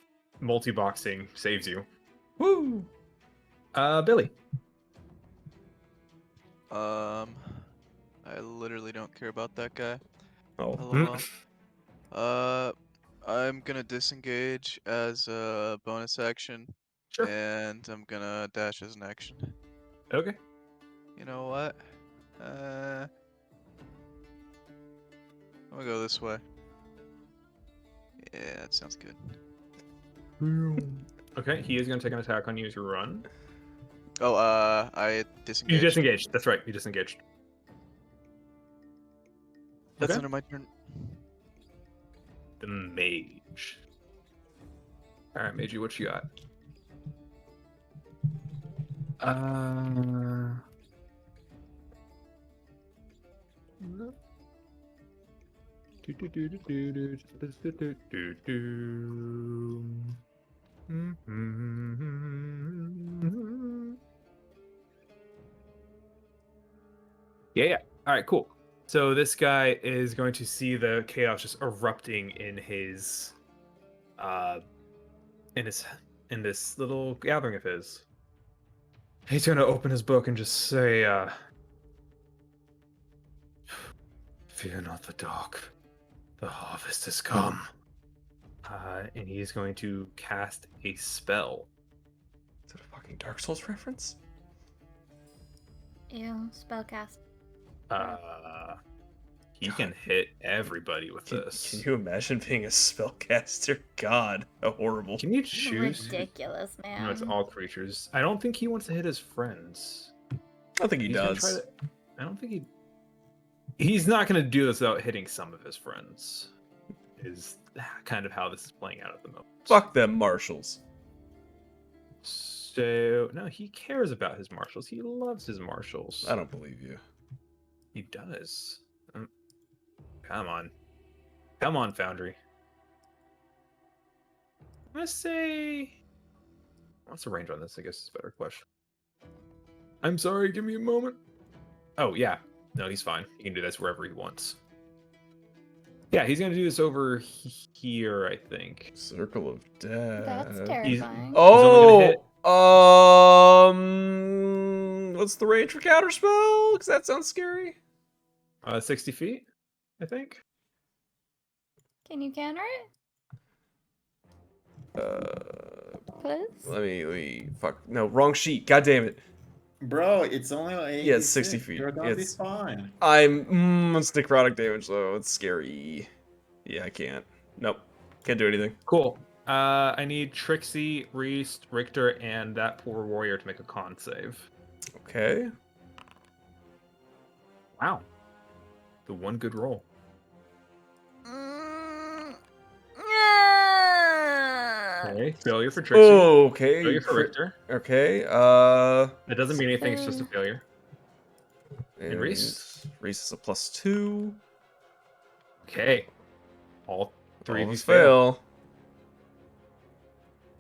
multi-boxing saves you. Woo. Billy. I literally don't care about that guy. Oh. LOL. I'm gonna disengage as a bonus action, Sure. and I'm gonna dash as an action. Okay. You know what? I'm gonna go this way. Yeah, that sounds good. Okay, he is going to take an attack on you as you run. Oh, I You disengaged. disengaged. That's right. You disengaged. That's Okay. under my turn. The mage. All right, Magey, what you got? Yeah. All right, cool. So this guy is going to see the chaos just erupting in his in this little gathering of his. He's gonna open his book and just say, "Fear not the dark. The harvest has come." And he's going to cast a spell. Is that a fucking Dark Souls reference? Ew, spellcast. He can hit everybody with Can this. you imagine being a spellcaster? God, how horrible. Can you choose? Ridiculous, man. No, it's all creatures. I don't think he wants to hit his friends. I don't think he He's gonna does. try to- I don't think he's not going to do this without hitting some of his friends. Is kind of how this is playing out at the moment. Fuck them marshals. So no, he cares about his marshals. He loves his marshals. I don't believe you. He does. Come on, Foundry. I'm gonna say, what's the range on this? I guess is a better question. I'm sorry. Give me a moment. Oh yeah, no, he's fine. He can do this wherever he wants. Yeah, he's gonna do this over here, I think. Circle of Death. That's terrifying. Oh, what's the range for counterspell? Because that sounds scary. 60 feet, I think. Can you counter it? Please? Let me. Fuck. No, wrong sheet. God damn it. Bro, it's only like 86. Yeah, it's 60 feet. You're gonna It's- be fine. I'm it's necrotic damage though. It's scary. Yeah, I can't. Nope. Can't do anything. Cool. I need Trixie, Reese, Richter, and that poor warrior to make a con save. Okay. Wow. the one good roll. Okay, failure for Trixie. Okay. Failure for Richter. Okay. That doesn't mean anything. It's just a failure. And Reese? Reese is a +2. Okay. All three All of of you us fail. fail.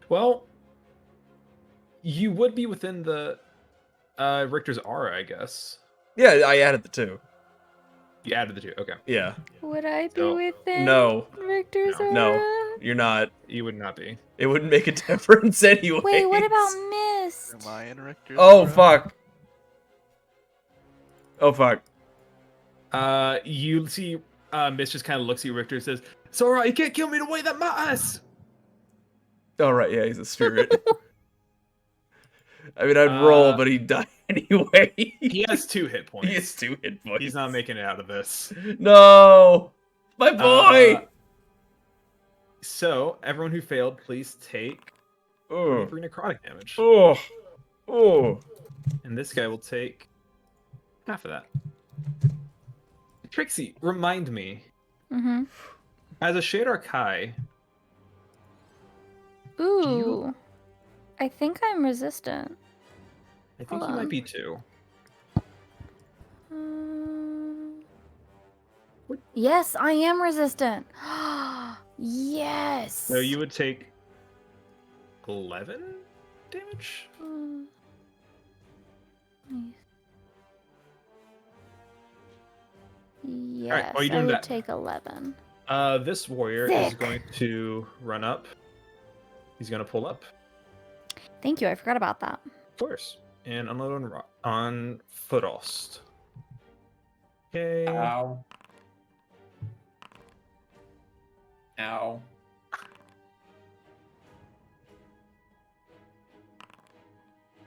Well, you would be within the Richter's aura, I guess. Yeah, I added the 2. You added the 2. Okay. Yeah. Would I be So, within No. Richter's No. No, aura? you're not. You would not be. It wouldn't make a difference anyway. Wait, what about Mist? Am I in Richter's Oh, aura? fuck. Oh, fuck. You see, Mist just kind of looks at you, Richter, and says, "It's alright, you can't kill me the way that matters." Oh, right, yeah, he's a spirit. I mean, I'd roll, but he'd die anyway. He has 2 hit points. He has 2 hit points. He's not making it out of this. No! My boy! So, everyone who failed, please take Oh. 3 necrotic damage. Oh. Oh. And this guy will take half of that. Trixie, remind me, Mm-hmm. as a Shadar Kai, Ooh. I think I'm resistant. I think Hold you might on. be too. Yes, I am resistant. Yes. So you would take 11 damage? Nice. Yes, Alright, while you're I doing would that- take 11. This warrior is Sick. going to run up. He's going to pull up, Thank you, I forgot about that. of course, and unload on Footost. Okay. Ow. Ow.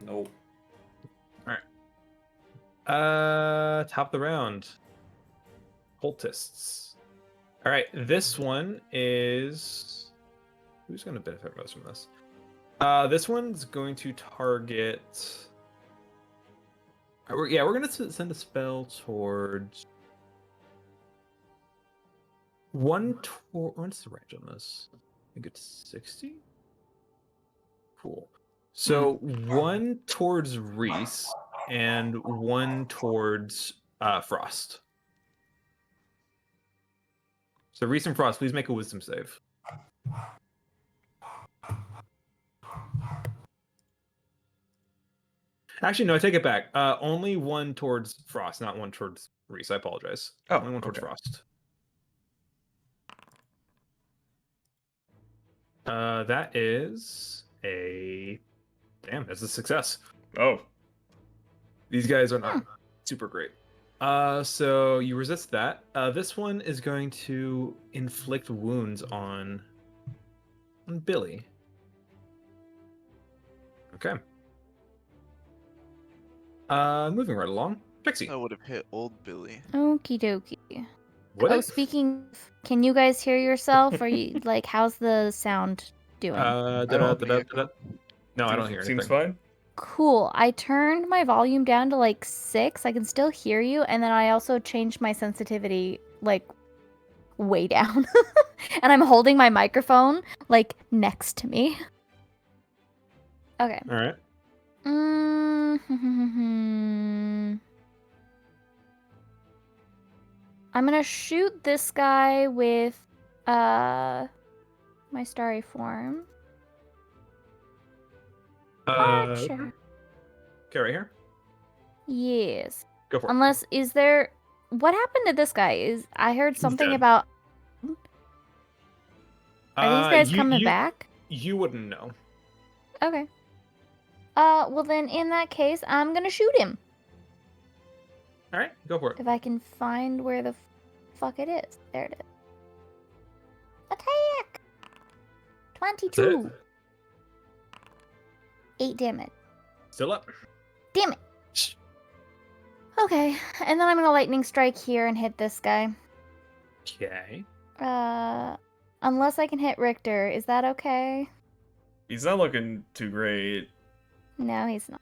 Nope. Top of the round. Cultists. All right, this one is who's going to benefit most from this? This one's going to target. We're going to send a spell towards what's the range on this? I think it's 60. Cool. So one towards Reese and one towards Frost. So Reese and Frost, please make a wisdom save. Actually, no, I take it back. Only one towards Frost, not one towards Reese. I apologize. Oh, only one towards okay. Frost. That is a damn. That's a success. Oh. These guys are not super great. So you resist that. This one is going to inflict wounds on Billy. Okay. Moving right along. Trixie. I would have hit old Billy. Okie dokie. What? Oh, speaking of, can you guys hear yourself? Or you like, how's the sound doing? I don't have any echo. No, I don't hear anything. Seems fine. Cool. I turned my volume down to like 6. I can still hear you, and then I also changed my sensitivity like way down. And I'm holding my microphone like next to me. Okay. All right. I'm gonna shoot this guy with my starry form. Sure. Okay, right here. Yes. Go for it. Unless, is there... What happened to this guy? I heard something dead. about... Are these guys You- coming you- back? You wouldn't know. Okay. Well then, in that case, I'm gonna shoot him. All right, go for it. If I can find where the fuck it is. There it is. Attack! 22. 8 damage. Still up. Damn it. Okay, and then I'm gonna lightning strike here and hit this guy. Okay. Unless I can hit Richter, is that okay? He's not looking too great. No, he's not.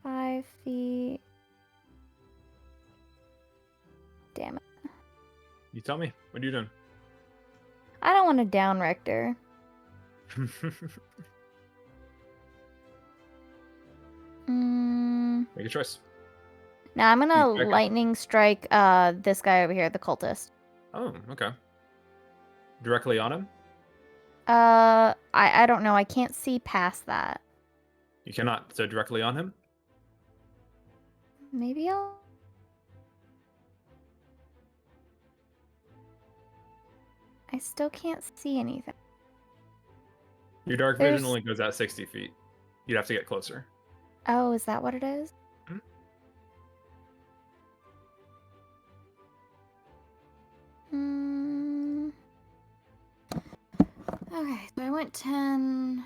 5 feet. Damn it. You tell me. What are you doing? I don't want to down Rector. Make a choice. Now I'm gonna You check it. lightning strike this guy over here, the cultist. Oh, okay. Directly on him? I don't know. I can't see past that. You cannot. So directly on him? Maybe I'll. I still can't see anything. Your dark vision There's- only goes out 60 feet. You'd have to get closer. Oh, is that what it is? Hmm? Okay, so I went 10.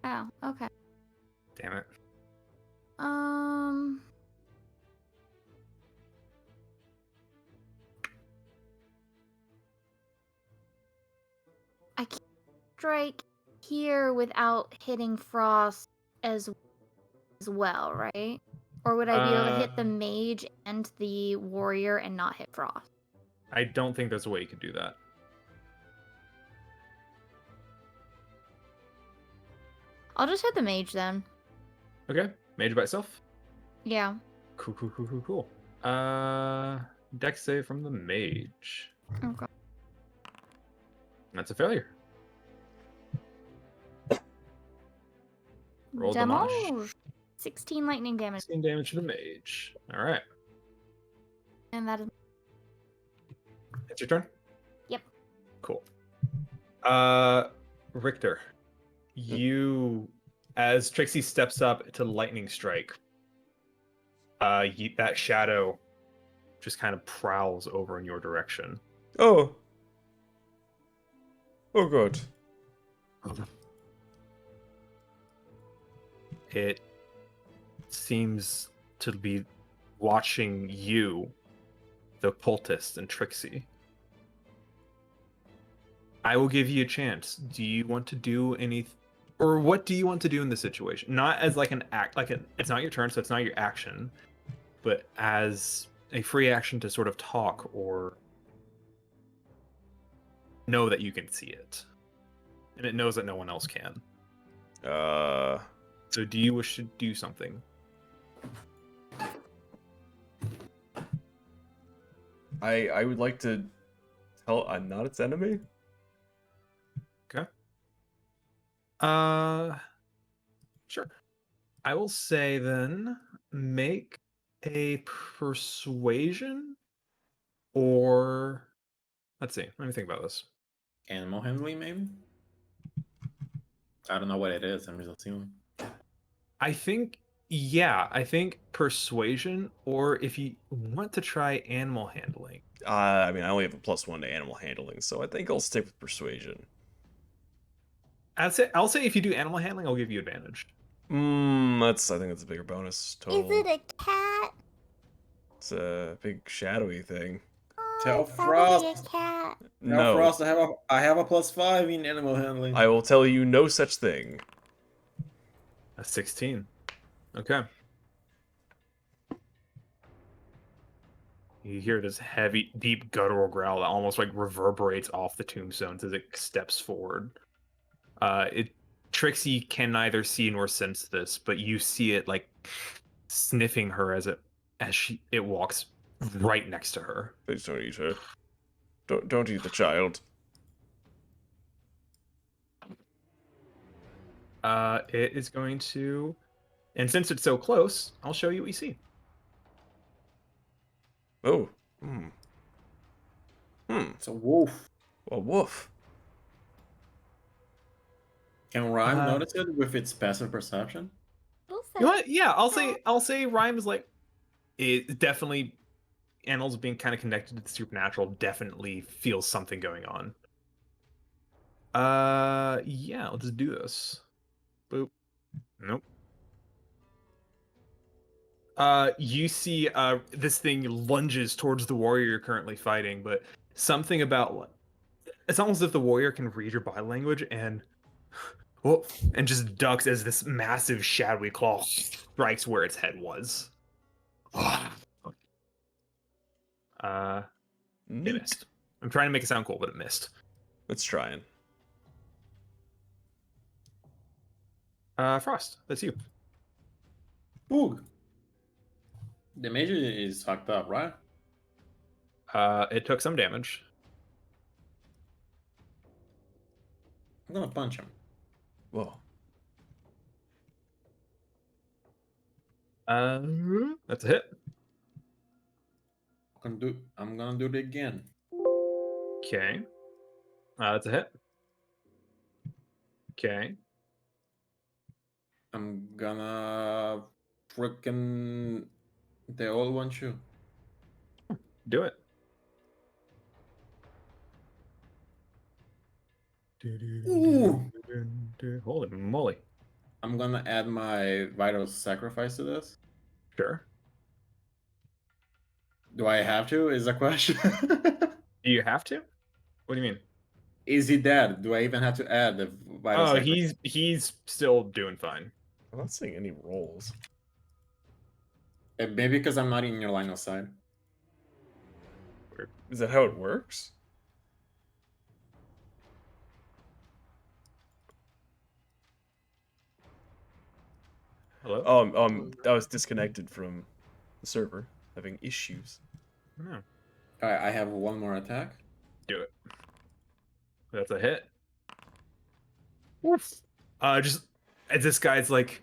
Oh, okay. Damn it. I can't strike here without hitting Frost as well, right? Or would I be able to hit the mage and the warrior and not hit Frost? I don't think there's a way you could do that. I'll just hit the mage then. Okay. Mage by itself? Yeah. Cool. Dex save from the mage. Okay. That's a failure. Roll damage. Damage. 16 lightning damage. 16 damage to the mage. All right. And that is. It's your turn? Yep. Cool. Richter, you, as Trixie steps up to lightning strike, that shadow just kind of prowls over in your direction. Oh. Oh, God. It seems to be watching you, the cultist, and Trixie. I will give you a chance. Do you want to do anything, or what do you want to do in this situation? Not as like an act, it's not your turn, so it's not your action, but as a free action to sort of talk or know that you can see it, and it knows that no one else can. So do you wish to do something? I would like to tell I'm not its enemy. Okay. Sure. I will say then make a persuasion, or let's see. Let me think about this. Animal handling, maybe? I don't know what it is. I'm just assuming. I think persuasion, or if you want to try animal handling. I mean, I only have a +1 to animal handling, so I think I'll stick with persuasion. I'll say if you do animal handling, I'll give you advantage. I think that's a bigger bonus. Total. Is it a cat? It's a big shadowy thing. Tell It's probably Frost. a cat. Now, No, Frost, I have a +5 in animal handling. I will tell you no such thing. A 16. Okay. You hear this heavy, deep guttural growl that almost like reverberates off the tombstones as it steps forward. Trixie can neither see nor sense this, but you see it like sniffing her as it walks right next to her. Please don't eat her. Don't eat the child. It is going to, and since it's so close, I'll show you what you see. Oh. It's a wolf. A wolf. Can Rhyme notice it with its passive perception? We'll You know say. what? Yeah, I'll say Rhyme is like, it definitely, animals being kind of connected to the supernatural definitely feels something going on. Yeah, let's do this. Boop. Nope. You see this thing lunges towards the warrior you're currently fighting, but something about it's almost as if the warrior can read your body language and just ducks as this massive shadowy claw strikes where its head was. It Neat. missed. I'm trying to make it sound cool, but it missed. Let's try it. Frost, that's you. Boog. The mage is fucked up, right? It took some damage. I'm gonna punch him. Whoa. That's a hit. I'm gonna do it again. Okay. That's a hit. Okay. I'm gonna freaking the old one shoe. Do it. Ooh. Holy moly. I'm gonna add my vital sacrifice to this. Sure. Do I have to? Is the question. Do you have to? What do you mean? Is he dead? Do I even have to add the vital Oh, sacrifice? he's still doing fine. I'm not seeing any rolls. Maybe because I'm not in your line of sight. Is that how it works? Hello? I was disconnected from the server, having issues. No. Alright, I have one more attack. Do it. That's a hit. Just as this guy's like,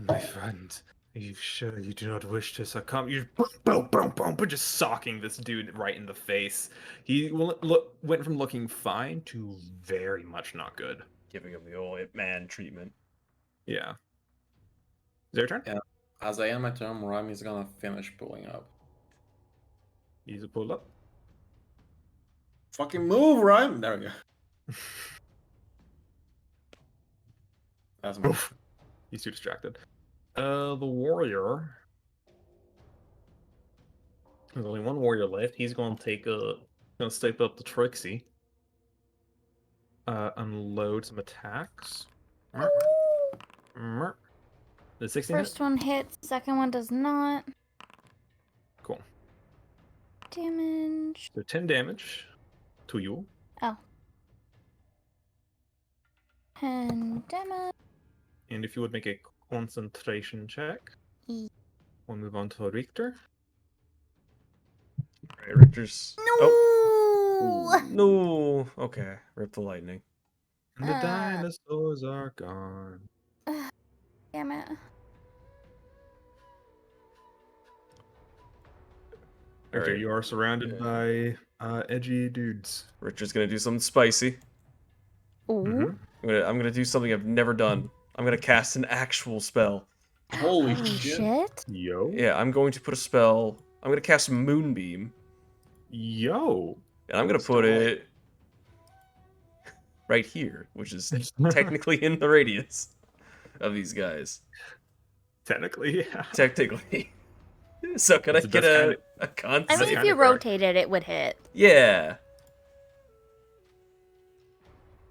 my friend, are you sure you do not wish to succumb? You're boom, boom, boom, but just socking this dude right in the face. He went from looking fine to very much not good. Giving him the old Ip Man treatment. Yeah. Is there a turn? Yeah. As I end my turn, Ram is gonna finish pulling up. Easy pull up. Fucking move, Rhyme! There we go. That's my Oof. He's too distracted. The warrior. There's only one warrior left. He's gonna gonna step up to Trixie. Unload some attacks. The 16 hit? First one hits, second one does not. Cool. Damage. So 10 damage to you. Oh. And damage. And if you would make a concentration check, E- we'll move on to Richter. Right, Richter's. No! Oh. No. Okay. Rip the lightning. And the Uh. dinosaurs are gone. Damn it. Richter, Alright. you are surrounded by edgy dudes. Richter's gonna do something spicy. Ooh. Mhm. I'm gonna do something I've never done. I'm gonna cast an actual spell. Holy Holy shit. shit. Yo. Yeah, I'm going to put a spell. I'm gonna cast Moonbeam, Yo. and I'm gonna put it right here, which is technically in the radius of these guys. Technically, yeah. Technically. So can I So get that's a con I mean, That's if kinda you correct. rotated, it would hit. Yeah.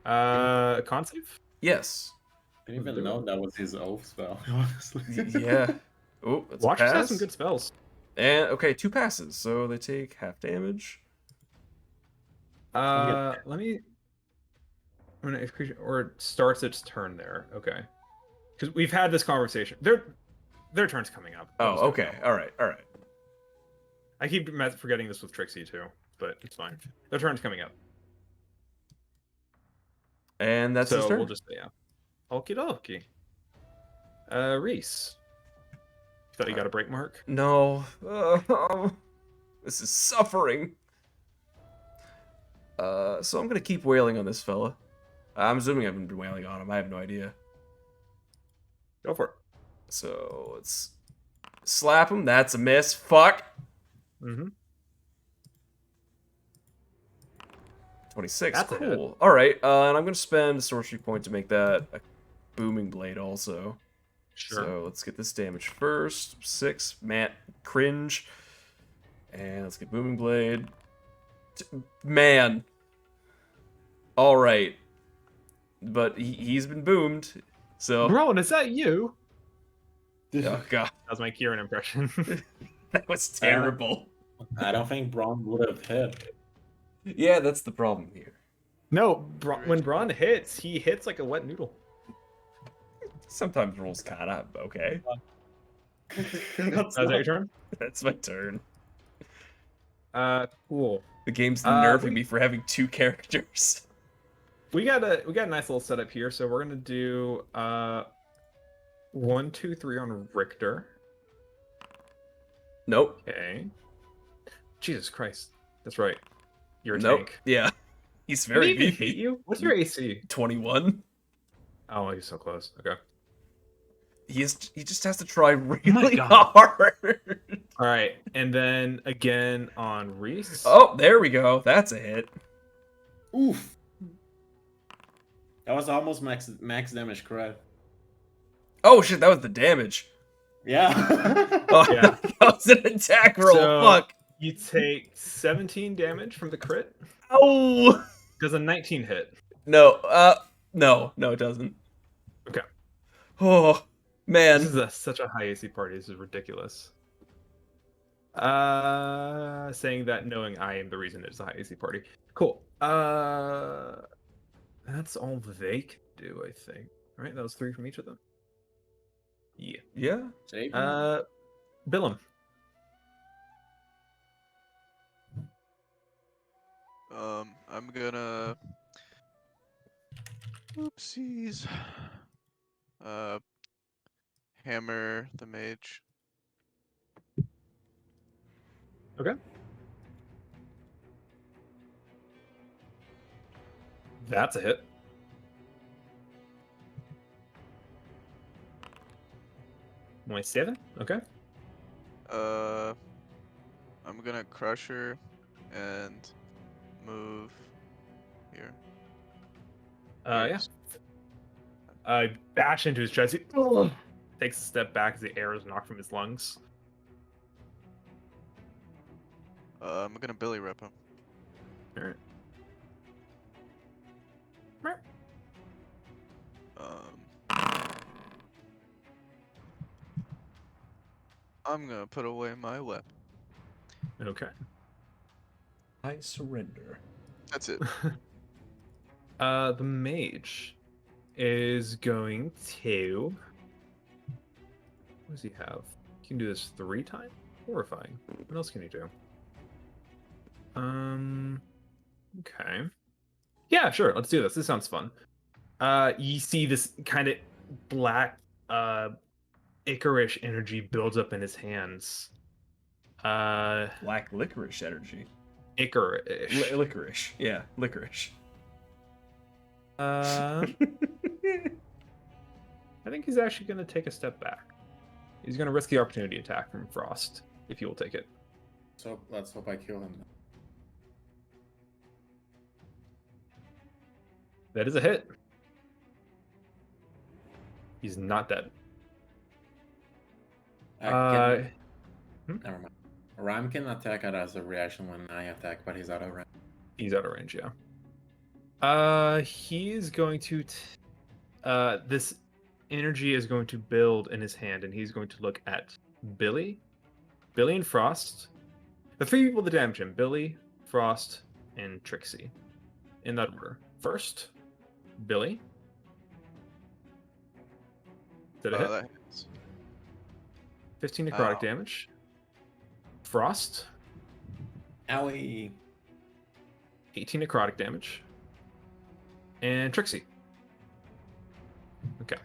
Con save? Yes. I didn't even know that was his oath spell, honestly. Yeah. Oh, that's Watch a us pass. have some good spells. And okay, 2 passes, so they take half damage. Let me. When a creature or it starts its turn there, okay? Because we've had this conversation. Their turn's coming up. Oh, I'll just go okay. now. All right. All right. I keep forgetting this with Trixie too, but it's fine. Their turn's coming up, And that's so his turn. we'll just yeah. Okie dokie. Reese. You thought you got a break mark? No. This is suffering. So I'm gonna keep wailing on this fella. I'm assuming I've been wailing on him. I have no idea. Go for it. So let's slap him. That's a miss. Fuck. Mm-hmm. 26. That's a hit. Cool. All right. And I'm gonna spend a sorcery point to make that a booming blade also. Sure. So let's get this damage first. 6. Man, cringe. And let's get booming blade. Man. All right. But he's been boomed. So Rowan, is that you? Oh god, That was my Kieran impression. that was terrible. I don't think Braun would have hit. Yeah, that's the problem here. No, when Rich Braun hits, he hits like a wet noodle. Sometimes rolls kind of okay. Is That's that not- your turn? That's my turn. Cool. The game's Uh, nerfing we- me for having 2 characters. We got a nice little setup here, so we're gonna do 1, 2, 3 on Richter. Nope. Okay. Jesus Christ. That's right. You're a Nope. tank. Yeah. He's Did he very even beefy. hit you? What's your AC? 21. Oh, he's so close. Okay. He just has to try really God. hard. All right, and then again on Reese. Oh, there we go. That's a hit. Oof. That was almost max damage, correct? Oh shit, that was the damage. Yeah. Oh, Yeah. that was an attack roll. So- Fuck. You take 17 damage from the crit. Oh. Does a 19 hit? No. No, it doesn't. Okay. Oh man. This is such a high AC party. This is ridiculous. Saying that knowing I am the reason it's a high AC party. Cool. That's all they can do, I think. All right, that was 3 from each of them. Yeah. Yeah. Save. Billum. I'm gonna. Oopsies. Hammer the mage. Okay. That's a hit. Only 7? Okay. I'm gonna crush her and move here. Yeah. Yes. Bash into his chest. He takes a step back as the air is knocked from his lungs. I'm gonna Billy rip him. All right. I'm gonna put away my weapon. Okay. I surrender. That's it. The mage is going to. What does he have? He can do this 3 times? Horrifying. What else can he do? Okay. Yeah, sure. Let's do this. This sounds fun. You see this kind of black, Icarish energy builds up in his hands. Black licorice energy. Icarish. Licorice. Yeah, licorice. I think he's actually going to take a step back. He's going to risk the opportunity attack from Frost, if he will take it. So let's hope I kill him. That is a hit. He's not dead. Never mind. Ram can attack it as a reaction when I attack, but he's out of range. He's out of range, yeah. He is going to... this energy is going to build in his hand, and he's going to look at Billy and Frost. The 3 people that damage him. Billy, Frost, and Trixie. In that order. First, Billy. Did it hit? That hits. 15 necrotic Ow. damage. Frost, Owie. 18 necrotic damage. And Trixie. Okay.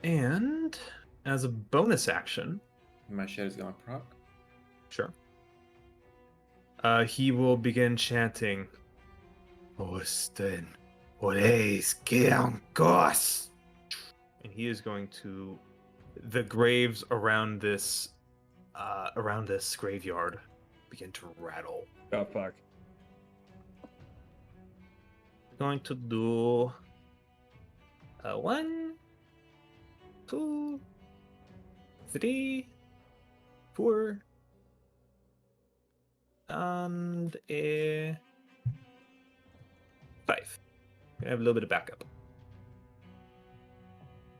And as a bonus action, My shit is gonna proc. sure. He will begin chanting Osten Oreis Geangos. And he is going to the graves around this graveyard begin to rattle. Oh fuck. Going to do 1, 2, 3, 4, and a 5. I have a little bit of backup.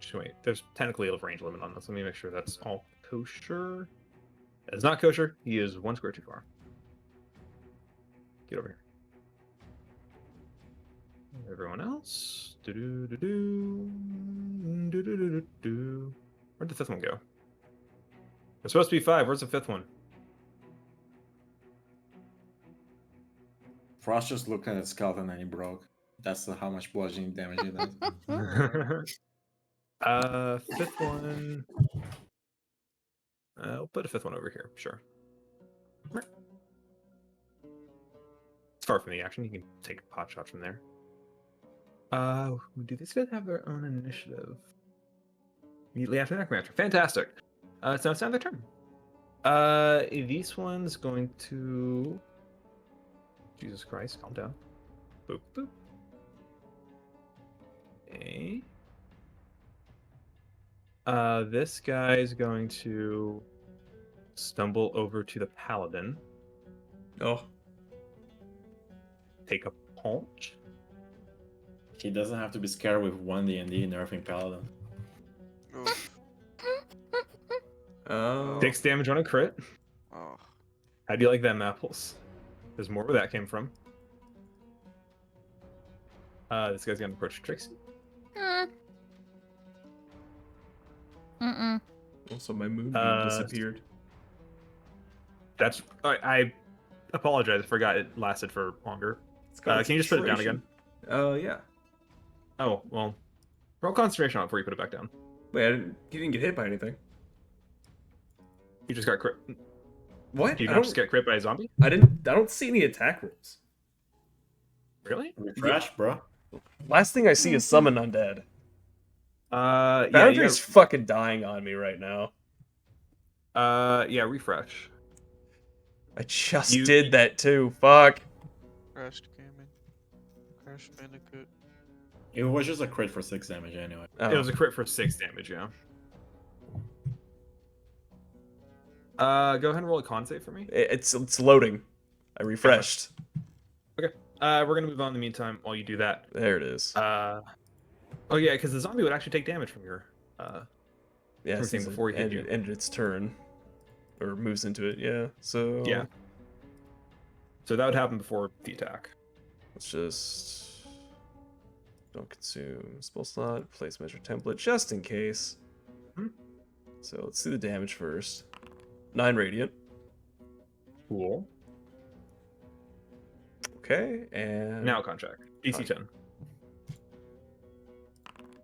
Just wait. There's technically a range limit on this. Let me make sure that's all kosher. It's not kosher. He is 1 square too far. Get over here. Everyone else. Do-do-do-do. Do-do-do-do-do. Where'd the 5th one go? There's supposed to be 5. Where's the 5th one? Frost just looked at his skeleton and he broke. That's how much bludgeoning damage it does. 5th one. I'll put a 5th one over here. Sure. It's far from the action. You can take a pot shot from there. Do these guys have their own initiative? Immediately after Necromancer. Fantastic. So it's now their turn. This one's going to. Jesus Christ, calm down. Boop, boop. Okay. This guy's going to stumble over to the paladin. Oh, Take a punch. He doesn't have to be scared with 1 D&D nerfing paladin. Oof. oh. 6 damage on a crit. Oh. How do you like them apples? There's more where that came from. This guy's gonna approach Trixie. Mm-mm. Also, my moonbeam disappeared. That's I apologize. I forgot it lasted for longer. It's Can you just put it down again? Yeah. Oh well. Roll concentration on it before you put it back down. Wait, he didn't get hit by anything. You just got crit. What? Did you I not just don't, get crit by a zombie? I don't see any attack rolls. Really? Refresh, bro. Last thing I see is summon undead. Yeah. You Boundary's fucking dying on me right now. yeah. Refresh. I just You- did that too. Fuck. Crashed gaming. Crash Bandicoot. It was just a crit for 6 damage anyway. Oh. It was a crit for 6 damage. Yeah. Go ahead and roll a con save for me. It's loading. I refreshed. We're gonna move on in the meantime while you do that. There it is. Oh yeah, because the zombie would actually take damage from your. Yeah, everything since before it he hit you. ended its turn. Or moves into it, yeah. So Yeah. So that would happen before the attack. let's just don't consume spell slot, place measure template, just in case. Mhm. So let's do the damage first. 9 radiant. Cool. Okay, and Now contract. DC 10. I'm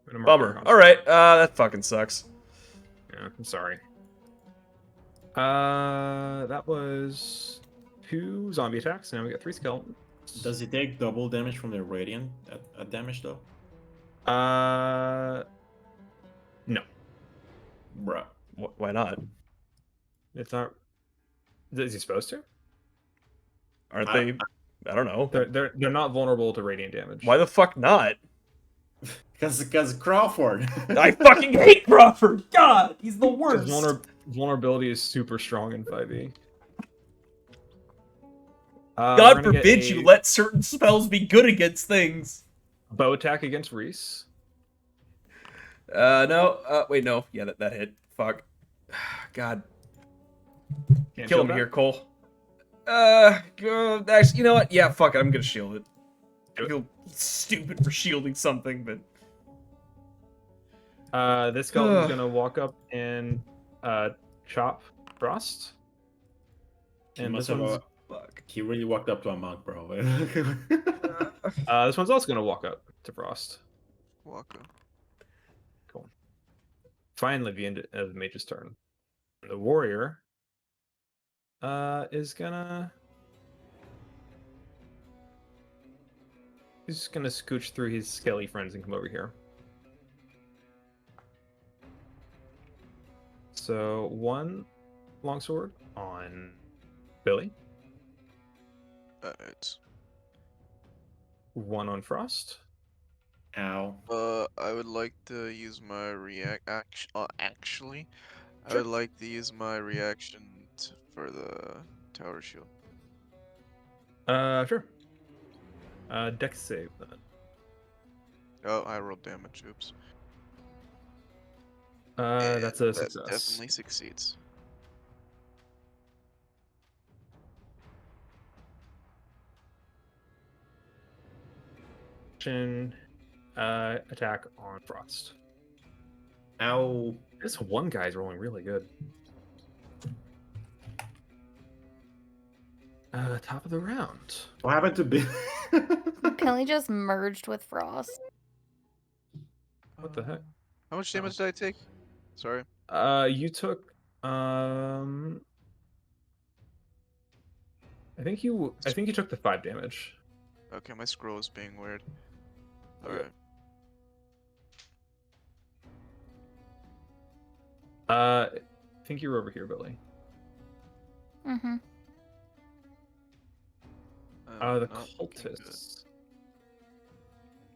gonna mark bummer. your con- All right, that fucking sucks. Yeah, I'm sorry. That was 2 zombie attacks. Now we got 3 skeletons. Does he take double damage from the radiant at damage though? No, Bruh. Why not? it's not. Is he supposed to? Aren't I- they? I don't know. They're not vulnerable to radiant damage. Why the fuck not? Because Crawford. I fucking hate Crawford. God, he's the His worst. vulnerability is super strong in 5e. We're God gonna get forbid a you let certain spells be good against things. bow attack against Reese. No. Wait, no. Yeah, that hit. Fuck. God. Can't Kill shield him that? here, Cole. Actually, you know what? Yeah, fuck it. I'm gonna shield it. I feel stupid for shielding something, but This skeleton's gonna walk up and chop Frost. He And must this have one's, fuck. He really walked up to a monk, bro. this one's also gonna walk up to Frost. Waka. Cool. Finally, the end of the mage's turn. The warrior is gonna. He's just gonna scooch through his skelly friends and come over here. So 1 longsword on Billy, It's 1 on Frost. Ow. I would like to use my actually, I Sure. would like to use my reaction for the tower shield. Sure. Dex save then. Oh, I rolled damage. Oops. That's a That success. definitely succeeds. Attack on Frost. Ow. This one guy's rolling really good. Top of the round. What happened to Bill? Billy just merged with Frost. What the heck? How much damage did I take? Sorry. You took I think you took the 5 damage. Okay, my scroll is being weird. Okay. Alright. I think you're over here, Billy. Mm-hmm. The Not looking good. cultists.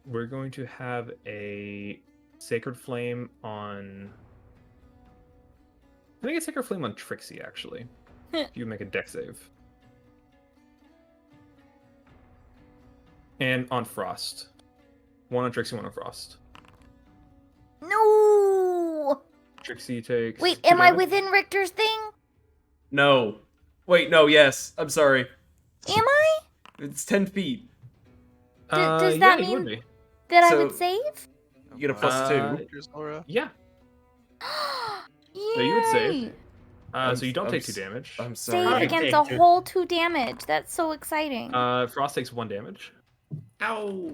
We're going to have a Sacred Flame on. I think a Sacred Flame on Trixie, actually. If you make a deck save. And on Frost. One on Trixie, one on Frost. No! Trixie takes. Wait, 2 am I damage. within Richter's thing? No. Wait, no, yes. I'm sorry. Am I? It's 10 feet. Does Yeah, that you would mean be. that I So- would save? You get a plus 2. Victor's aura? Yeah. Yay! you would save. I'm So you don't s- take 2 damage. I'm Save sorry. against take a two. whole 2 damage. That's so exciting. Frost takes 1 damage. Ow.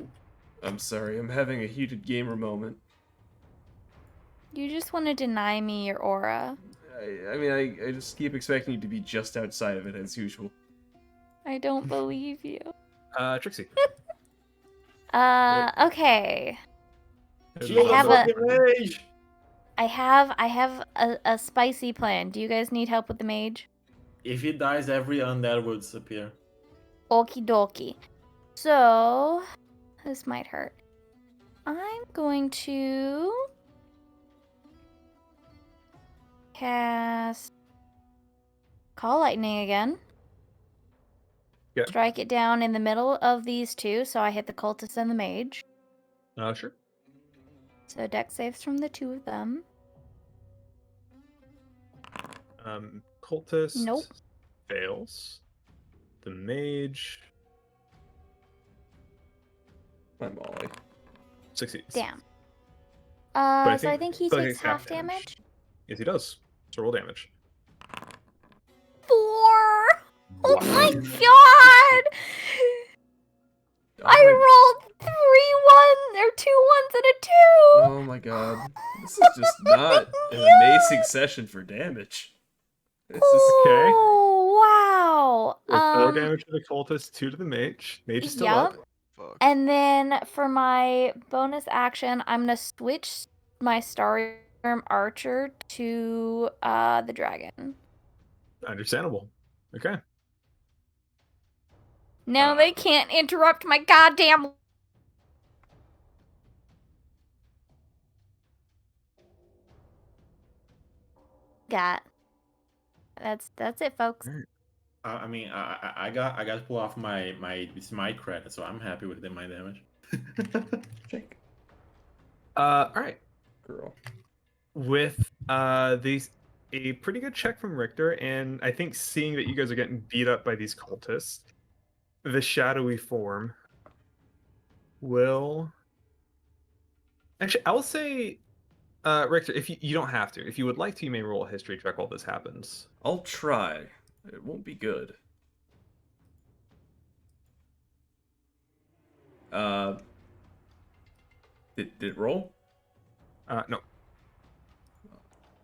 I'm sorry. I'm having a heated gamer moment. You just want to deny me your aura. I just keep expecting you to be just outside of it as usual. I don't believe you. Trixie. Okay. Who's have on the- a- Rage. I have a spicy plan. Do you guys need help with the mage? If he dies, every undead will disappear. Okie dokie. So, this might hurt. I'm going to cast Call Lightning again. Yeah. Strike it down in the middle of these two, so I hit the cultist and the mage. Sure. So deck saves from the 2 of them. Cultist. Nope. Fails. The mage My Molly. succeeds. Damn. I So I think think he Billy takes takes half half damage. damage. Yes, he does. So roll damage. 4! Oh Wow. my god! I rolled 3 1 or 2 1s and a 2! Oh my god. This is just not an amazing session for damage. This is Okay. Oh, wow. 4 damage to the cultist, 2 to the mage. Mage is still Yep. up. Fuck. And then for my bonus action, I'm gonna switch my Starry Archer to the dragon. Understandable. Okay. Now they can't interrupt my goddamn. Got. That's it, folks. I mean, I got to pull off my smite credit, so I'm happy with my damage. Jake. All right. Girl. With these a pretty good check from Richter, and I think seeing that you guys are getting beat up by these cultists, the shadowy form will actually. I will say, Richter, if you don't have to, if you would like to, you may roll a history check while this happens. I'll try. It won't be good. Did it roll? No.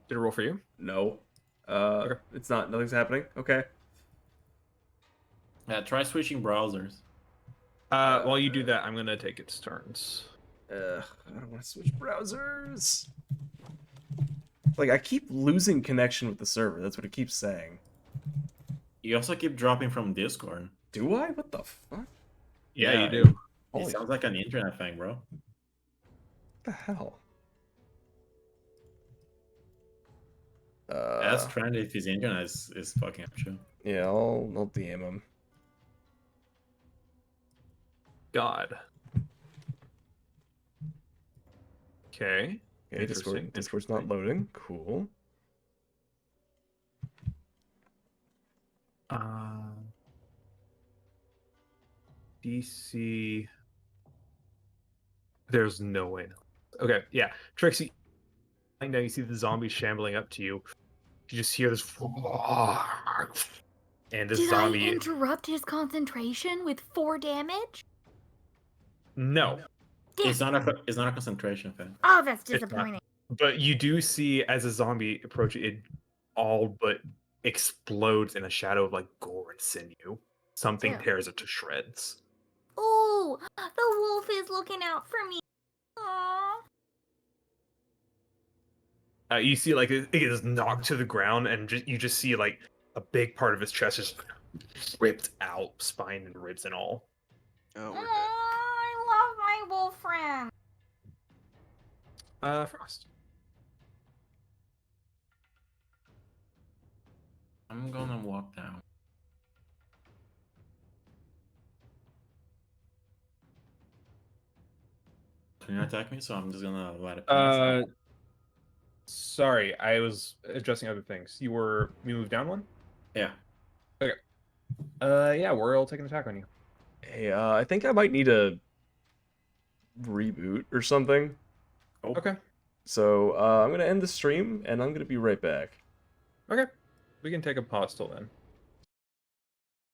Did it roll for you? No. Okay. It's not. Nothing's happening. Okay. Yeah, try switching browsers. While you do that, I'm gonna take its turns. I don't want to switch browsers. Like, I keep losing connection with the server. That's what it keeps saying. You also keep dropping from Discord. Do I? What the fuck? Yeah, Yeah, you do. Holy It sounds like an internet thing, bro. What the hell? Ask Trent if his internet is fucking up too. Yeah, I'll DM him. God. Okay. Okay, Interesting, Discord's not interesting. loading. Cool. DC. There's no way. Okay, yeah. Trixie, now you see the zombie shambling up to you. You just hear this. And this Did I zombie. interrupt his concentration with 4 damage? No. It's not a concentration thing. Oh, that's It's not. disappointing. But you do see as a zombie approaches, it all but explodes in a shadow of like gore and sinew. Something Ew. tears it to shreds. Ooh, the wolf is looking out for me. Aww. You see, like it is knocked to the ground, and you just see like a big part of his chest just ripped out, spine and ribs and all. Oh, we're dead. I love my wolf friend. Frost. I'm gonna walk down. Can you attack me? So I'm just gonna let it pass. Sorry, I was addressing other things. You moved down one? Yeah. Yeah, we'll take an attack on you. Hey, I think I might need a reboot or something. Oh. Okay. So I'm gonna end the stream, and I'm gonna be right back. Okay. We can take a pause till then.